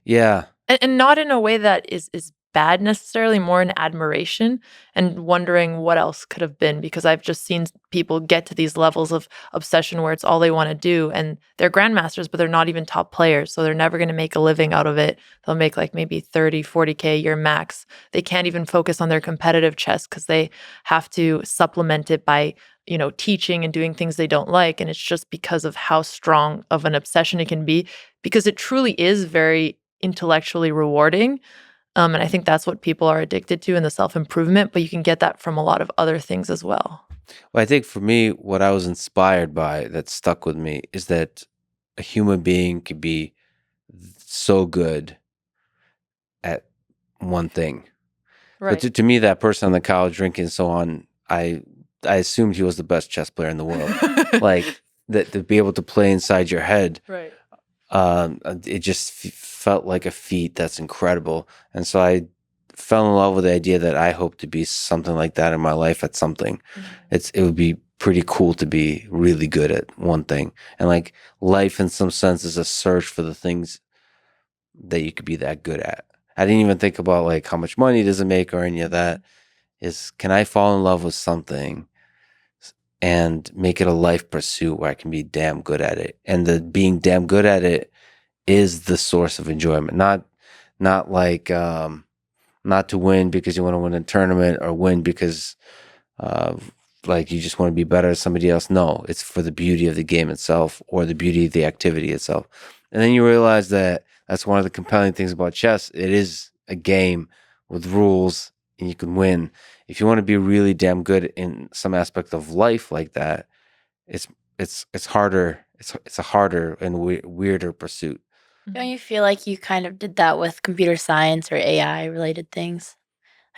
[SPEAKER 3] Yeah.
[SPEAKER 1] And not in a way that is bad necessarily, more in admiration and wondering what else could have been, because I've just seen people get to these levels of obsession where it's all they want to do, and they're grandmasters, but they're not even top players, so they're never going to make a living out of it. They'll make like maybe 30, 40K a year max. They can't even focus on their competitive chess because they have to supplement it by teaching and doing things they don't like. And it's just because of how strong of an obsession it can be, because it truly is very intellectually rewarding. And I think that's what people are addicted to in the self-improvement, but you can get that from a lot of other things as well.
[SPEAKER 3] Well, I think for me, what I was inspired by that stuck with me is that a human being could be so good at one thing.
[SPEAKER 1] Right.
[SPEAKER 3] But to me, that person on the couch drinking and so on, I assumed he was the best chess player in the world. Like that to be able to play inside your head,
[SPEAKER 1] Right.
[SPEAKER 3] it just felt like a feat that's incredible. And so I fell in love with the idea that I hope to be something like that in my life at something. It would be pretty cool to be really good at one thing. And like life in some sense is a search for the things that you could be that good at. I didn't even think about like how much money does it make or any of that. Is can I fall in love with something and make it a life pursuit where I can be damn good at it? And the being damn good at it is the source of enjoyment. Not like not to win because you want to win a tournament or win because like you just want to be better than somebody else. No, it's for the beauty of the game itself or the beauty of the activity itself. And then you realize that that's one of the compelling things about chess. It is a game with rules and you can win. If you want to be really damn good in some aspect of life like that, it's harder. It's a harder and weirder pursuit.
[SPEAKER 2] Don't you feel like you kind of did that with computer science or AI related things?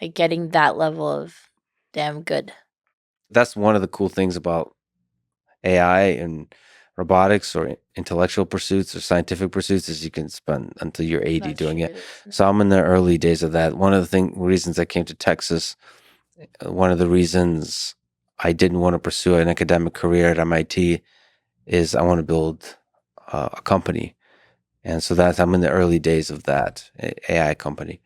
[SPEAKER 2] Like getting that level of damn good.
[SPEAKER 3] That's one of the cool things about AI and robotics or intellectual pursuits or scientific pursuits is you can spend until you're 80
[SPEAKER 2] That's
[SPEAKER 3] doing it.
[SPEAKER 2] true.
[SPEAKER 3] So I'm in the early days of that. One of the reasons I came to Texas, one of the reasons I didn't want to pursue an academic career at MIT is I want to build a company. And so I'm in the early days of that AI company.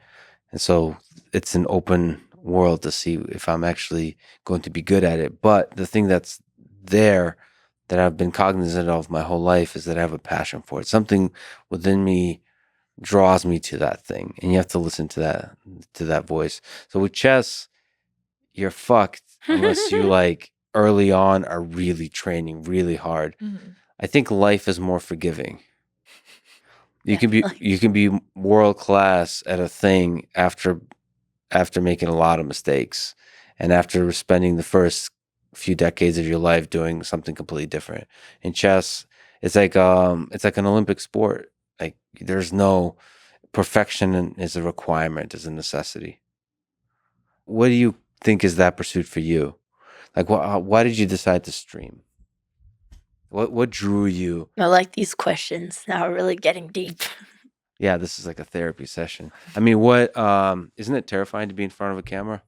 [SPEAKER 3] And so it's an open world to see if I'm actually going to be good at it. But the thing that's there that I've been cognizant of my whole life is that I have a passion for it. Something within me draws me to that thing. And you have to listen to that voice. So with chess, you're fucked unless you like early on are really training really hard. I think life is more forgiving. You can be world class at a thing after making a lot of mistakes and after spending the first few decades of your life doing something completely different. In chess, it's like an Olympic sport. Like there's no perfection is a requirement, is a necessity. What do you think is that pursuit for you? Like why did you decide to stream? What drew you?
[SPEAKER 2] I like these questions. Now we're really getting deep.
[SPEAKER 3] Yeah, this is like a therapy session. I mean, what isn't it terrifying to be in front of a camera?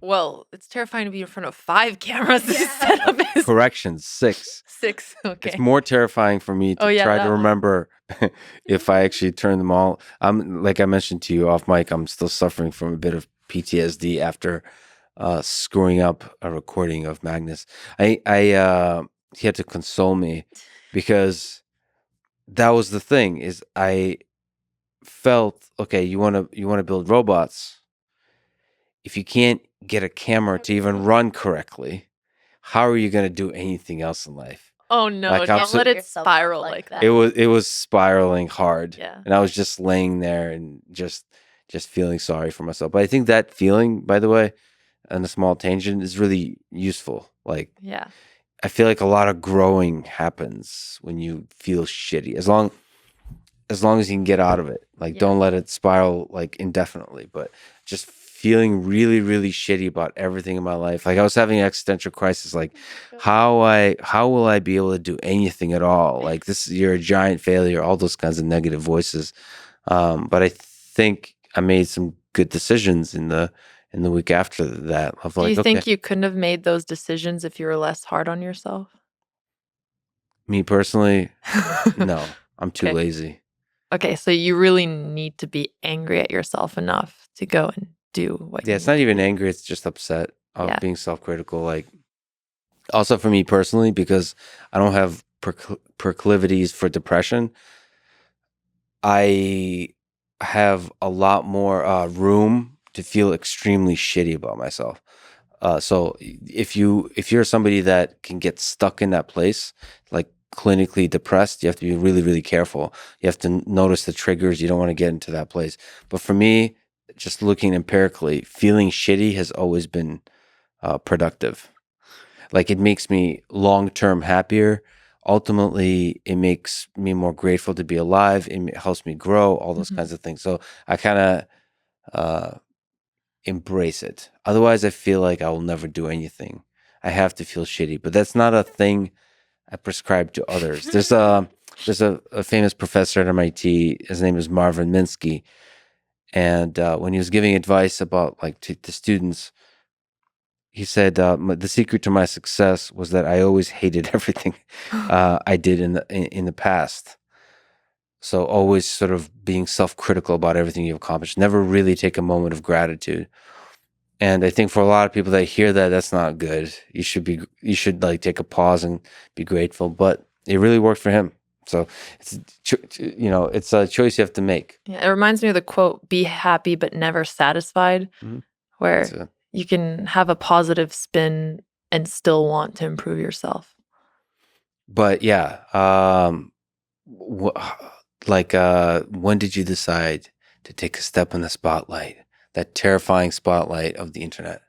[SPEAKER 1] Well, it's terrifying to be in front of 5 cameras. This setup is
[SPEAKER 3] Correction, 6.
[SPEAKER 1] 6. Okay.
[SPEAKER 3] It's more terrifying for me to try to remember if I actually turn them all. I'm like I mentioned to you off mic, I'm still suffering from a bit of PTSD after screwing up a recording of Magnus. He had to console me because that was the thing is I felt okay, you want to build robots. If you can't get a camera to even run correctly, how are you going to do anything else in life?
[SPEAKER 1] Oh no,
[SPEAKER 3] Like,
[SPEAKER 1] don't let it
[SPEAKER 2] yourself
[SPEAKER 1] spiral
[SPEAKER 2] up
[SPEAKER 1] like
[SPEAKER 2] like
[SPEAKER 1] that.
[SPEAKER 3] It was spiraling hard.
[SPEAKER 1] Yeah.
[SPEAKER 3] And I was just laying there and just feeling sorry for myself. But I think that feeling, by the way, on a small tangent, is really useful. Like,
[SPEAKER 1] Yeah.
[SPEAKER 3] I feel like a lot of growing happens when you feel shitty. As long as you can get out of it. Like, don't let it spiral like indefinitely, but just feeling really, really shitty about everything in my life. Like I was having an existential crisis. Like how will I be able to do anything at all? Like you're a giant failure. All those kinds of negative voices. But I think I made some good decisions in the week after that. Of
[SPEAKER 1] Do
[SPEAKER 3] like,
[SPEAKER 1] you
[SPEAKER 3] okay,
[SPEAKER 1] think you couldn't have made those decisions if you were less hard on yourself?
[SPEAKER 3] me personally, no, I'm too
[SPEAKER 1] Okay.
[SPEAKER 3] lazy.
[SPEAKER 1] Okay, so you really need to be angry at yourself enough to go and do what
[SPEAKER 3] Yeah,
[SPEAKER 1] you
[SPEAKER 3] it's
[SPEAKER 1] need
[SPEAKER 3] not
[SPEAKER 1] to
[SPEAKER 3] even
[SPEAKER 1] do.
[SPEAKER 3] anger. It's just upset of
[SPEAKER 1] Yeah.
[SPEAKER 3] being self-critical. Like also for me personally, because I don't have proclivities for depression, I have a lot more room to feel extremely shitty about myself. So if you're somebody that can get stuck in that place, like clinically depressed, you have to be really, really careful. You have to notice the triggers. You don't want to get into that place. But for me, just looking empirically, feeling shitty has always been productive. Like it makes me long-term happier. Ultimately, it makes me more grateful to be alive. It helps me grow, all those kinds of things. So I kind of uh, embrace it. Otherwise, I feel like I will never do anything. I have to feel shitty, but that's not a thing I prescribe to others. There's a famous professor at MIT. His name is Marvin Minsky, and when he was giving advice about like to students, he said the secret to my success was that I always hated everything I did in the past. So always sort of being self-critical about everything you've accomplished. Never really take a moment of gratitude. And I think for a lot of people that hear that, that's not good. You should like take a pause and be grateful. But it really worked for him. So it's a choice you have to make.
[SPEAKER 1] Yeah, it reminds me of the quote, be happy but never satisfied,
[SPEAKER 3] Mhm.
[SPEAKER 1] where
[SPEAKER 3] That's it.
[SPEAKER 1] you can have a positive spin and still want to improve yourself.
[SPEAKER 3] But yeah, when did you decide to take a step in the spotlight, that terrifying spotlight of the internet?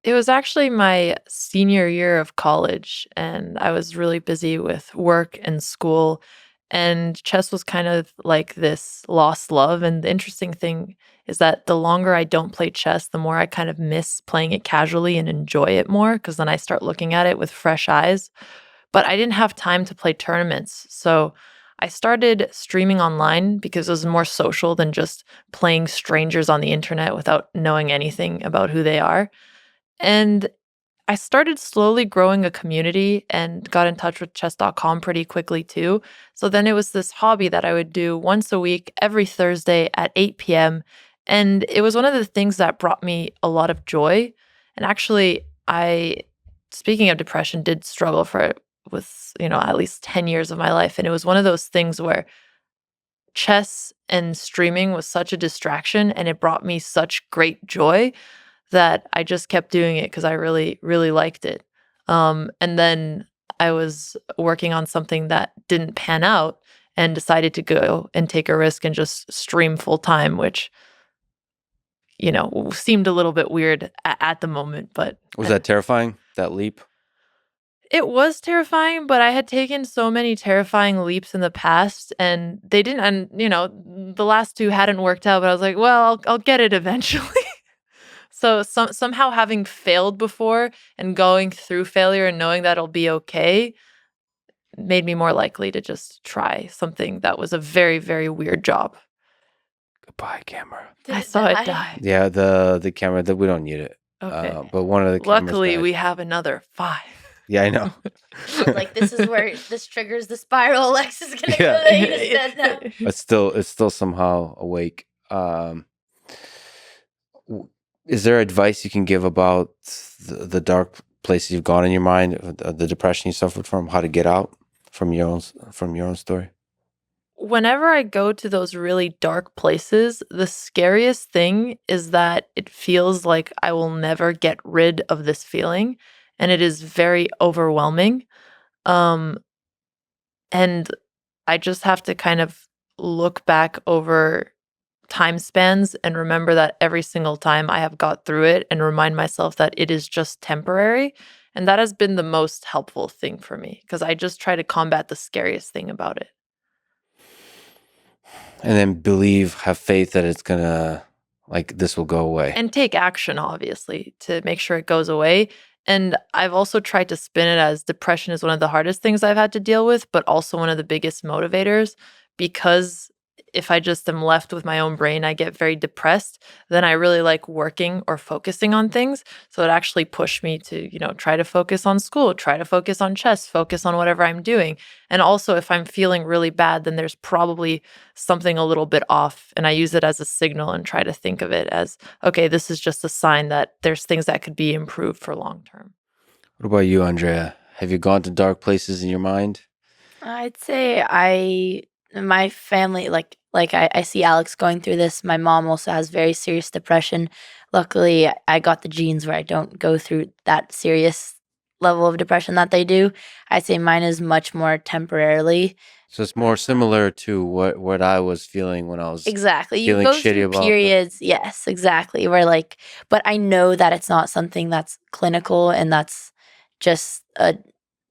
[SPEAKER 1] It was actually my senior year of college, and I was really busy with work and school. And chess was kind of like this lost love. And the interesting thing is that the longer I don't play chess, the more I kind of miss playing it casually and enjoy it more because then I start looking at it with fresh eyes. But I didn't have time to play tournaments. So I started streaming online because it was more social than just playing strangers on the internet without knowing anything about who they are. And I started slowly growing a community and got in touch with chess.com pretty quickly too. So then it was this hobby that I would do once a week, every Thursday at 8 p.m. And it was one of the things that brought me a lot of joy. And actually, speaking of depression, did struggle for it with, at least 10 years of my life. And it was one of those things where chess and streaming was such a distraction and it brought me such great joy that I just kept doing it because I really, really liked it. And then I was working on something that didn't pan out and decided to go and take a risk and just stream full time, which, seemed a little bit weird at the moment, but
[SPEAKER 3] Was that terrifying, that leap?
[SPEAKER 1] it was terrifying, but I had taken so many terrifying leaps in the past and they didn't, and, the last two hadn't worked out, but I was like, well, I'll get it eventually. So somehow having failed before and going through failure and knowing that it'll be okay made me more likely to just try something that was a very, very weird job.
[SPEAKER 3] Goodbye, camera.
[SPEAKER 2] Did
[SPEAKER 1] I
[SPEAKER 2] it
[SPEAKER 1] saw
[SPEAKER 2] die?
[SPEAKER 1] it die.
[SPEAKER 3] Yeah, the camera that we don't need it.
[SPEAKER 1] Okay.
[SPEAKER 3] But one of the cameras
[SPEAKER 1] Luckily,
[SPEAKER 3] died.
[SPEAKER 1] we have another 5.
[SPEAKER 3] Yeah, I know.
[SPEAKER 2] Like this is where this triggers the spiral. Lex is gonna
[SPEAKER 3] Yeah.
[SPEAKER 2] go to bed now.
[SPEAKER 3] It's still somehow awake. Is there advice you can give about the dark places you've gone in your mind, the depression you suffered from, how to get out from your own story?
[SPEAKER 1] Whenever I go to those really dark places, the scariest thing is that it feels like I will never get rid of this feeling, and it is very overwhelming. Um, and I just have to kind of look back over time spans and remember that every single time I have got through it and remind myself that it is just temporary. And that has been the most helpful thing for me because I just try to combat the scariest thing about it.
[SPEAKER 3] And then have faith that it's gonna like this will go away.
[SPEAKER 1] And take action, obviously, to make sure it goes away. And I've also tried to spin it as depression is one of the hardest things I've had to deal with, but also one of the biggest motivators, because if I just am left with my own brain, I get very depressed. Then I really like working or focusing on things. So it actually pushed me to, try to focus on school, try to focus on chess, focus on whatever I'm doing. And also, if I'm feeling really bad, then there's probably something a little bit off. And I use it as a signal and try to think of it as, okay, this is just a sign that there's things that could be improved for long term.
[SPEAKER 3] What about you, Andrea? Have you gone to dark places in your mind?
[SPEAKER 2] I'd say my family, I see Alex going through this. My mom also has very serious depression. Luckily, I got the genes where I don't go through that serious level of depression that they do. I'd say mine is much more temporarily.
[SPEAKER 3] So it's more similar to what I was feeling when I was
[SPEAKER 2] Exactly. You
[SPEAKER 3] feeling
[SPEAKER 2] go
[SPEAKER 3] shitty
[SPEAKER 2] through
[SPEAKER 3] about
[SPEAKER 2] periods. Yes, exactly. Where but I know that it's not something that's clinical and that's just a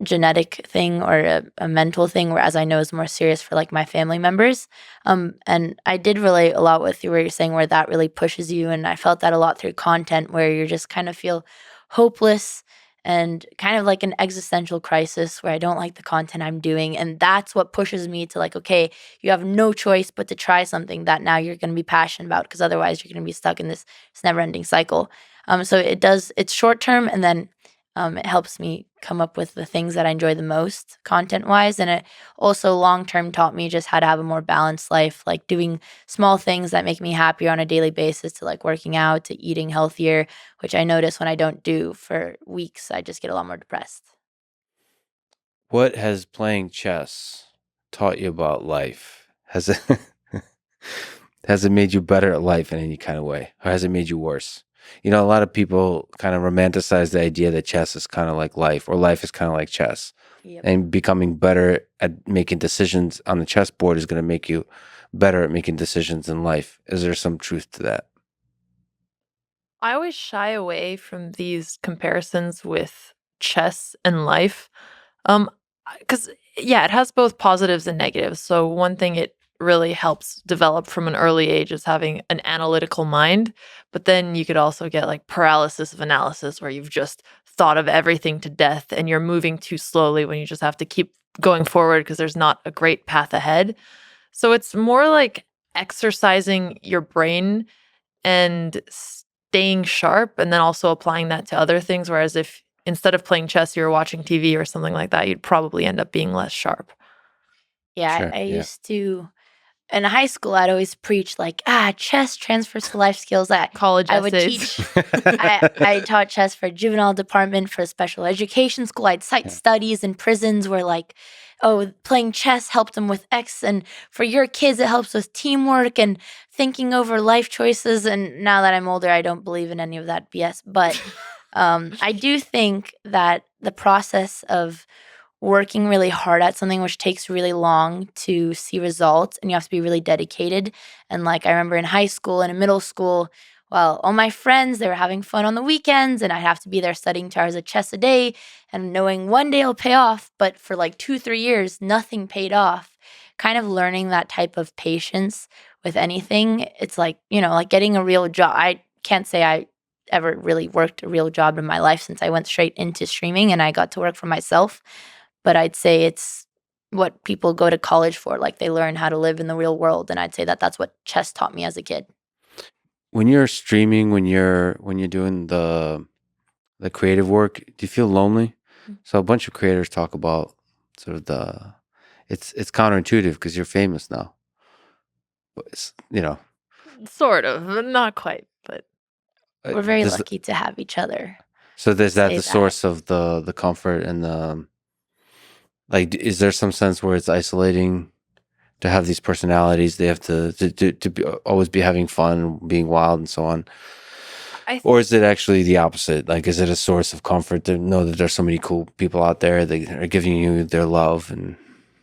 [SPEAKER 2] genetic thing or a mental thing, whereas I know is more serious for my family members. And I did relate a lot with you where you're saying where that really pushes you. And I felt that a lot through content where you just kind of feel hopeless and kind of like an existential crisis where I don't like the content I'm doing. And that's what pushes me to okay, you have no choice but to try something that now you're going to be passionate about, because otherwise you're going to be stuck in this never ending cycle. So it's short term, and then it helps me come up with the things that I enjoy the most content wise. And it also long term taught me just how to have a more balanced life, like doing small things that make me happier on a daily basis, to working out, to eating healthier, which I notice when I don't do for weeks, I just get a lot more depressed.
[SPEAKER 3] What has playing chess taught you about life? Has it has it made you better at life in any kind of way, or has it made you worse? A lot of people kind of romanticize the idea that chess is kind of like life, or life is kind of like chess.
[SPEAKER 2] Yep.
[SPEAKER 3] And becoming better at making decisions on the chessboard is going to make you better at making decisions in life. Is there some truth to that?
[SPEAKER 1] I always shy away from these comparisons with chess and life. Because yeah, it has both positives and negatives. So one thing it really helps develop from an early age is having an analytical mind. But then you could also get paralysis of analysis, where you've just thought of everything to death and you're moving too slowly when you just have to keep going forward because there's not a great path ahead. So it's more like exercising your brain and staying sharp, and then also applying that to other things. Whereas if instead of playing chess, you were watching TV or something like that, you'd probably end up being less sharp.
[SPEAKER 2] Yeah,
[SPEAKER 3] Sure.
[SPEAKER 2] I
[SPEAKER 3] Yeah.
[SPEAKER 2] used to in high school. I'd always preach chess transfers to life skills.
[SPEAKER 1] College
[SPEAKER 2] I would
[SPEAKER 1] essays.
[SPEAKER 2] teach. I taught chess for juvenile department, for special education school. I'd cite
[SPEAKER 3] Yeah.
[SPEAKER 2] studies in prisons where oh, playing chess helped them with X, and for your kids it helps with teamwork and thinking over life choices. And now that I'm older, I don't believe in any of that BS. But I do think that the process of working really hard at something, which takes really long to see results, and you have to be really dedicated. And I remember in high school and in middle school, well, all my friends, they were having fun on the weekends, and I'd have to be there studying 2 hours of chess a day and knowing one day it'll pay off. But for 2, 3 years, nothing paid off. Kind of learning that type of patience with anything. It's like getting a real job. I can't say I ever really worked a real job in my life since I went straight into streaming and I got to work for myself. But I'd say it's what people go to college for. They learn how to live in the real world. And I'd say that that's what chess taught me as a kid.
[SPEAKER 3] When you're streaming, when you're doing the creative work, do you feel lonely? So a bunch of creators talk about sort of it's counterintuitive because you're famous now. But it's,
[SPEAKER 1] Sort of, not quite, but
[SPEAKER 2] We're very lucky to have each other.
[SPEAKER 3] So there's
[SPEAKER 2] say
[SPEAKER 3] the
[SPEAKER 2] that.
[SPEAKER 3] source of the comfort and the is there some sense where it's isolating to have these personalities? They have to be, always be having fun, being wild, and so on. Or is it actually the opposite? Is it a source of comfort to know that there's so many cool people out there that are giving you their love? And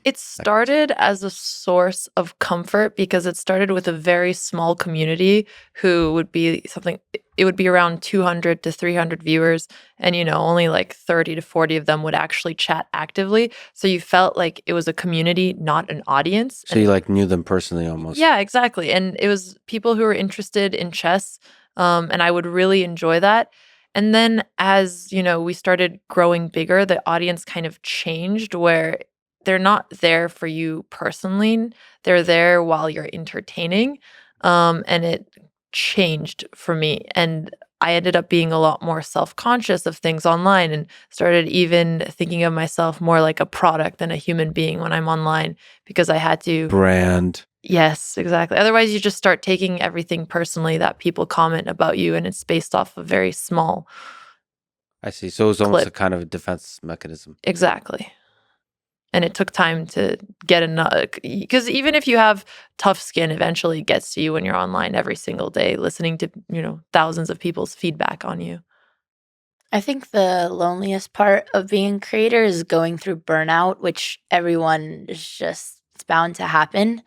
[SPEAKER 1] it started as a source of comfort because it started with a very small community who would be something it would be around 200 to 300 viewers, and only like 30 to 40 of them would actually chat actively. So you felt like it was a community, not an audience.
[SPEAKER 3] So you like knew them personally almost.
[SPEAKER 1] Yeah, exactly. And it was people who were interested in chess, and I would really enjoy that. And then as, we started growing bigger, the audience kind of changed where they're not there for you personally. They're there while you're entertaining. And it changed for me. And I ended up being a lot more self-conscious of things online and started even thinking of myself more like a product than a human being when I'm online, because I had to.
[SPEAKER 3] Brand.
[SPEAKER 1] Yes, exactly. Otherwise, you just start taking everything personally that people comment about you, and it's based off a very small
[SPEAKER 3] I see. So it was almost
[SPEAKER 1] clip.
[SPEAKER 3] a kind of a defense mechanism.
[SPEAKER 1] Exactly. And it took time to get another, because even if you have tough skin, eventually it gets to you when you're online every single day, listening to, thousands of people's feedback on you.
[SPEAKER 2] I think the loneliest part of being a creator is going through burnout, which everyone is just, it's bound to happen.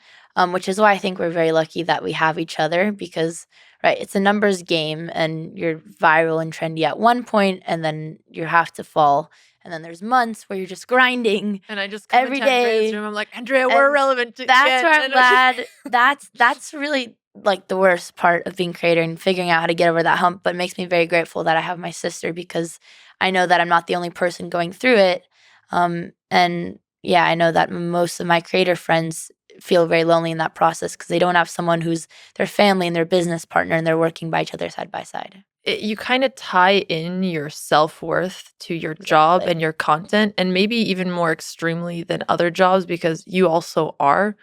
[SPEAKER 2] Which is why I think we're very lucky that we have each other, because, right, it's a numbers game and you're viral and trendy at one point and then you have to fall. And then there's months where you're just grinding.
[SPEAKER 1] And I just come
[SPEAKER 2] every
[SPEAKER 1] into Andrea's
[SPEAKER 2] day.
[SPEAKER 1] room. I'm like, Andrea, we're
[SPEAKER 2] And
[SPEAKER 1] relevant.
[SPEAKER 2] That's where I'm
[SPEAKER 1] And
[SPEAKER 2] glad. That's really like the worst part of being a creator and figuring out how to get over that hump. But it makes me very grateful that I have my sister, because I know that I'm not the only person going through it. And yeah, I know that most of my creator friends feel very lonely in that process because they don't have someone who's their family and their business partner and they're working by each other side by side.
[SPEAKER 1] You kind of tie in your self-worth to your job
[SPEAKER 2] Exactly.
[SPEAKER 1] and your content, and maybe even more extremely than other jobs, because you also are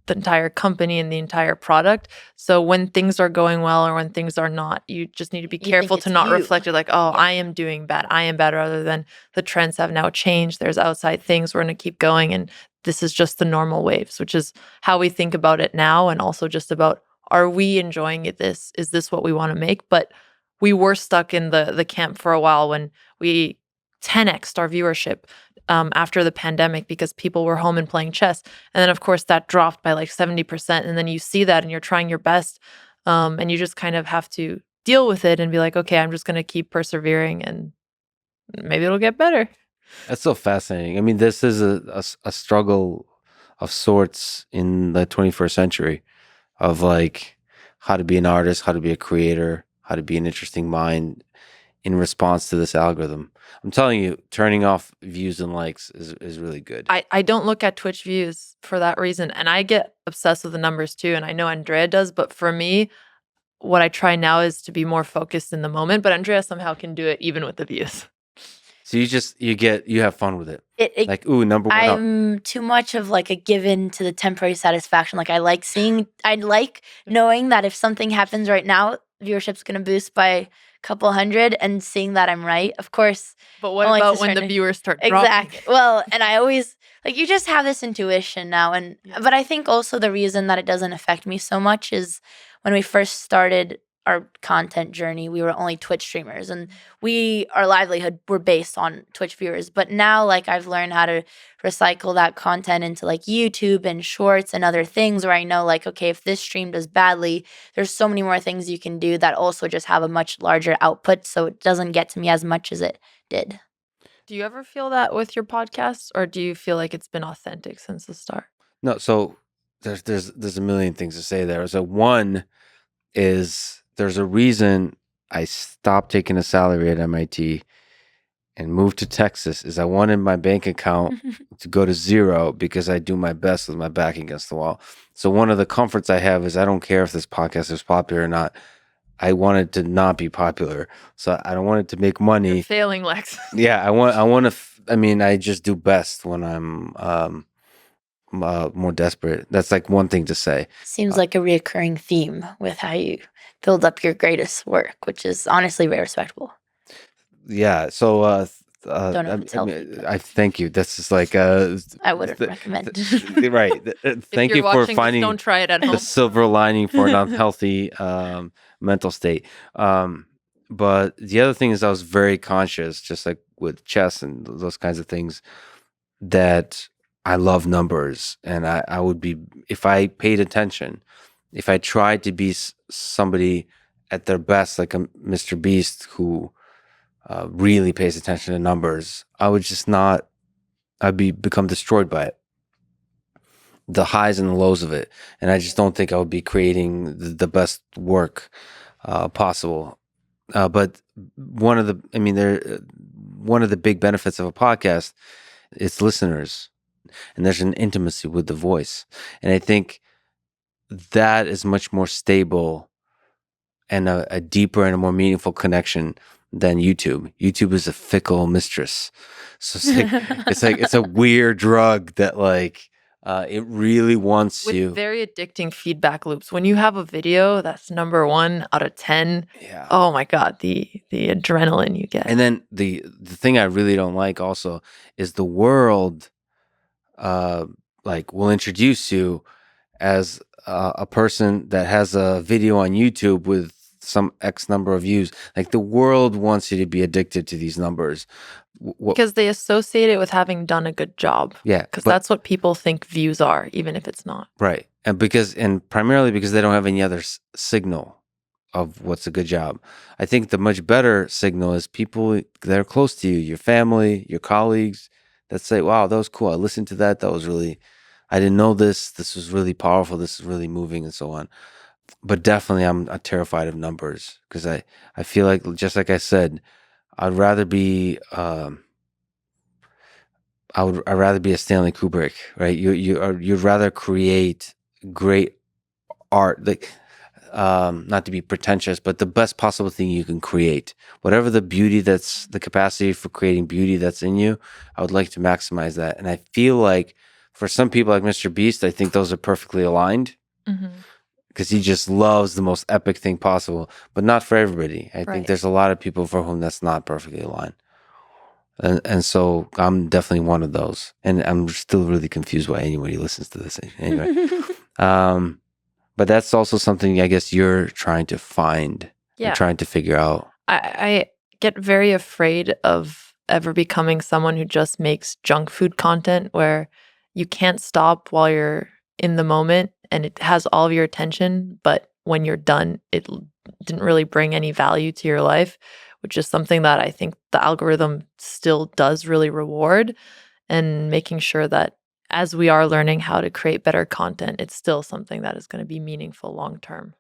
[SPEAKER 1] the entire company and the entire product. So when things are going well or when things are not, you just need to be
[SPEAKER 2] You think
[SPEAKER 1] careful to
[SPEAKER 2] it's
[SPEAKER 1] not
[SPEAKER 2] you.
[SPEAKER 1] reflect it like, oh,
[SPEAKER 2] Yeah.
[SPEAKER 1] I am doing bad. I am bad, rather than the trends have now changed. There's outside things. We're going to keep going. And this is just the normal waves, which is how we think about it now. And also just about, are we enjoying it? Is this what we want to make? But we were stuck in the camp for a while when we 10x'd our viewership after the pandemic, because people were home and playing chess. And then, of course, that dropped by like 70%. And then you see that and you're trying your best. And you just kind of have to deal with it and be like, okay, I'm just going to keep persevering and maybe it'll get better.
[SPEAKER 3] That's so fascinating. I mean, this is a struggle of sorts in the 21st century of like how to be an artist, how to be a creator, how to be an interesting mind in response to this algorithm. I'm telling you, turning off views and likes is really good.
[SPEAKER 1] I don't look at Twitch views for that reason. And I get obsessed with the numbers too. And I know Andrea does. But for me, what I try now is to be more focused in the moment. But Andrea somehow can do it even with the views.
[SPEAKER 3] So you have fun with it. Like, ooh, number one up.
[SPEAKER 2] I'm too much of like a given to the temporary satisfaction. Like I like knowing that if something happens right now, viewership's gonna boost by a couple hundred, and seeing that I'm right. Of course.
[SPEAKER 1] But what
[SPEAKER 2] only to
[SPEAKER 1] about when the
[SPEAKER 2] certain-
[SPEAKER 1] viewers start
[SPEAKER 2] Exactly.
[SPEAKER 1] dropping?
[SPEAKER 2] Well, and I always like, you just have this intuition now, and
[SPEAKER 1] Yeah.
[SPEAKER 2] but I think also the reason that it doesn't affect me so much is when we first started our content journey, we were only Twitch streamers, and our livelihood were based on Twitch viewers. But now, like, I've learned how to recycle that content into like YouTube and shorts and other things where I know, like, okay, if this stream does badly, there's so many more things you can do that also just have a much larger output, so it doesn't get to me as much as it did.
[SPEAKER 1] Do you ever feel that with your podcast, or do you feel like it's been authentic since the start?
[SPEAKER 3] No, so there's a million things to say there. So one is there's a reason I stopped taking a salary at MIT and moved to Texas is I wanted my bank account to go to zero because I do my best with my back against the wall. So one of the comforts I have is I don't care if this podcast is popular or not. I want it to not be popular. So I don't want it to make money.
[SPEAKER 1] You're failing, Lex.
[SPEAKER 3] Yeah, I mean, I just do best when I'm more desperate. That's like one thing to say.
[SPEAKER 2] Seems like a reoccurring theme with how you build up your greatest work, which is honestly very respectable.
[SPEAKER 3] Yeah. So,
[SPEAKER 2] Don't know what to tell people.
[SPEAKER 3] I thank you. That's just like
[SPEAKER 2] I wouldn't recommend.
[SPEAKER 3] right. Thank you for finding
[SPEAKER 1] don't try it at home.
[SPEAKER 3] the silver lining for an unhealthy mental state. But the other thing is I was very conscious, just like with chess and those kinds of things, that I love numbers, and I would be, if I paid attention, if I tried to be somebody at their best, like a Mr. Beast who really pays attention to numbers, I would just not. I'd become destroyed by it, the highs and the lows of it, and I just don't think I would be creating the best work possible. But one of the big benefits of a podcast is listeners, and there's an intimacy with the voice, and I think that is much more stable and a deeper and a more meaningful connection than YouTube. YouTube is a fickle mistress, so it's a weird drug that like it really wants
[SPEAKER 1] With
[SPEAKER 3] you.
[SPEAKER 1] very addicting feedback loops. When you have a video that's number 1 out of 10,
[SPEAKER 3] Yeah.
[SPEAKER 1] oh my God, the adrenaline you get.
[SPEAKER 3] And then the thing I really don't like also is the world like will introduce you as a person that has a video on YouTube with some X number of views. Like the world wants you to be addicted to these numbers.
[SPEAKER 1] Because they associate it with having done a good job.
[SPEAKER 3] Yeah,
[SPEAKER 1] Because that's what people think views are, even if it's not.
[SPEAKER 3] Right. And primarily because they don't have any other signal of what's a good job. I think the much better signal is people that are close to you, your family, your colleagues, that say, wow, that was cool. I listened to that. That was really, I didn't know this. This was really powerful. This is really moving and so on. But definitely I'm terrified of numbers because I feel like, just like I said, I'd rather be, I'd rather be a Stanley Kubrick, right? You'd rather create great art, like not to be pretentious, but the best possible thing you can create. Whatever the beauty that's the capacity for creating beauty that's in you, I would like to maximize that. And I feel like for some people like Mr. Beast, I think those are perfectly aligned because he just loves the most epic thing possible, but not for everybody. I think there's a lot of people for whom that's not perfectly aligned. And so I'm definitely one of those. And I'm still really confused why anybody listens to this anyway. But that's also something I guess you're trying to find and trying to figure out.
[SPEAKER 1] I get very afraid of ever becoming someone who just makes junk food content where you can't stop while you're in the moment and it has all of your attention, but when you're done, it didn't really bring any value to your life, which is something that I think the algorithm still does really reward, and making sure that as we are learning how to create better content, it's still something that is going to be meaningful long term.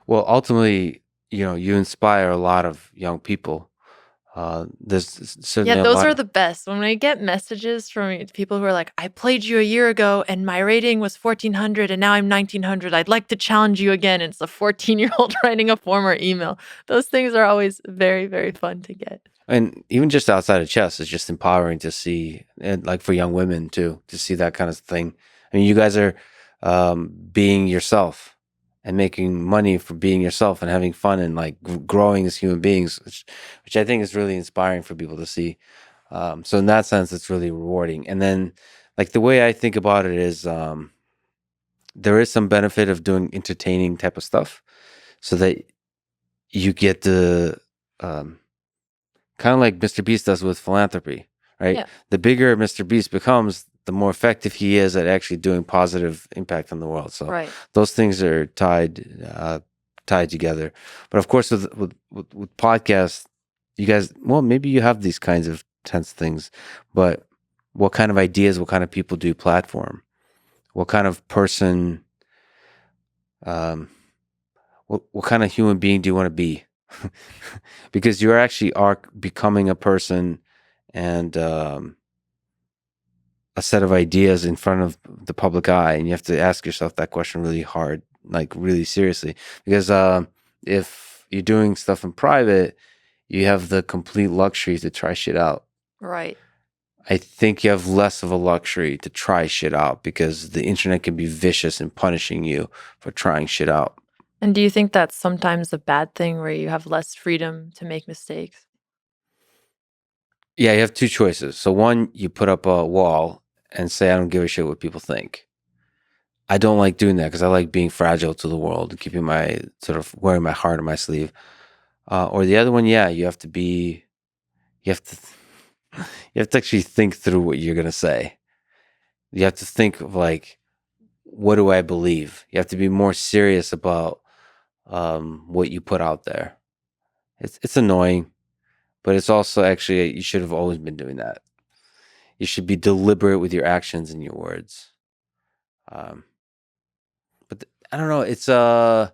[SPEAKER 3] Well, ultimately, you inspire a lot of young people. There's certainly
[SPEAKER 1] those are the best. When I get messages from people who are like, I played you a year ago and my rating was 1,400 and now I'm 1,900. I'd like to challenge you again. It's a 14-year-old writing a former email. Those things are always very, very fun to get.
[SPEAKER 3] And even just outside of chess, it's just empowering to see, and like for young women too, to see that kind of thing. I mean, you guys are being yourself and making money for being yourself and having fun and like growing as human beings, which I think is really inspiring for people to see. So in that sense, it's really rewarding. And then like the way I think about it is there is some benefit of doing entertaining type of stuff so that you get the kind of like Mr. Beast does with philanthropy, right? Yeah. The bigger Mr. Beast becomes, the more effective he is at actually doing positive impact on the world. So those things are tied together. But of course, with podcasts, you guys, well, maybe you have these kinds of tense things, but what kind of ideas, what kind of people do you platform? What kind of person, what kind of human being do you want to be? Because you actually are becoming a person and a set of ideas in front of the public eye, and you have to ask yourself that question really hard, like really seriously. Because if you're doing stuff in private, you have the complete luxury to try shit out.
[SPEAKER 1] Right.
[SPEAKER 3] I think you have less of a luxury to try shit out because the internet can be vicious in punishing you for trying shit out.
[SPEAKER 1] And do you think that's sometimes a bad thing where you have less freedom to make mistakes?
[SPEAKER 3] Yeah, you have two choices. So one, you put up a wall and say, I don't give a shit what people think. I don't like doing that because I like being fragile to the world and keeping my sort of wearing my heart on my sleeve. Or the other one, yeah, you have to actually think through what you're going to say. You have to think of like, what do I believe? You have to be more serious about what you put out there. It's annoying, but it's also actually you should have always been doing that. You should be deliberate with your actions and your words. Um, but I don't know.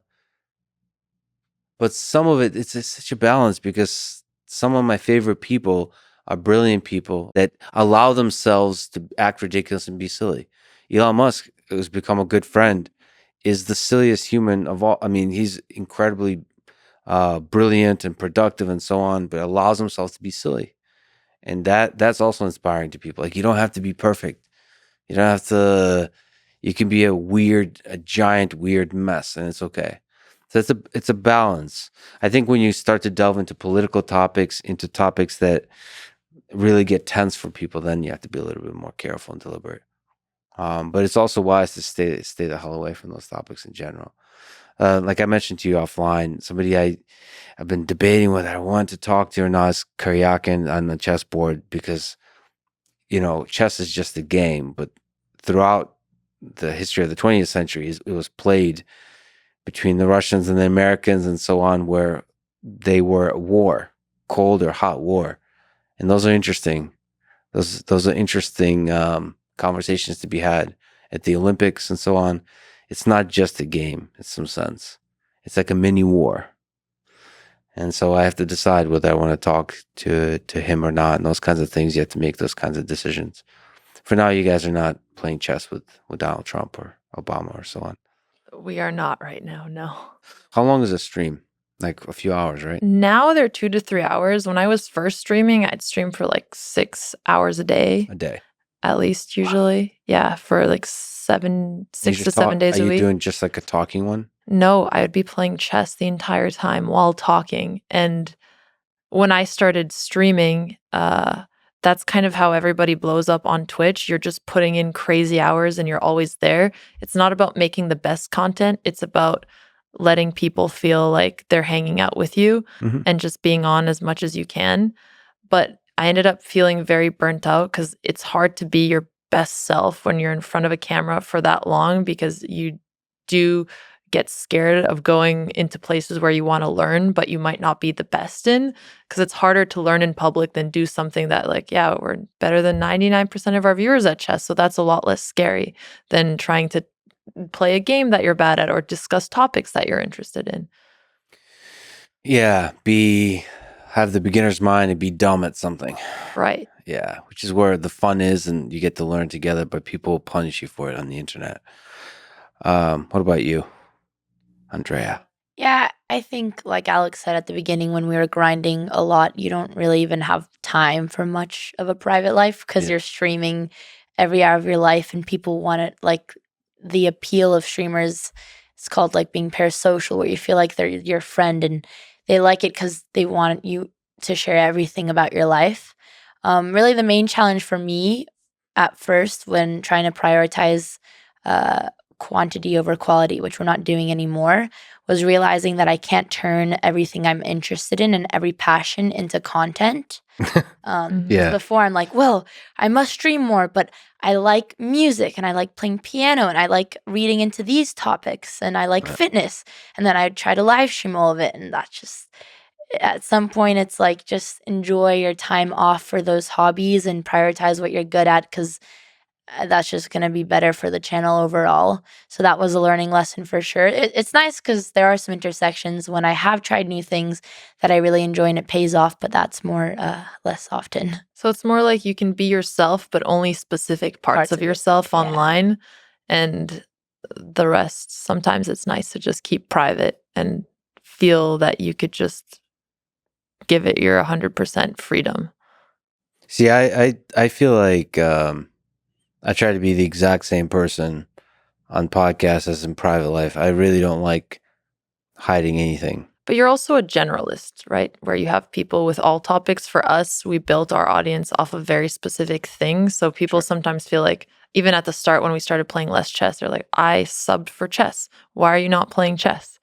[SPEAKER 3] But some of it's such a balance because some of my favorite people are brilliant people that allow themselves to act ridiculous and be silly. Elon Musk, who's become a good friend, is the silliest human of all. I mean, he's incredibly brilliant and productive and so on, but allows himself to be silly, and that's also inspiring to people. Like you don't have to be perfect. You don't have to. You can be a giant weird mess, and it's okay. So it's a balance. I think when you start to delve into political topics, into topics that really get tense for people, then you have to be a little bit more careful and deliberate. But it's also wise to stay the hell away from those topics in general. Like I mentioned to you offline, somebody I've been debating whether I want to talk to or not is Karyakin on the chessboard because chess is just a game, but throughout the history of the 20th century, it was played between the Russians and the Americans and so on, where they were at war, cold or hot war, and those are interesting. Those are interesting conversations to be had at the Olympics and so on. It's not just a game in some sense. It's like a mini war. And so I have to decide whether I want to talk to him or not, and those kinds of things. You have to make those kinds of decisions. For now, you guys are not playing chess with Donald Trump or Obama or so on.
[SPEAKER 1] We are not right now, no.
[SPEAKER 3] How long is a stream? Like a few hours, right?
[SPEAKER 1] Now they're 2 to 3 hours. When I was first streaming, I'd stream for like 6 hours a day.
[SPEAKER 3] A day.
[SPEAKER 1] At least usually. Yeah, for like 6 to 7 days a
[SPEAKER 3] week. Are you
[SPEAKER 1] week.
[SPEAKER 3] doing just like a talking one?
[SPEAKER 1] No, I would be playing chess the entire time while talking. And when I started streaming, that's kind of how everybody blows up on Twitch. You're just putting in crazy hours and you're always there. It's not about making the best content. It's about letting people feel like they're hanging out with you and just being on as much as you can. But I ended up feeling very burnt out because it's hard to be your best self when you're in front of a camera for that long because you do get scared of going into places where you want to learn, but you might not be the best in, because it's harder to learn in public than do something that we're better than 99% of our viewers at chess. So that's a lot less scary than trying to play a game that you're bad at or discuss topics that you're interested in.
[SPEAKER 3] Yeah, have the beginner's mind and be dumb at something.
[SPEAKER 1] Right.
[SPEAKER 3] Yeah, which is where the fun is and you get to learn together, but people will punish you for it on the internet. What about you, Andrea?
[SPEAKER 2] Yeah, I think like Alex said at the beginning, when we were grinding a lot, you don't really even have time for much of a private life because you're streaming every hour of your life and people want it. Like the appeal of streamers, it's called like being parasocial, where you feel like they're your friend and they like it because they want you to share everything about your life. Really the main challenge for me at first when trying to prioritize quantity over quality, which we're not doing anymore, was realizing that I can't turn everything I'm interested in and every passion into content. Before I'm like, well, I must stream more, but I like music and I like playing piano and I like reading into these topics and I like fitness. And then I try to live stream all of it. And that's just, at some point, it's like, just enjoy your time off for those hobbies and prioritize what you're good at, because that's just going to be better for the channel overall. So that was a learning lesson for sure. It's nice because there are some intersections when I have tried new things that I really enjoy and it pays off, but that's more less often.
[SPEAKER 1] So it's more like you can be yourself, but only specific parts of yourself online, and the rest, sometimes it's nice to just keep private and feel that you could just give it your 100% freedom.
[SPEAKER 3] See, I feel like I try to be the exact same person on podcasts as in private life. I really don't like hiding anything.
[SPEAKER 1] But you're also a generalist, right? Where you have people with all topics. For us, we built our audience off of very specific things. So people sometimes feel like, even at the start when we started playing less chess, they're like, I subbed for chess. Why are you not playing chess?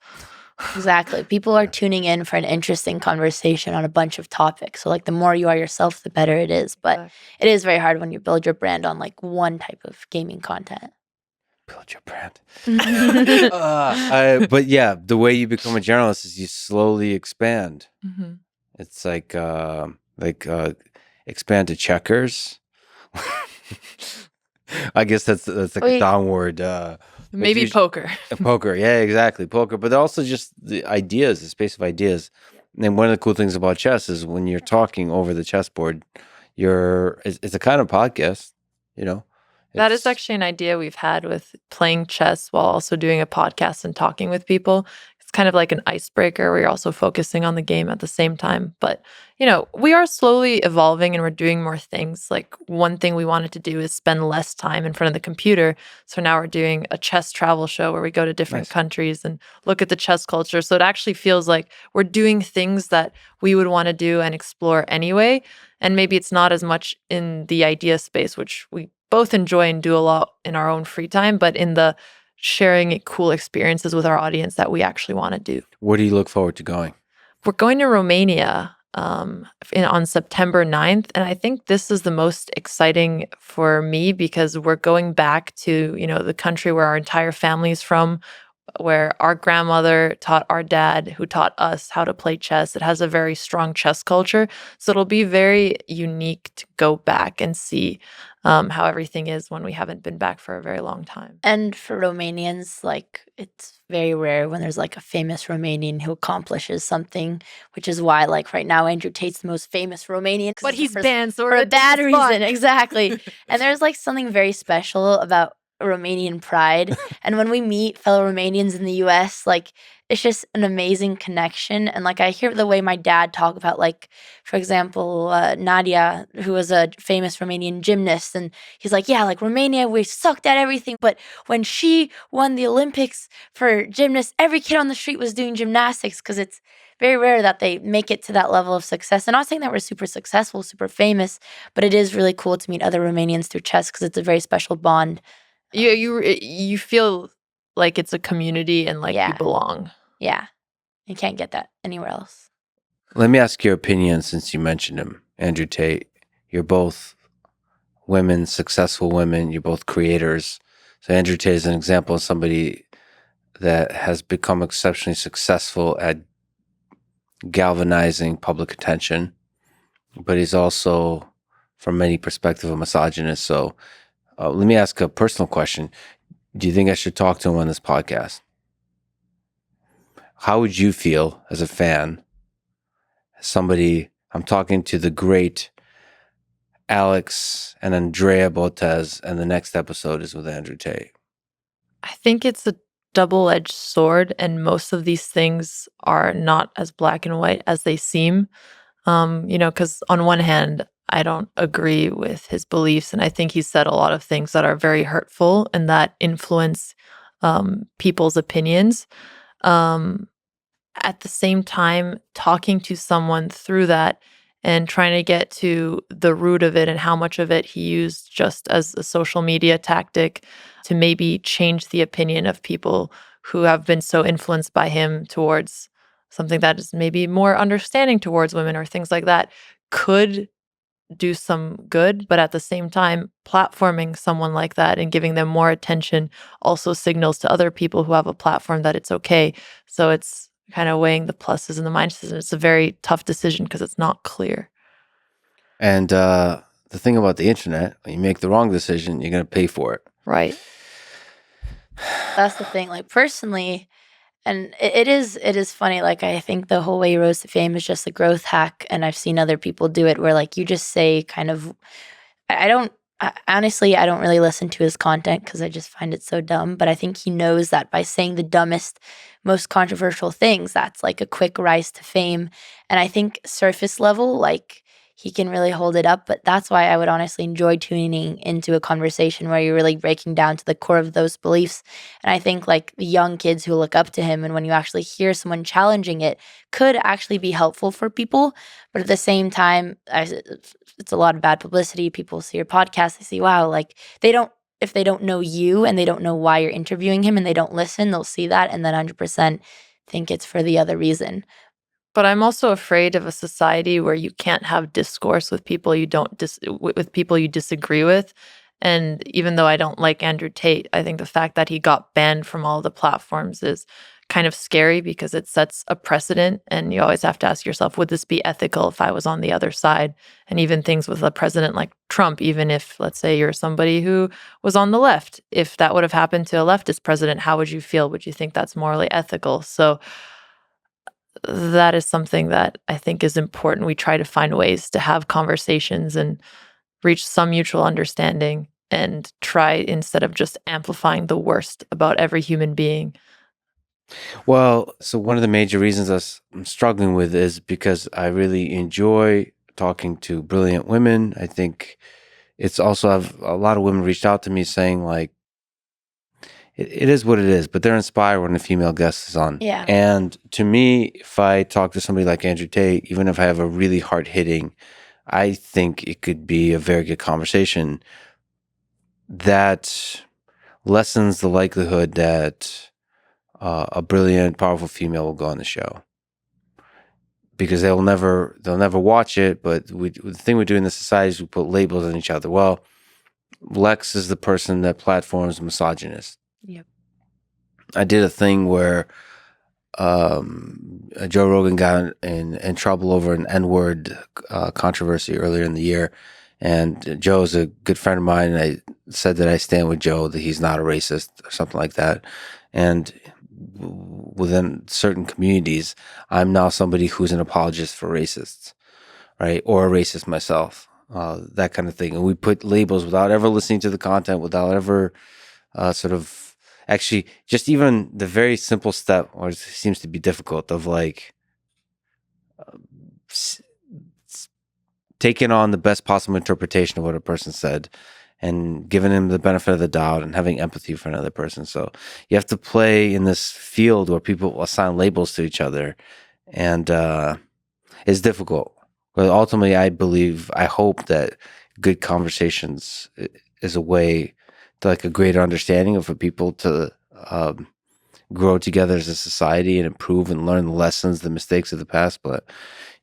[SPEAKER 2] Exactly. People are tuning in for an interesting conversation on a bunch of topics. So like the more you are yourself, the better it is. But it is very hard when you build your brand on like one type of gaming content.
[SPEAKER 3] Build your brand. But yeah, the way you become a journalist is you slowly expand.
[SPEAKER 1] Mhm.
[SPEAKER 3] It's expand to checkers. I guess that's like a
[SPEAKER 2] Wait.
[SPEAKER 3] downward.
[SPEAKER 1] Maybe poker.
[SPEAKER 3] Poker, yeah, exactly, poker. But also just the ideas, the space of ideas. And one of the cool things about chess is when you're talking over the chessboard, it's a kind of podcast, you know.
[SPEAKER 1] That is
[SPEAKER 3] It's-
[SPEAKER 1] actually an idea we've had with playing chess while also doing a podcast and talking with people. It's kind of like an icebreaker where you're also focusing on the game at the same time. But, we are slowly evolving and we're doing more things. Like one thing we wanted to do is spend less time in front of the computer. So now we're doing a chess travel show where we go to different
[SPEAKER 3] Nice.
[SPEAKER 1] countries and look at the chess culture. So it actually feels like we're doing things that we would want to do and explore anyway. And maybe it's not as much in the idea space, which we both enjoy and do a lot in our own free time, but in the sharing cool experiences with our audience that we actually want to do.
[SPEAKER 3] Where do you look forward to going?
[SPEAKER 1] We're going to Romania on September 9th. And I think this is the most exciting for me because we're going back to, the country where our entire family is from, where our grandmother taught our dad, who taught us how to play chess. It has a very strong chess culture. So it'll be very unique to go back and see how everything is when we haven't been back for a very long time.
[SPEAKER 2] And for Romanians, like it's very rare when there's like a famous Romanian who accomplishes something, which is why like right now Andrew Tate's the most famous Romanian. 'Cause
[SPEAKER 1] But
[SPEAKER 2] he's
[SPEAKER 1] he's
[SPEAKER 2] the first-
[SPEAKER 1] banned, so
[SPEAKER 2] for
[SPEAKER 1] we're
[SPEAKER 2] a
[SPEAKER 1] in
[SPEAKER 2] bad
[SPEAKER 1] this spot.
[SPEAKER 2] reason, exactly. And there's like something very special about Romanian pride. And when we meet fellow Romanians in the US, like it's just an amazing connection. And like I hear the way my dad talk about, like, for example, Nadia, who was a famous Romanian gymnast, and he's like, yeah, like Romania, we sucked at everything. But when she won the Olympics for gymnasts, every kid on the street was doing gymnastics because it's very rare that they make it to that level of success. And not saying that we're super successful, super famous, but it is really cool to meet other Romanians through chess because it's a very special bond.
[SPEAKER 1] You feel like it's a community and like you
[SPEAKER 2] Yeah.
[SPEAKER 1] belong.
[SPEAKER 2] Yeah. You can't get that anywhere else.
[SPEAKER 3] Let me ask your opinion since you mentioned him, Andrew Tate. You're both women, successful women. You're both creators. So Andrew Tate is an example of somebody that has become exceptionally successful at galvanizing public attention, but he's also, from many perspectives, a misogynist. So let me ask a personal question. Do you think I should talk to him on this podcast? How would you feel as a fan? Somebody, I'm talking to the great Alex and Andrea Botez, and the next episode is with Andrew Tate.
[SPEAKER 1] I think it's a double-edged sword, and most of these things are not as black and white as they seem. Because on one hand, I don't agree with his beliefs, and I think he said a lot of things that are very hurtful and that influence people's opinions. At the same time, talking to someone through that and trying to get to the root of it and how much of it he used just as a social media tactic to maybe change the opinion of people who have been so influenced by him towards something that is maybe more understanding towards women or things like that could do some good. But at the same time, platforming someone like that and giving them more attention also signals to other people who have a platform that it's okay. So it's kind of weighing the pluses and the minuses. And it's a very tough decision because it's not clear.
[SPEAKER 3] And the thing about the internet, when you make the wrong decision, you're going to pay for it.
[SPEAKER 1] Right.
[SPEAKER 2] That's the thing. Like personally, and it is funny. Like I think the whole way he rose to fame is just a growth hack, and I've seen other people do it where like you just say kind of. Honestly, I don't really listen to his content because I just find it so dumb. But I think he knows that by saying the dumbest, most controversial things, that's like a quick rise to fame. And I think surface level, like he can really hold it up. But that's why I would honestly enjoy tuning into a conversation where you're really breaking down to the core of those beliefs. And I think like the young kids who look up to him, and when you actually hear someone challenging it, could actually be helpful for people. But at the same time, it's a lot of bad publicity. People see your podcast, they see, wow, like if they don't know you and they don't know why you're interviewing him and they don't listen, they'll see that and then 100% think it's for the other reason.
[SPEAKER 1] But I'm also afraid of a society where you can't have discourse with people you don't with people you disagree with. And even though I don't like Andrew Tate, I think the fact that he got banned from all the platforms is kind of scary because it sets a precedent. And you always have to ask yourself, would this be ethical if I was on the other side? And even things with a president like Trump, even if, let's say, you're somebody who was on the left, if that would have happened to a leftist president, how would you feel? Would you think that's morally ethical? So that is something that I think is important. We try to find ways to have conversations and reach some mutual understanding and try, instead of just amplifying the worst about every human being.
[SPEAKER 3] Well, so one of the major reasons I'm struggling with is because I really enjoy talking to brilliant women. I think it's also a lot of women reached out to me saying like, it is what it is, but they're inspired when a female guest is on.
[SPEAKER 2] Yeah.
[SPEAKER 3] And to me, if I talk to somebody like Andrew Tate, even if I have a really hard hitting, I think it could be a very good conversation that lessens the likelihood that a brilliant, powerful female will go on the show, because they'll never watch it. But the thing we do in this society is we put labels on each other. Well, Lex is the person that platforms misogynist.
[SPEAKER 1] Yep.
[SPEAKER 3] I did a thing where Joe Rogan got in trouble over an N-word controversy earlier in the year. And Joe's a good friend of mine, and I said that I stand with Joe, that he's not a racist or something like that. And within certain communities, I'm now somebody who's an apologist for racists, right? Or a racist myself, that kind of thing. And we put labels without ever listening to the content, without ever sort of actually just even the very simple step, or it seems to be difficult, of like taking on the best possible interpretation of what a person said and giving him the benefit of the doubt and having empathy for another person. So you have to play in this field where people assign labels to each other, and it's difficult. But ultimately, I hope that good conversations is a way to like a greater understanding of for people to grow together as a society and improve and learn the lessons, the mistakes of the past. But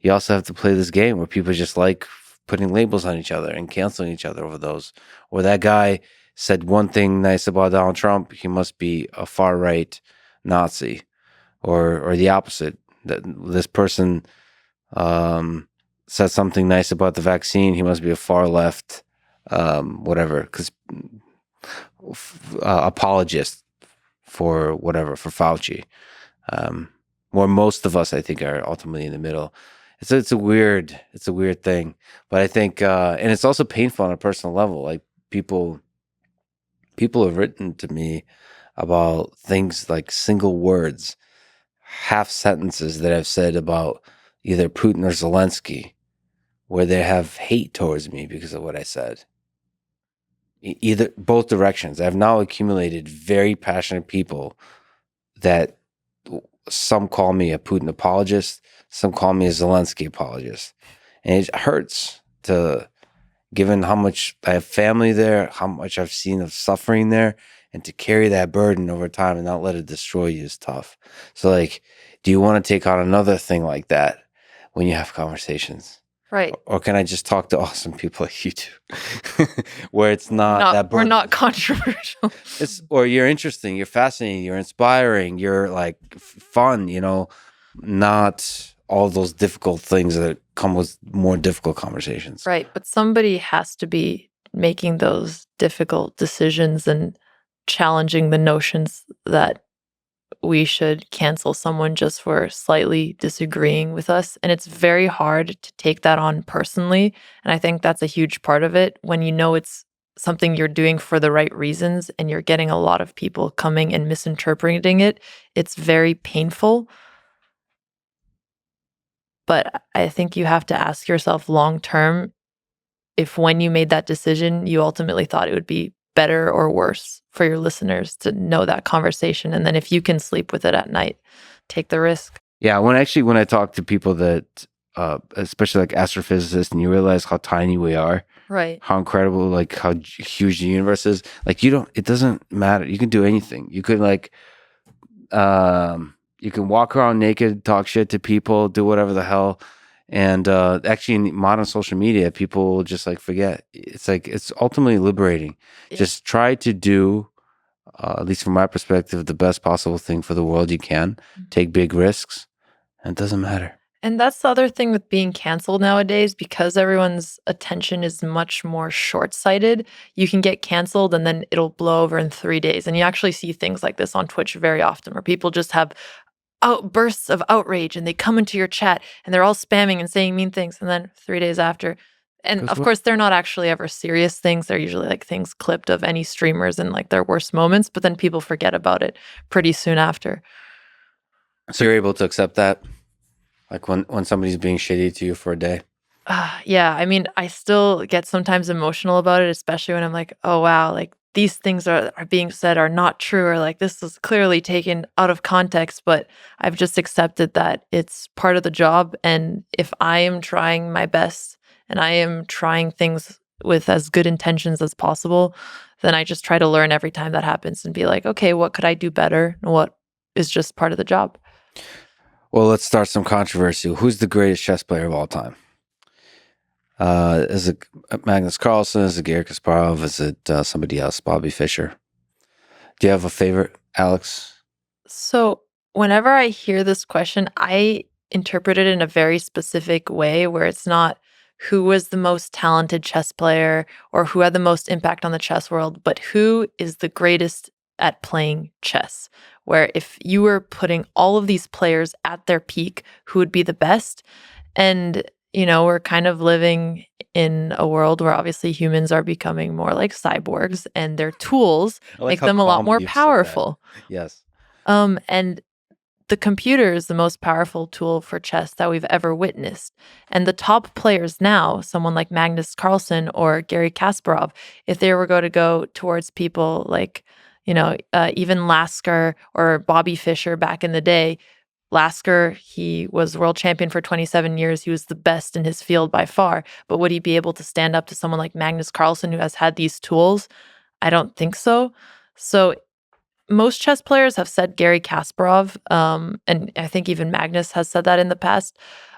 [SPEAKER 3] you also have to play this game where people just like putting labels on each other and canceling each other over those. Or that guy said one thing nice about Donald Trump, he must be a far right Nazi, or the opposite. That this person said something nice about the vaccine, he must be a far left, whatever, because apologist for whatever, for Fauci. Where most of us, I think, are ultimately in the middle. It's a weird thing, but I think, and it's also painful on a personal level. Like people have written to me about things like single words, half sentences that I've said about either Putin or Zelensky, where they have hate towards me because of what I said. Either both directions. I've now accumulated very passionate people that some call me a Putin apologist, some call me a Zelensky apologist. And it hurts, given how much I have family there, how much I've seen of suffering there, and to carry that burden over time and not let it destroy you is tough. So like, do you want to take on another thing like that when you have conversations?
[SPEAKER 1] Right.
[SPEAKER 3] Or can I just talk to awesome people like you two, where it's not that burden?
[SPEAKER 1] We're not controversial.
[SPEAKER 3] Or you're interesting, you're fascinating, you're inspiring, you're like fun, not all those difficult things that come with more difficult conversations.
[SPEAKER 1] Right. But somebody has to be making those difficult decisions and challenging the notions that we should cancel someone just for slightly disagreeing with us. And it's very hard to take that on personally. And I think that's a huge part of it, when you know it's something you're doing for the right reasons and you're getting a lot of people coming and misinterpreting it. It's very painful. But I think you have to ask yourself long term if when you made that decision, you ultimately thought it would be better or worse for your listeners to know that conversation. And then if you can sleep with it at night, take the risk.
[SPEAKER 3] Yeah, when I talk to people that, especially like astrophysicists, and you realize how tiny we are,
[SPEAKER 1] right?
[SPEAKER 3] How incredible, like how huge the universe is. Like it doesn't matter. You can do anything. You could you can walk around naked, talk shit to people, do whatever the hell, And actually, in modern social media, people just like forget. It's like it's ultimately liberating.
[SPEAKER 1] Yeah.
[SPEAKER 3] Just try to do, at least from my perspective, the best possible thing for the world you can. Take big risks, and it doesn't matter.
[SPEAKER 1] And that's the other thing with being canceled nowadays, because everyone's attention is much more short-sighted. You can get canceled and then it'll blow over in 3 days. And you actually see things like this on Twitch very often, where people just have outbursts of outrage and they come into your chat and they're all spamming and saying mean things. And then 3 days after, and
[SPEAKER 3] Goes
[SPEAKER 1] of
[SPEAKER 3] well.
[SPEAKER 1] course, they're not actually ever serious things. They're usually like things clipped of any streamers and like their worst moments, but then people forget about it pretty soon after.
[SPEAKER 3] So you're able to accept that, like when somebody's being shitty to you for a day.
[SPEAKER 1] Yeah, I mean, I still get sometimes emotional about it, especially when I'm like, oh wow, like these things are being said are not true, or like this is clearly taken out of context. But I've just accepted that it's part of the job. And if I am trying my best and I am trying things with as good intentions as possible, then I just try to learn every time that happens and be like, okay, what could I do better? And what is just part of the job?
[SPEAKER 3] Well, let's start some controversy. Who's the greatest chess player of all time? Is it Magnus Carlsen? Is it Garry Kasparov? Is it somebody else, Bobby Fischer? Do you have a favorite, Alex?
[SPEAKER 1] So, whenever I hear this question, I interpret it in a very specific way where it's not who was the most talented chess player or who had the most impact on the chess world, but who is the greatest at playing chess. Where if you were putting all of these players at their peak, who would be the best? And, we're kind of living in a world where obviously humans are becoming more like cyborgs and their tools make them a lot more powerful.
[SPEAKER 3] Yes.
[SPEAKER 1] And the computer is the most powerful tool for chess that we've ever witnessed. And the top players now, someone like Magnus Carlsen or Garry Kasparov, if they were going to go towards people like, even Lasker or Bobby Fischer back in the day, Lasker, he was world champion for 27 years. He was the best in his field by far. But would he be able to stand up to someone like Magnus Carlsen, who has had these tools? I don't think so. So most chess players have said Garry Kasparov, and I think even Magnus has said that in the past.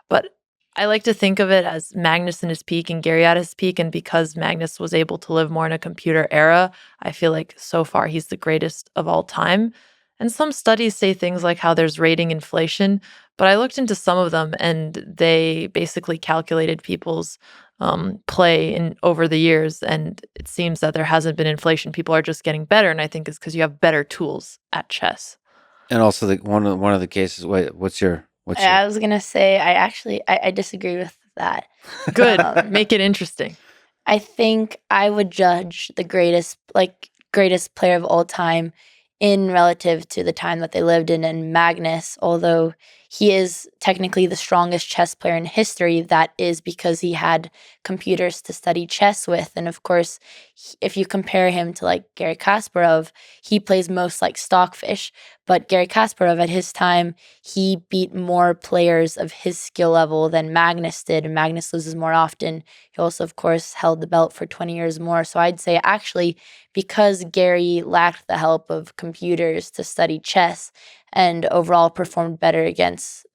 [SPEAKER 1] But I like to think of it as Magnus in his peak and Garry at his peak. And because Magnus was able to live more in a computer era, I feel like so far he's the greatest of all time. And some studies say things like how there's rating inflation, but I looked into some of them and they basically calculated people's play in over the years, and it seems that there hasn't been inflation. People are just getting better, and I think it's because you have better tools at chess.
[SPEAKER 3] And also, one of the cases. Wait, what's your?
[SPEAKER 2] I was gonna say I disagree with that.
[SPEAKER 1] Good, make it interesting.
[SPEAKER 2] I think I would judge the greatest player of all time in relative to the time that they lived in. And Magnus, although he is technically the strongest chess player in history, that is because he had computers to study chess with. And of course, if you compare him to like Garry Kasparov, he plays most like stockfish. But Garry Kasparov at his time, he beat more players of his skill level than Magnus did. And Magnus loses more often. He also, of course, held the belt for 20 years more. So I'd say actually, because Garry lacked the help of computers to study chess and overall performed better against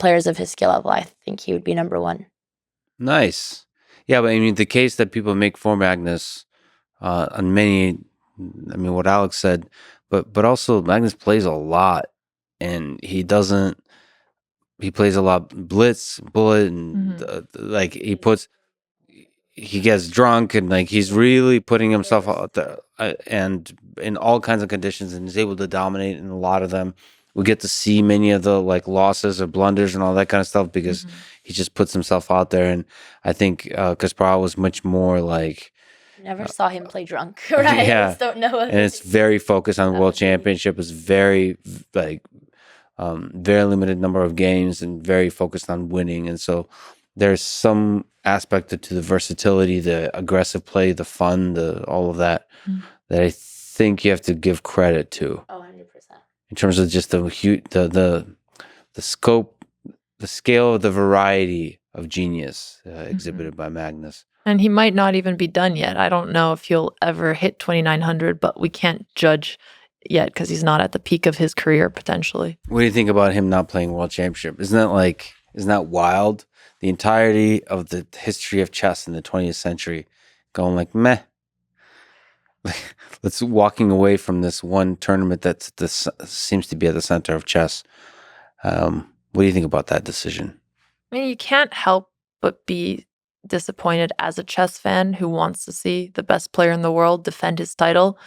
[SPEAKER 2] players of his skill level, I think he would be number one.
[SPEAKER 3] Nice. Yeah, but I mean, the case that people make for Magnus on many, I mean, what Alex said, but also Magnus plays a lot, and he plays a lot blitz, bullet, and like he gets drunk, and like he's really putting himself out there, and in all kinds of conditions, and is able to dominate in a lot of them. We get to see many of the like losses or blunders and all that kind of stuff because he just puts himself out there. And I think Kasparov was much more like
[SPEAKER 2] never saw him play drunk, right?
[SPEAKER 3] Yeah,
[SPEAKER 2] I just don't know.
[SPEAKER 3] And it's very focused on the World Championship. It's very like very limited number of games and very focused on winning. And so there's some aspect to the versatility, the aggressive play, the fun, all of that that I think you have to give credit to.
[SPEAKER 2] Oh, 100%.
[SPEAKER 3] In terms of just the scope, the scale of the variety of genius exhibited by Magnus.
[SPEAKER 1] And he might not even be done yet. I don't know if he'll ever hit 2,900, but we can't judge yet because he's not at the peak of his career potentially.
[SPEAKER 3] What do you think about him not playing World Championship? Isn't that wild? the entirety of the history of chess in the 20th century, going like, meh. Let's walking away from this one tournament that this seems to be at the center of chess. What do you think about that decision?
[SPEAKER 1] I mean, you can't help but be disappointed as a chess fan who wants to see the best player in the world defend his title.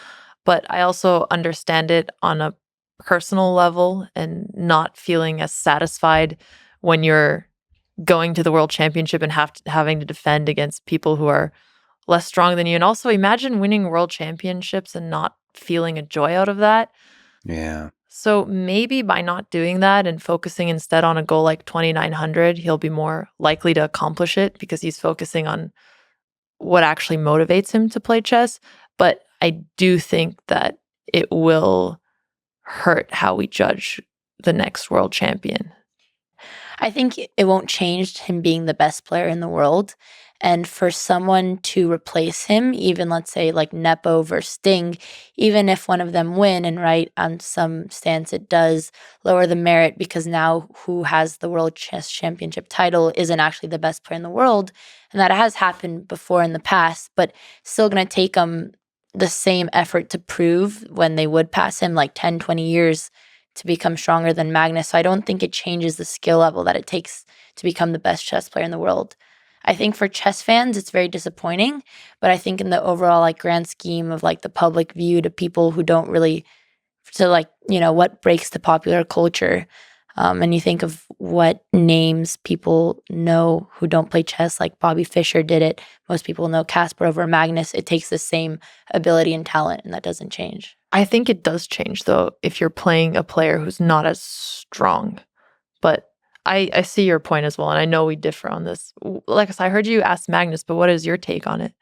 [SPEAKER 1] But I also understand it on a personal level and not feeling as satisfied when you're going to the world championship and having to defend against people who are less strong than you. And also imagine winning world championships and not feeling a joy out of that.
[SPEAKER 3] Yeah.
[SPEAKER 1] So maybe by not doing that and focusing instead on a goal like 2,900, he'll be more likely to accomplish it because he's focusing on what actually motivates him to play chess. But I do think that it will hurt how we judge the next world champion.
[SPEAKER 2] I think it won't change him being the best player in the world. And for someone to replace him, even let's say like Nepo versus Sting, even if one of them win, and right, on some stance it does lower the merit because now who has the World Chess Championship title isn't actually the best player in the world. And that has happened before in the past, but still going to take them the same effort to prove when they would pass him like 10, 20 years to become stronger than Magnus. So I don't think it changes the skill level that it takes to become the best chess player in the world. I think for chess fans, it's very disappointing, but I think in the overall like grand scheme of like the public view to people who don't really, to like, you know, what breaks the popular culture. And you think of what names people know who don't play chess, like Bobby Fischer did it. Most people know Kasparov over Magnus. It takes the same ability and talent, and that doesn't change.
[SPEAKER 1] I think it does change, though, if you're playing a player who's not as strong. But I see your point as well, and I know we differ on this. Lex, I heard you ask Magnus, but what is your take on it?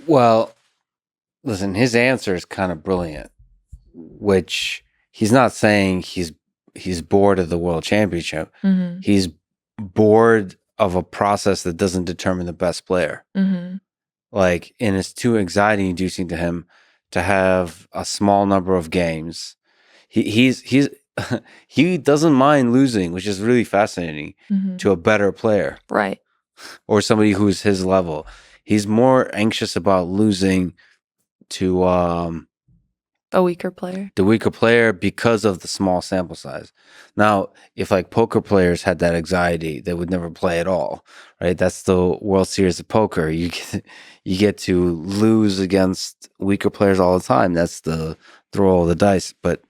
[SPEAKER 3] Well, listen, his answer is kind of brilliant, which he's not saying he's bored of the world championship.
[SPEAKER 1] Mm-hmm.
[SPEAKER 3] He's bored of a process that doesn't determine the best player.
[SPEAKER 1] Mm-hmm.
[SPEAKER 3] Like, and it's too anxiety inducing to him to have a small number of games. He's he doesn't mind losing, which is really fascinating,
[SPEAKER 1] Mm-hmm.
[SPEAKER 3] to a better player.
[SPEAKER 1] Right.
[SPEAKER 3] Or somebody who's his level. He's more anxious about losing to
[SPEAKER 1] A weaker player.
[SPEAKER 3] the weaker player because of the small sample size. Now, if like poker players had that anxiety, they would never play at all, right? That's the World Series of Poker. You get to lose against weaker players all the time. That's the roll of the dice. But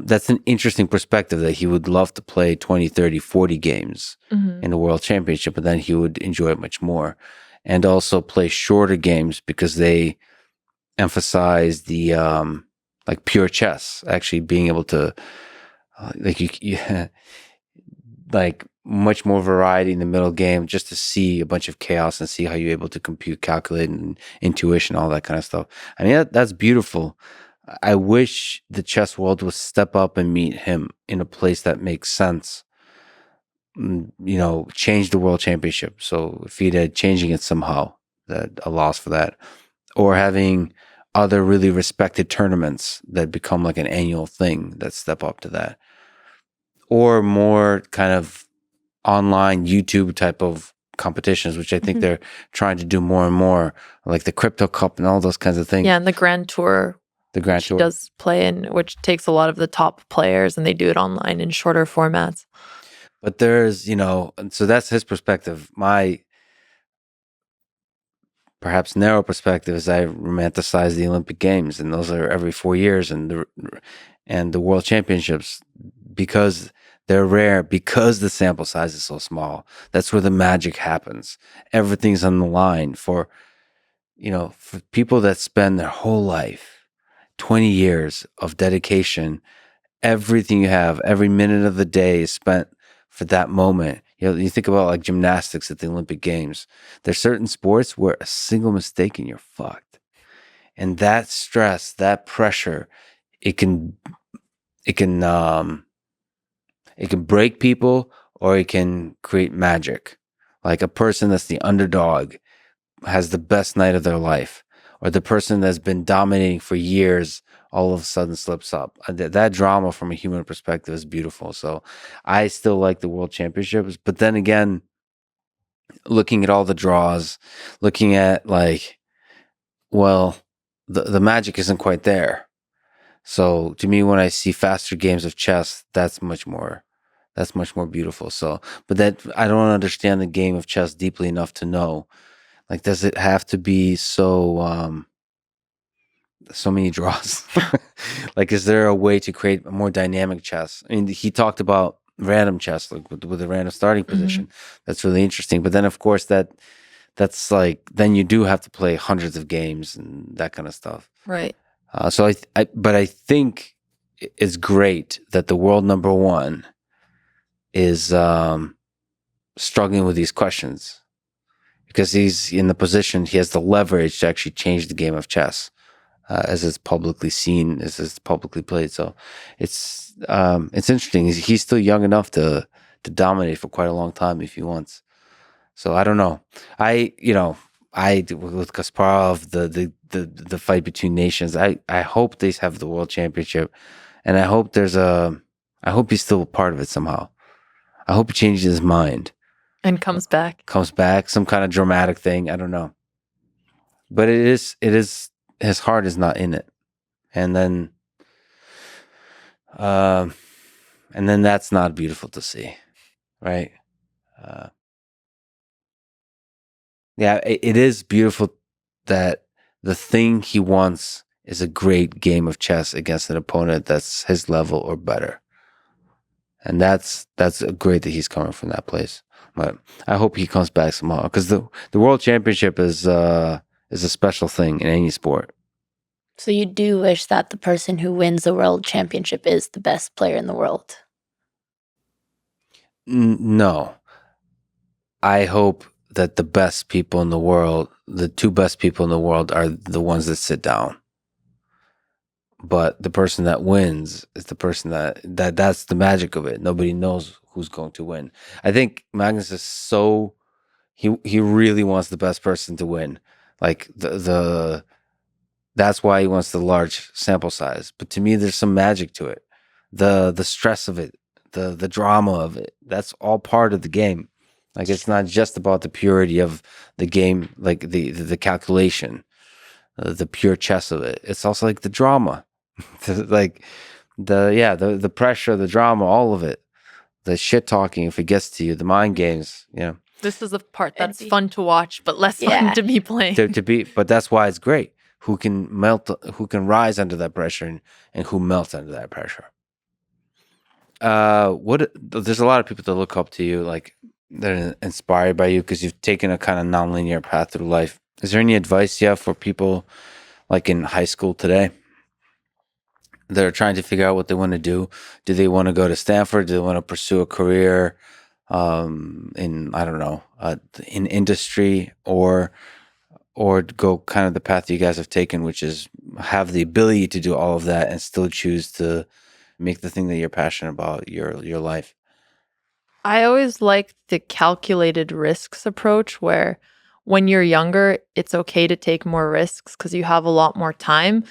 [SPEAKER 3] that's an interesting perspective that he would love to play 20, 30, 40 games
[SPEAKER 1] Mm-hmm.
[SPEAKER 3] in the World Championship, and then he would enjoy it much more. And also play shorter games because they emphasize the like pure chess, actually being able to like you like much more variety in the middle game, just to see a bunch of chaos and see how you're able to compute, calculate, and intuition, all that kind of stuff. I mean, that's beautiful. I wish the chess world would step up and meet him in a place that makes sense. You know, change the world championship. So FIDE changing it somehow, that allows for that, or having other really respected tournaments that become like an annual thing that step up to that, or more kind of online YouTube type of competitions, which I think
[SPEAKER 1] Mm-hmm.
[SPEAKER 3] they're trying to do more and more, like the Crypto Cup and all those kinds of things.
[SPEAKER 1] Yeah, and the Grand Tour,
[SPEAKER 3] The Grand
[SPEAKER 1] which
[SPEAKER 3] Tour
[SPEAKER 1] does play in, which takes a lot of the top players, and they do it online in shorter formats.
[SPEAKER 3] But there's, you know, and so that's his perspective. My perhaps narrow perspective is I romanticize the Olympic Games, and those are every 4 years, and the World Championships, because they're rare, because the sample size is so small. That's where the magic happens. Everything's on the line for, you know, for people that spend their whole life, 20 years of dedication. Everything you have, every minute of the day is spent for that moment. You know, you think about like gymnastics at the Olympic Games. There's certain sports where a single mistake and you're fucked. And that stress, that pressure, it can break people, or it can create magic. Like a person that's the underdog has the best night of their life, or the person that's been dominating for years all of a sudden slips up. That drama from a human perspective is beautiful. So I still like the World Championships, but then again, looking at all the draws, looking at like, well, the magic isn't quite there. So to me, when I see faster games of chess, that's much more beautiful. So, but that I don't understand the game of chess deeply enough to know, like, does it have to be so many draws? Like, is there a way to create a more dynamic chess? I mean, he talked about random chess, like with a random starting position. That's really interesting. But then, of course, that's like, then you do have to play hundreds of games and that kind of stuff.
[SPEAKER 1] Right.
[SPEAKER 3] So but I think it's great that the world number one is struggling with these questions, because he's in the position, he has the leverage to actually change the game of chess as it's publicly seen, as it's publicly played. So it's interesting. He's still young enough to dominate for quite a long time if he wants. So I don't know. With Kasparov, the fight between nations, I hope they have the world championship, and I hope I hope he's still a part of it somehow. I hope he changes his mind
[SPEAKER 1] And comes back.
[SPEAKER 3] some kind of dramatic thing. I don't know, but it is his heart is not in it, and then that's not beautiful to see, right? Yeah, it is beautiful that the thing he wants is a great game of chess against an opponent that's his level or better. And that's great that he's coming from that place. But I hope he comes back somehow, because the World Championship is a special thing in any sport.
[SPEAKER 2] So you do wish that the person who wins the world championship is the best player in the world?
[SPEAKER 3] No. I hope that the best people in the world, the two best people in the world, are the ones that sit down. But the person that wins is the person that's the magic of it. Nobody knows who's going to win. I think Magnus is he really wants the best person to win. Like that's why he wants the large sample size. But to me, there's some magic to it. The stress of it, the drama of it, that's all part of the game. Like, it's not just about the purity of the game, like the calculation, the pure chess of it. It's also like the drama, like the pressure, the drama, all of it, the shit talking if it gets to you, the mind games.
[SPEAKER 1] This is the part that's fun to watch, but less fun to be playing.
[SPEAKER 3] But that's why it's great. Who can rise under that pressure, and who melts under that pressure. There's a lot of people that look up to you, like, they're inspired by you because you've taken a kind of nonlinear path through life. Is there any advice you have for people, like, in high school today, that are trying to figure out what they want to do? Do they want to go to Stanford? Do they want to pursue a career in, I don't know, in industry, or go kind of the path you guys have taken, which is have the ability to do all of that and still choose to make the thing that you're passionate about your life?
[SPEAKER 1] I always like the calculated risks approach, where when you're younger, it's okay to take more risks because you have a lot more time,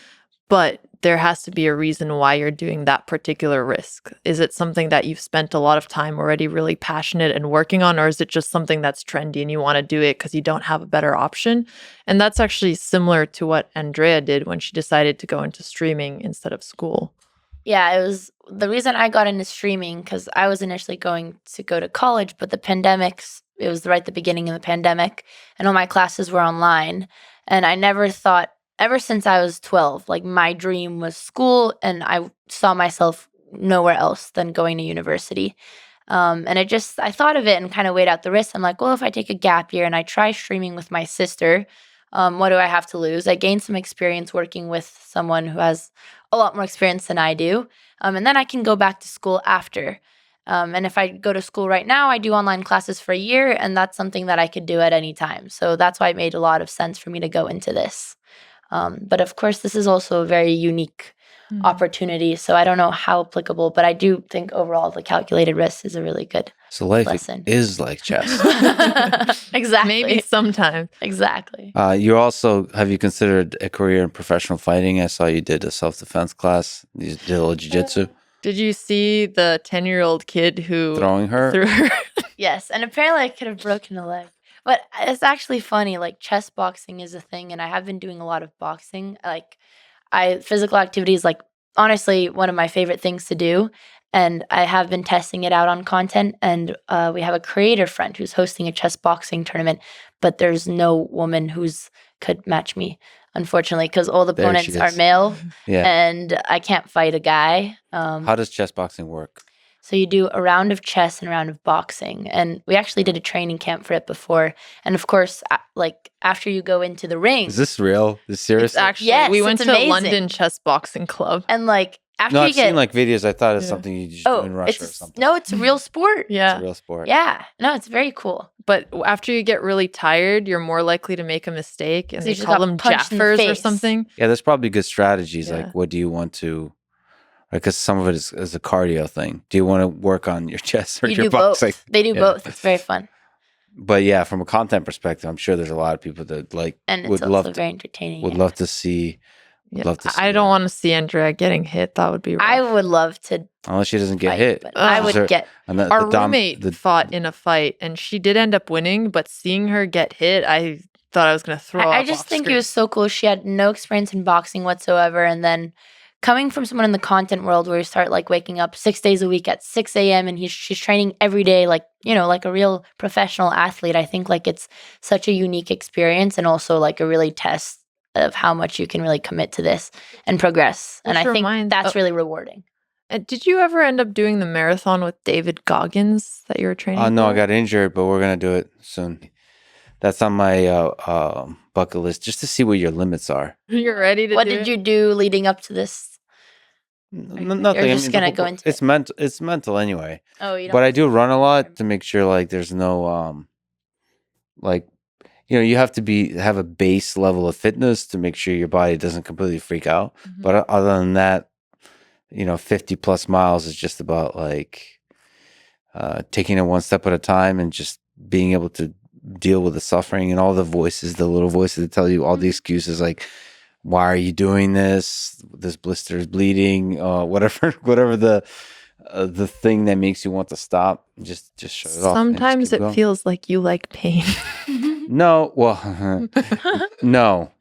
[SPEAKER 1] but there has to be a reason why you're doing that particular risk. Is it something that you've spent a lot of time already really passionate and working on, or is it just something that's trendy and you want to do it because you don't have a better option? And that's actually similar to what Andrea did when she decided to go into streaming instead of school.
[SPEAKER 2] Yeah, it was the reason I got into streaming, because I was initially going to go to college, but it was right at the beginning of the pandemic, and all my classes were online. And I never thought, ever since I was 12, like, my dream was school, and I saw myself nowhere else than going to university. And I thought of it and kind of weighed out the risks. I'm like, well, if I take a gap year and I try streaming with my sister, what do I have to lose? I gained some experience working with someone who has a lot more experience than I do. And then I can go back to school after. And if I go to school right now, I do online classes for a year, and that's something that I could do at any time. So that's why it made a lot of sense for me to go into this. But of course, this is also a very unique opportunity. So I don't know how applicable, but I do think overall the calculated risk is a really good
[SPEAKER 3] So life
[SPEAKER 2] lesson.
[SPEAKER 3] is like chess.
[SPEAKER 2] Exactly.
[SPEAKER 1] Maybe sometimes.
[SPEAKER 2] Exactly.
[SPEAKER 3] Have you considered a career in professional fighting? I saw you did a self-defense class. You did a little jiu-jitsu.
[SPEAKER 1] Did you see the 10-year-old kid who
[SPEAKER 3] Throwing her?
[SPEAKER 1] threw her?
[SPEAKER 2] Yes, and apparently I could have broken a leg. But it's actually funny, like chess boxing is a thing, and I have been doing a lot of boxing. Like physical activity is like honestly one of my favorite things to do. And I have been testing it out on content. And we have a creator friend who's hosting a chess boxing tournament, but there's no woman who's could match me, unfortunately, because all the
[SPEAKER 3] There she
[SPEAKER 2] opponents are
[SPEAKER 3] is.
[SPEAKER 2] male,
[SPEAKER 3] Yeah.
[SPEAKER 2] and I can't fight a guy.
[SPEAKER 3] How does chess boxing work?
[SPEAKER 2] So you do a round of chess and a round of boxing. And we actually did a training camp for it before. And of course, like after you go into the ring.
[SPEAKER 3] Is this real? Is this serious?
[SPEAKER 1] It's actually,
[SPEAKER 2] Yes,
[SPEAKER 1] we went
[SPEAKER 2] it's
[SPEAKER 1] to
[SPEAKER 2] amazing.
[SPEAKER 1] London Chess Boxing Club.
[SPEAKER 2] And like after
[SPEAKER 3] No,
[SPEAKER 2] you
[SPEAKER 3] I've
[SPEAKER 2] get
[SPEAKER 3] seen like videos. I thought it's
[SPEAKER 1] Yeah.
[SPEAKER 3] something you just do in Russia or something.
[SPEAKER 2] no, it's a real sport.
[SPEAKER 3] It's
[SPEAKER 1] Yeah.
[SPEAKER 3] a real sport.
[SPEAKER 2] Yeah. No, it's very cool.
[SPEAKER 1] But after you get really tired, you're more likely to make a mistake. And
[SPEAKER 2] So
[SPEAKER 1] they
[SPEAKER 2] you just
[SPEAKER 1] call
[SPEAKER 2] got
[SPEAKER 1] them
[SPEAKER 2] punched in the
[SPEAKER 1] jaffers or
[SPEAKER 2] face.
[SPEAKER 1] something.
[SPEAKER 3] Yeah, there's probably good strategies.
[SPEAKER 1] Yeah.
[SPEAKER 3] Like, what do you want to? Because some of it is a cardio thing. Do you want to work on your chest or
[SPEAKER 2] You
[SPEAKER 3] your
[SPEAKER 2] do
[SPEAKER 3] boxing?
[SPEAKER 2] both. They do
[SPEAKER 3] Yeah.
[SPEAKER 2] both. It's very fun.
[SPEAKER 3] But yeah, from a content perspective, I'm sure there's a lot of people that like
[SPEAKER 2] And it's
[SPEAKER 3] would
[SPEAKER 2] also
[SPEAKER 3] love
[SPEAKER 2] very entertaining.
[SPEAKER 3] would
[SPEAKER 2] yeah.
[SPEAKER 3] love to see. Would
[SPEAKER 1] Yeah.
[SPEAKER 3] love to see
[SPEAKER 1] I don't
[SPEAKER 3] that.
[SPEAKER 1] want to see Andrea getting hit. That would be rough.
[SPEAKER 2] I would love to
[SPEAKER 3] Unless she doesn't get
[SPEAKER 2] fight,
[SPEAKER 3] hit.
[SPEAKER 2] but I
[SPEAKER 1] Ugh.
[SPEAKER 2] would
[SPEAKER 3] Is there-
[SPEAKER 2] get
[SPEAKER 3] And the,
[SPEAKER 1] Our
[SPEAKER 3] the dom-
[SPEAKER 1] roommate
[SPEAKER 3] the-
[SPEAKER 1] fought in a fight, and she did end up winning. But seeing her get hit, I thought I was going to throw up.
[SPEAKER 2] I just
[SPEAKER 1] off
[SPEAKER 2] think it
[SPEAKER 1] screen.
[SPEAKER 2] was so cool. She had no experience in boxing whatsoever. And then coming from someone in the content world where you start like waking up 6 days a week at 6 a.m. and she's training every day, like, you know, like a real professional athlete. I think like it's such a unique experience and also like a really test of how much you can really commit to this and progress. And
[SPEAKER 1] Which
[SPEAKER 2] I think
[SPEAKER 1] reminds-
[SPEAKER 2] that's really rewarding.
[SPEAKER 1] Did you ever end up doing the marathon with David Goggins that you were training?
[SPEAKER 3] no, I
[SPEAKER 1] for?
[SPEAKER 3] got injured, but we're gonna do it soon. That's on my bucket list, just to see what your limits are.
[SPEAKER 1] You're ready to
[SPEAKER 2] What
[SPEAKER 1] do
[SPEAKER 2] did
[SPEAKER 1] it?
[SPEAKER 2] you do leading up to this?
[SPEAKER 3] Nothing.
[SPEAKER 2] You're just gonna go into
[SPEAKER 3] it's mental. It's mental anyway.
[SPEAKER 2] Oh, you don't.
[SPEAKER 3] But I do run a lot to make sure like there's no like you have to have a base level of fitness to make sure your body doesn't completely freak out.
[SPEAKER 1] Mhm.
[SPEAKER 3] But other than that, 50 plus miles is just about like taking it one step at a time and just being able to deal with the suffering and all the voices, the little voices that tell you all the excuses like, why are you doing this? This blister is bleeding, whatever the thing that makes you want to stop, just shut it off. and just
[SPEAKER 1] Sometimes
[SPEAKER 3] keep
[SPEAKER 1] it
[SPEAKER 3] going.
[SPEAKER 1] feels like you like pain.
[SPEAKER 3] No, well, no,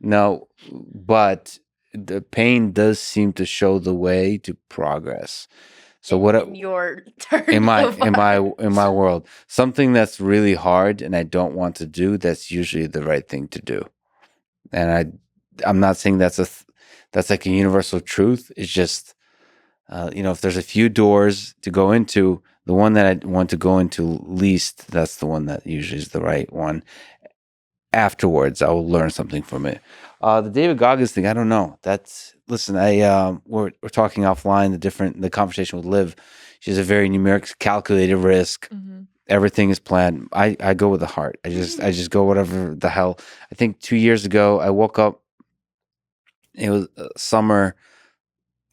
[SPEAKER 3] but the pain does seem to show the way to progress. So
[SPEAKER 2] in your turn
[SPEAKER 3] in
[SPEAKER 2] so far.
[SPEAKER 3] my world, something that's really hard and I don't want to do, that's usually the right thing to do. And I'm not saying that's like a universal truth. It's just if there's a few doors to go into, the one that I want to go into least, that's the one that usually is the right one. Afterwards, I will learn something from it. The David Goggins thing, I don't know. Listen, we're talking offline. The conversation with Liv, she has a very numeric, calculated risk.
[SPEAKER 1] Mm-hmm.
[SPEAKER 3] Everything is planned. I go with the heart. I just go whatever the hell. I think 2 years ago, I woke up. It was summer.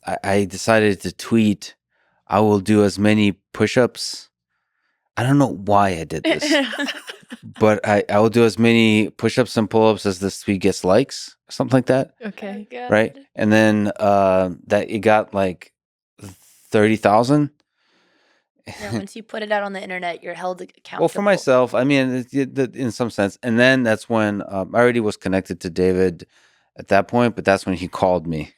[SPEAKER 3] I decided to tweet, I will do as many push-ups. I don't know why I did this, but I will do as many push-ups and pull-ups as this tweet gets likes, something like that.
[SPEAKER 1] Okay.
[SPEAKER 2] Oh,
[SPEAKER 3] Right.
[SPEAKER 2] God.
[SPEAKER 3] And then that it got like 30,000.
[SPEAKER 2] Yeah, once you put it out on the internet, you're held accountable.
[SPEAKER 3] Well, for myself, I mean, in some sense. And then that's when I already was connected to David at that point, but that's when he called me.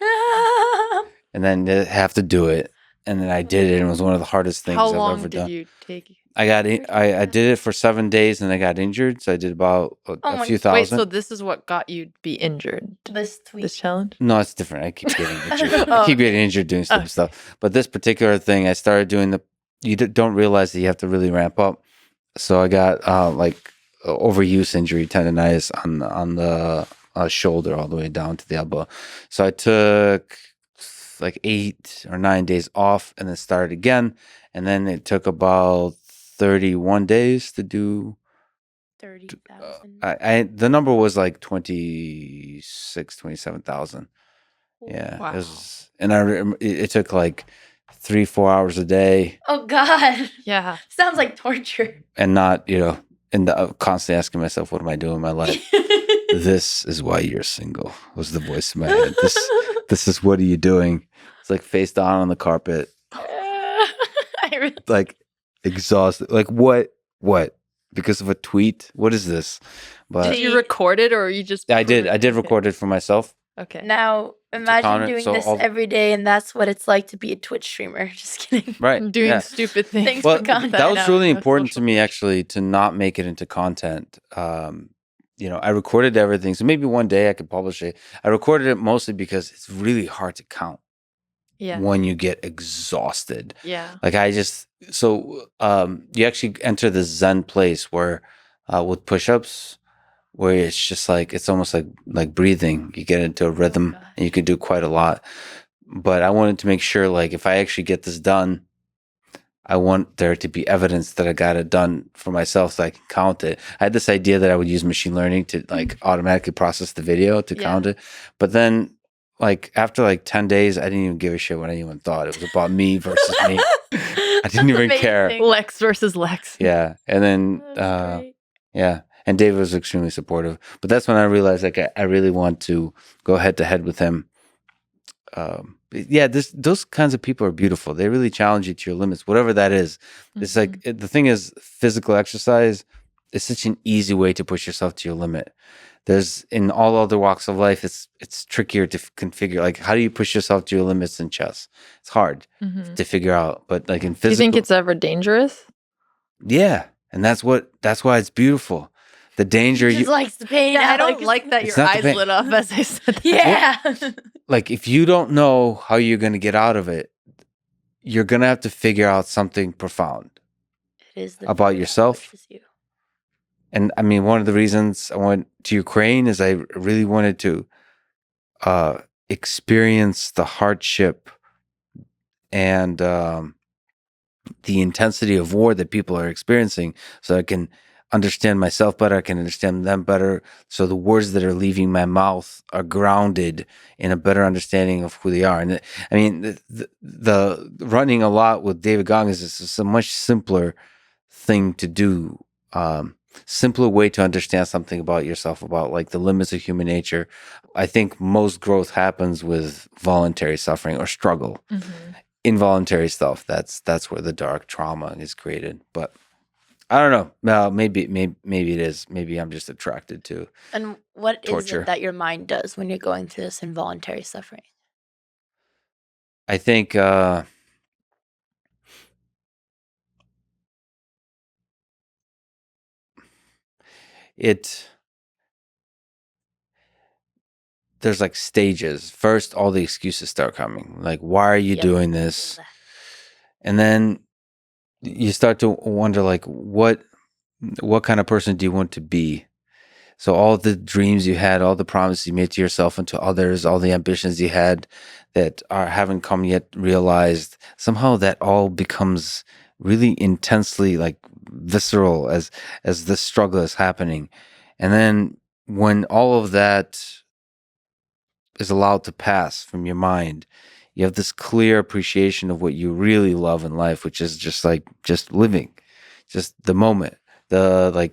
[SPEAKER 3] And then they have to do it. And then I did it, and it was one of the hardest things
[SPEAKER 1] How
[SPEAKER 3] I've
[SPEAKER 1] long
[SPEAKER 3] ever
[SPEAKER 1] did
[SPEAKER 3] done.
[SPEAKER 1] you take?
[SPEAKER 3] I did it for 7 days, and I got injured. So I did about a
[SPEAKER 2] my-
[SPEAKER 3] few
[SPEAKER 2] wait,
[SPEAKER 3] thousand.
[SPEAKER 1] Wait, so this is what got you to be injured?
[SPEAKER 2] This tweet.
[SPEAKER 1] This challenge?
[SPEAKER 3] No, it's different. I keep getting injured.
[SPEAKER 2] Oh,
[SPEAKER 3] I keep getting injured doing stupid
[SPEAKER 1] Okay.
[SPEAKER 3] stuff. But this particular thing, I started doing you don't realize that you have to really ramp up. So I got overuse injury, tendonitis on the shoulder all the way down to the elbow. So I took like 8 or 9 days off and then started again. And then it took about 31 days to do.
[SPEAKER 2] 30,000.
[SPEAKER 3] The number was like 27,000. Yeah.
[SPEAKER 1] Wow.
[SPEAKER 3] It took like 3-4 hours a day,
[SPEAKER 2] Oh God.
[SPEAKER 1] Yeah.
[SPEAKER 2] Sounds like torture.
[SPEAKER 3] and not, and constantly asking myself, what am I doing in my life? This is why you're single, was the voice in my head. This is what are you doing? It's like face down on the carpet,
[SPEAKER 2] I really
[SPEAKER 3] like exhausted. Like what? Because of a tweet? What is this? But
[SPEAKER 1] Did you record it or you just?
[SPEAKER 3] I did
[SPEAKER 1] Okay.
[SPEAKER 3] record it for myself.
[SPEAKER 1] Okay.
[SPEAKER 2] now imagine
[SPEAKER 3] counter,
[SPEAKER 2] doing
[SPEAKER 3] so
[SPEAKER 2] this
[SPEAKER 3] all-
[SPEAKER 2] every day, and that's what it's like to be a Twitch streamer. Just kidding.
[SPEAKER 3] Right.
[SPEAKER 1] I'm doing
[SPEAKER 3] yeah.
[SPEAKER 1] stupid things.
[SPEAKER 2] Thanks
[SPEAKER 3] Well,
[SPEAKER 2] for content.
[SPEAKER 3] that was
[SPEAKER 1] out,
[SPEAKER 3] really
[SPEAKER 1] no
[SPEAKER 3] important to
[SPEAKER 1] social
[SPEAKER 3] me,
[SPEAKER 1] media.
[SPEAKER 3] actually, to not make it into content. I recorded everything, so maybe one day I could publish it. I recorded it mostly because it's really hard to count
[SPEAKER 1] Yeah.
[SPEAKER 3] when you get exhausted.
[SPEAKER 1] Yeah.
[SPEAKER 3] Like you actually enter this Zen place where, with push-ups, where it's just like it's almost like breathing. You get into a rhythm,
[SPEAKER 2] God.
[SPEAKER 3] and you can do quite a lot. But I wanted to make sure, like, if I actually get this done, I want there to be evidence that I got it done for myself so I can count it. I had this idea that I would use machine learning to like automatically process the video to count it. But then like after like 10 days, I didn't even give a shit what anyone thought. It was about me versus me. I didn't even care.
[SPEAKER 2] Amazing.
[SPEAKER 1] Lex versus Lex.
[SPEAKER 3] Yeah. And then,
[SPEAKER 2] That's great.
[SPEAKER 3] yeah. And David was extremely supportive. But that's when I realized like I really want to go head to head with him. Those kinds of people are beautiful. They really challenge you to your limits, whatever that is. It's like the thing is, physical exercise is such an easy way to push yourself to your limit. There's in all other walks of life, it's trickier to configure. Like, how do you push yourself to your limits in chess? It's hard to figure out. But like in
[SPEAKER 1] Do you
[SPEAKER 3] physical,
[SPEAKER 1] think it's ever dangerous?
[SPEAKER 3] yeah, and that's why it's beautiful. The danger
[SPEAKER 2] He just likes the pain.
[SPEAKER 1] Yeah, I don't
[SPEAKER 2] Alex.
[SPEAKER 1] like that
[SPEAKER 3] It's
[SPEAKER 1] your
[SPEAKER 3] not the
[SPEAKER 1] eyes
[SPEAKER 3] pain.
[SPEAKER 1] lit up as I said that.
[SPEAKER 2] Yeah.
[SPEAKER 3] like if you don't know how you're going to get out of it, you're going to have to figure out something profound.
[SPEAKER 2] It is the
[SPEAKER 3] About
[SPEAKER 2] fear that
[SPEAKER 3] yourself?
[SPEAKER 2] pushes you.
[SPEAKER 3] And I mean, one of the reasons I went to Ukraine is I really wanted to experience the hardship and the intensity of war that people are experiencing, so I can understand myself better, I can understand them better, so the words that are leaving my mouth are grounded in a better understanding of who they are. And I mean, the running a lot with David Goggins is just a much simpler thing to do. Simpler way to understand something about yourself, about like the limits of human nature. I think most growth happens with voluntary suffering or struggle. Involuntary stuff, that's where the dark trauma is created. But I don't know. No, maybe it is. Maybe I'm just attracted to.
[SPEAKER 2] And what is
[SPEAKER 3] Torture.
[SPEAKER 2] it that your mind does when you're going through this involuntary suffering?
[SPEAKER 3] I think there's like stages. First, all the excuses start coming. Like, why are you
[SPEAKER 2] Yep.
[SPEAKER 3] doing this? And then you start to wonder, like, what kind of person do you want to be? So all the dreams you had, all the promises you made to yourself and to others, all the ambitions you had that haven't come yet realized, somehow that all becomes really intensely like visceral as this struggle is happening. And then when all of that is allowed to pass from your mind, you have this clear appreciation of what you really love in life, which is just living, just the moment. The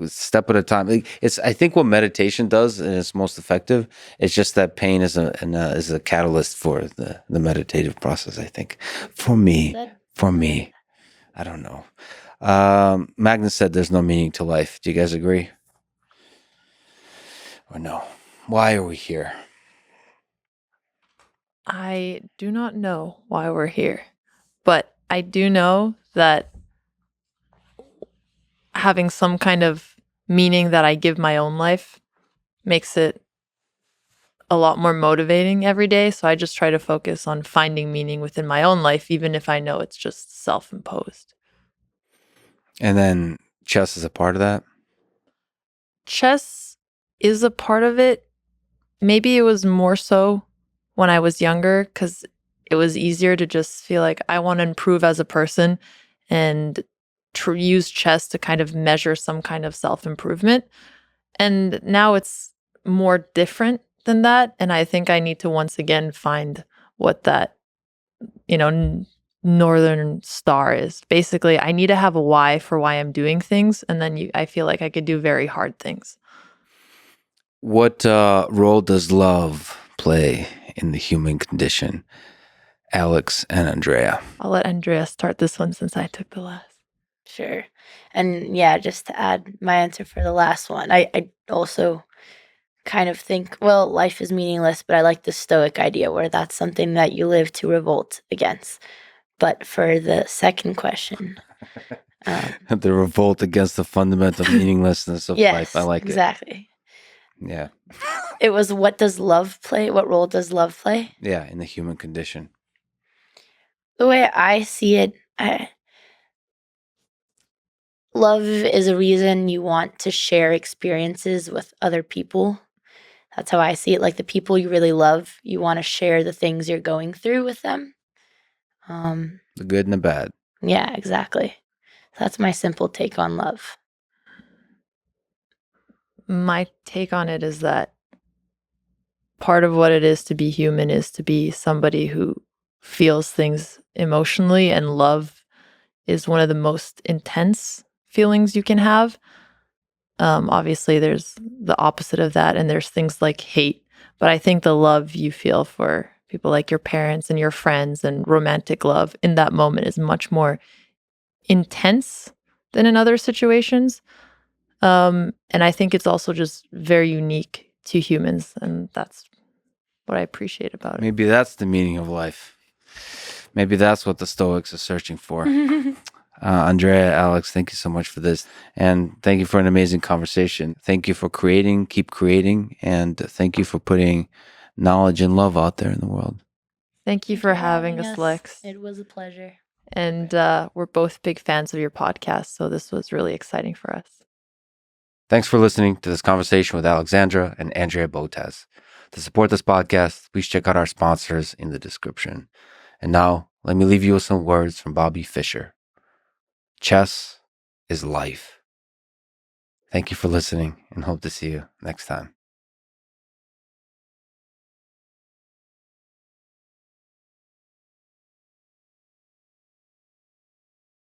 [SPEAKER 3] step at a time. Like, I think what meditation does, and it's most effective, it's just that pain is a catalyst for the meditative process. I think for me, I don't know. Magnus said there's no meaning to life. Do you guys agree? Or no? Why are we here?
[SPEAKER 1] I do not know why we're here, but I do know that having some kind of meaning that I give my own life makes it a lot more motivating every day. So I just try to focus on finding meaning within my own life, even if I know it's just self-imposed.
[SPEAKER 3] And then chess is a part of that?
[SPEAKER 1] Chess is a part of it. Maybe it was more so when I was younger because it was easier to just feel like I want to improve as a person and use chess to kind of measure some kind of self-improvement. And now it's more different than that. And I think I need to once again find what that northern star is. Basically, I need to have a why for why I'm doing things, and then I feel like I could do very hard things.
[SPEAKER 3] What role does love play in the human condition? Alex and Andrea.
[SPEAKER 1] I'll let Andrea start this one since I took the last.
[SPEAKER 2] Sure. And yeah, just to add my answer for the last one, I also kind of think, well, life is meaningless, but I like the Stoic idea where that's something that you live to revolt against. But for the second question,
[SPEAKER 3] The revolt against the fundamental meaninglessness of life. I like
[SPEAKER 2] exactly.
[SPEAKER 3] it. Yeah.
[SPEAKER 2] It was, what does love play? What role does love play?
[SPEAKER 3] Yeah, in the human condition.
[SPEAKER 2] The way I see it, love is a reason you want to share experiences with other people. That's how I see it. Like the people you really love, you want to share the things you're going through with them.
[SPEAKER 3] The good and the bad.
[SPEAKER 2] Yeah, exactly. That's my simple take on love.
[SPEAKER 1] My take on it is that part of what it is to be human is to be somebody who feels things emotionally, and love is one of the most intense feelings you can have. Obviously, there's the opposite of that, and there's things like hate. But I think the love you feel for people like your parents and your friends and romantic love in that moment is much more intense than in other situations. And I think it's also just very unique to humans, and that's what I appreciate about it.
[SPEAKER 3] Maybe that's the meaning of life. Maybe that's what the Stoics are searching for. Andrea, Alex, thank you so much for this. And thank you for an amazing conversation. Thank you for creating, keep creating, and thank you for putting knowledge and love out there in the world.
[SPEAKER 1] Thank you for having us, Lex.
[SPEAKER 2] It was a pleasure.
[SPEAKER 1] And we're both big fans of your podcast, so this was really exciting for us.
[SPEAKER 3] Thanks for listening to this conversation with Alexandra and Andrea Botez. To support this podcast, please check out our sponsors in the description. And now, let me leave you with some words from Bobby Fischer. Chess is life. Thank you for listening, and hope to see you next time.